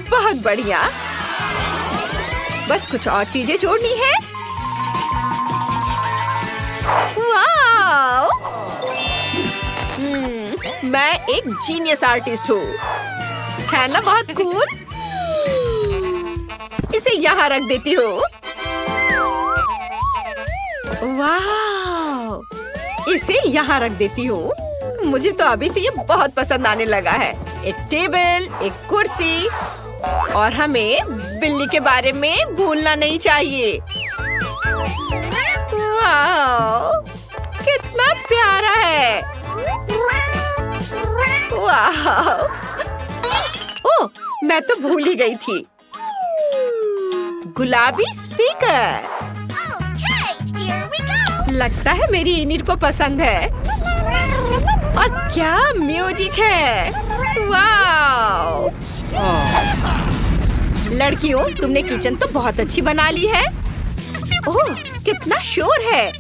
बहुत बढ़िया। बस कुछ और चीजें जोड़नी है। वाव! मैं एक जीनियस आर्टिस्ट हूँ। है ना बहुत कूल? इसे यहाँ रख देती हूँ। वाव! इसे यहाँ रख देती हूँ। मुझे तो अभी से ये बहुत पसंद आने लगा है। एक टेबल, एक कुर्सी, और हमें बिल्ली के बारे में भूलना नहीं चाहिए। वाव! कितना प्यारा है। वाव! ओह, मैं तो भूल ही गई थी। गुलाबी स्पीकर। लगता है मेरी इनिट को पसंद है। और क्या म्यूजिक है। वाव! लड़कियों, तुमने किचन तो बहुत अच्छी बना ली है। ओह, कितना शोर है।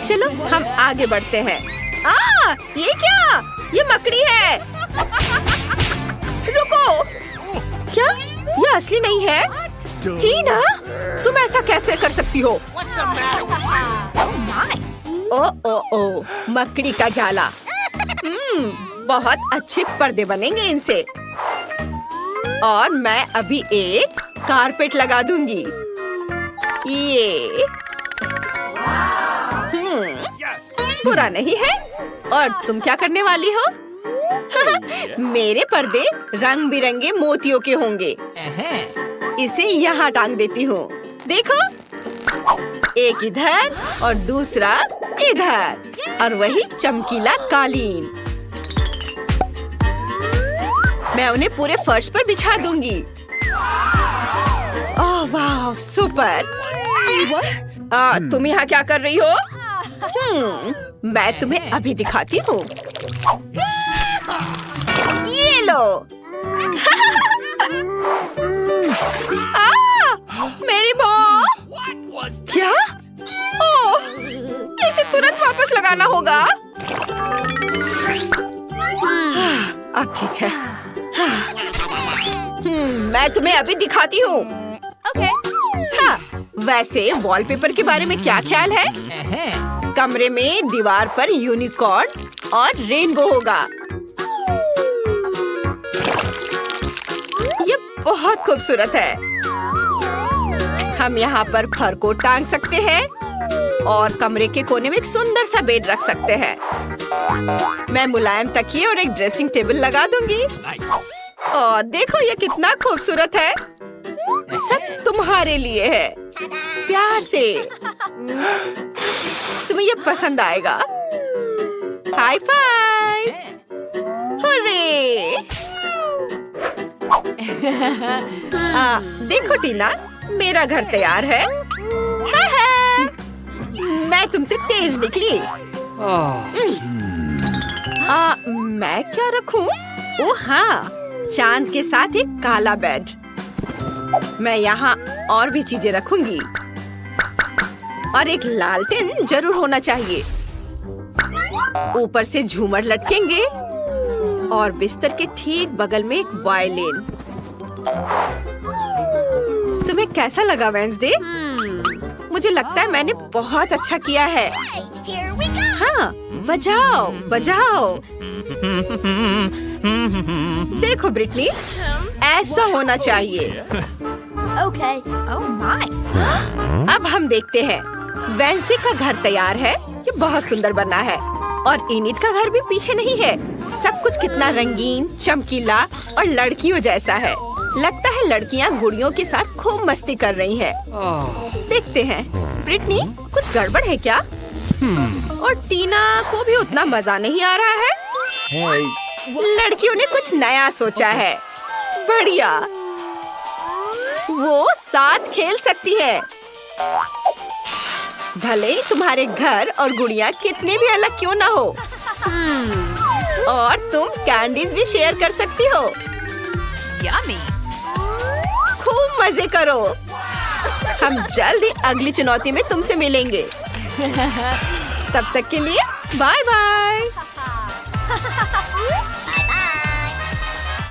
चलो हम आगे बढ़ते हैं। ये क्या? ये मकड़ी है। रुको, क्या ये असली नहीं है? टीना, तुम ऐसा कैसे कर सकती हो? ओ, मकड़ी का जाला। बहुत अच्छे पर्दे बनेंगे इनसे। और मैं अभी एक कारपेट लगा दूंगी। ये बुरा नहीं है। और तुम क्या करने वाली हो? मेरे पर्दे रंग बिरंगे मोतियों के होंगे। इसे यहाँ टांग देती हूँ। देखो, एक इधर और दूसरा इधर। और वही चमकीला कालीन। मैं उन्हें पूरे फर्श पर बिछा दूंगी। ओह वाह, सुपर। तुम यहाँ क्या कर रही हो? मैं तुम्हें अभी दिखाती हूँ। ये लो। मेरी बॉल। क्या? ओह, इसे तुरंत वापस लगाना होगा। अब ठीक है। मैं तुम्हें अभी दिखाती हूँ। हाँ, वैसे वॉलपेपर के बारे में क्या ख्याल है? कमरे में दीवार पर यूनिकॉर्न और रेनबो होगा। ये बहुत खूबसूरत है। हम यहाँ पर फर को टांग सकते हैं और कमरे के कोने में एक सुंदर सा बेड रख सकते हैं। मैं मुलायम तकिए और एक ड्रेसिंग टेबल लगा दूंगी। और देखो ये कितना खूबसूरत है। सब तुम्हारे लिए है। प्यार से। तुम्हें ये पसंद आएगा। High five. हुर्रे। देखो टीना, मेरा घर तैयार है। मैं तुमसे तेज निकली। मैं क्या रखूं? ओह हाँ, चांद के साथ एक काला बेड। मैं यहाँ और भी चीजें रखूंगी। और एक लालटेन जरूर होना चाहिए। ऊपर से झूमर लटकेंगे और बिस्तर के ठीक बगल में एक वायलिन। तुम्हें कैसा लगा वेंसडे? मुझे लगता है मैंने बहुत अच्छा किया है। हाँ, बजाओ बजाओ। देखो ब्रिटनी, ऐसा होना चाहिए। Okay. Oh my. अब हम देखते हैं। वेंसडे का घर तैयार है। ये बहुत सुंदर बना है और इनिट का घर भी पीछे नहीं है। सब कुछ कितना रंगीन, चमकीला और लड़कियों जैसा है। लगता है लड़कियां गुड़ियों के साथ खूब मस्ती कर रही हैं। देखते हैं। ब्रिटनी, कुछ गड़बड़ है क्या? और टीना को भी उतना मजा नहीं आ रहा है। लड़कियों ने कुछ नया सोचा है। बढ़िया, वो साथ खेल सकती है। भले ही तुम्हारे घर और गुड़िया कितने भी अलग क्यों ना हो। और तुम कैंडीज भी शेयर कर सकती हो। Yummy. खूब मजे करो। हम जल्द ही अगली चुनौती में तुमसे मिलेंगे। तब तक के लिए बाय बाय।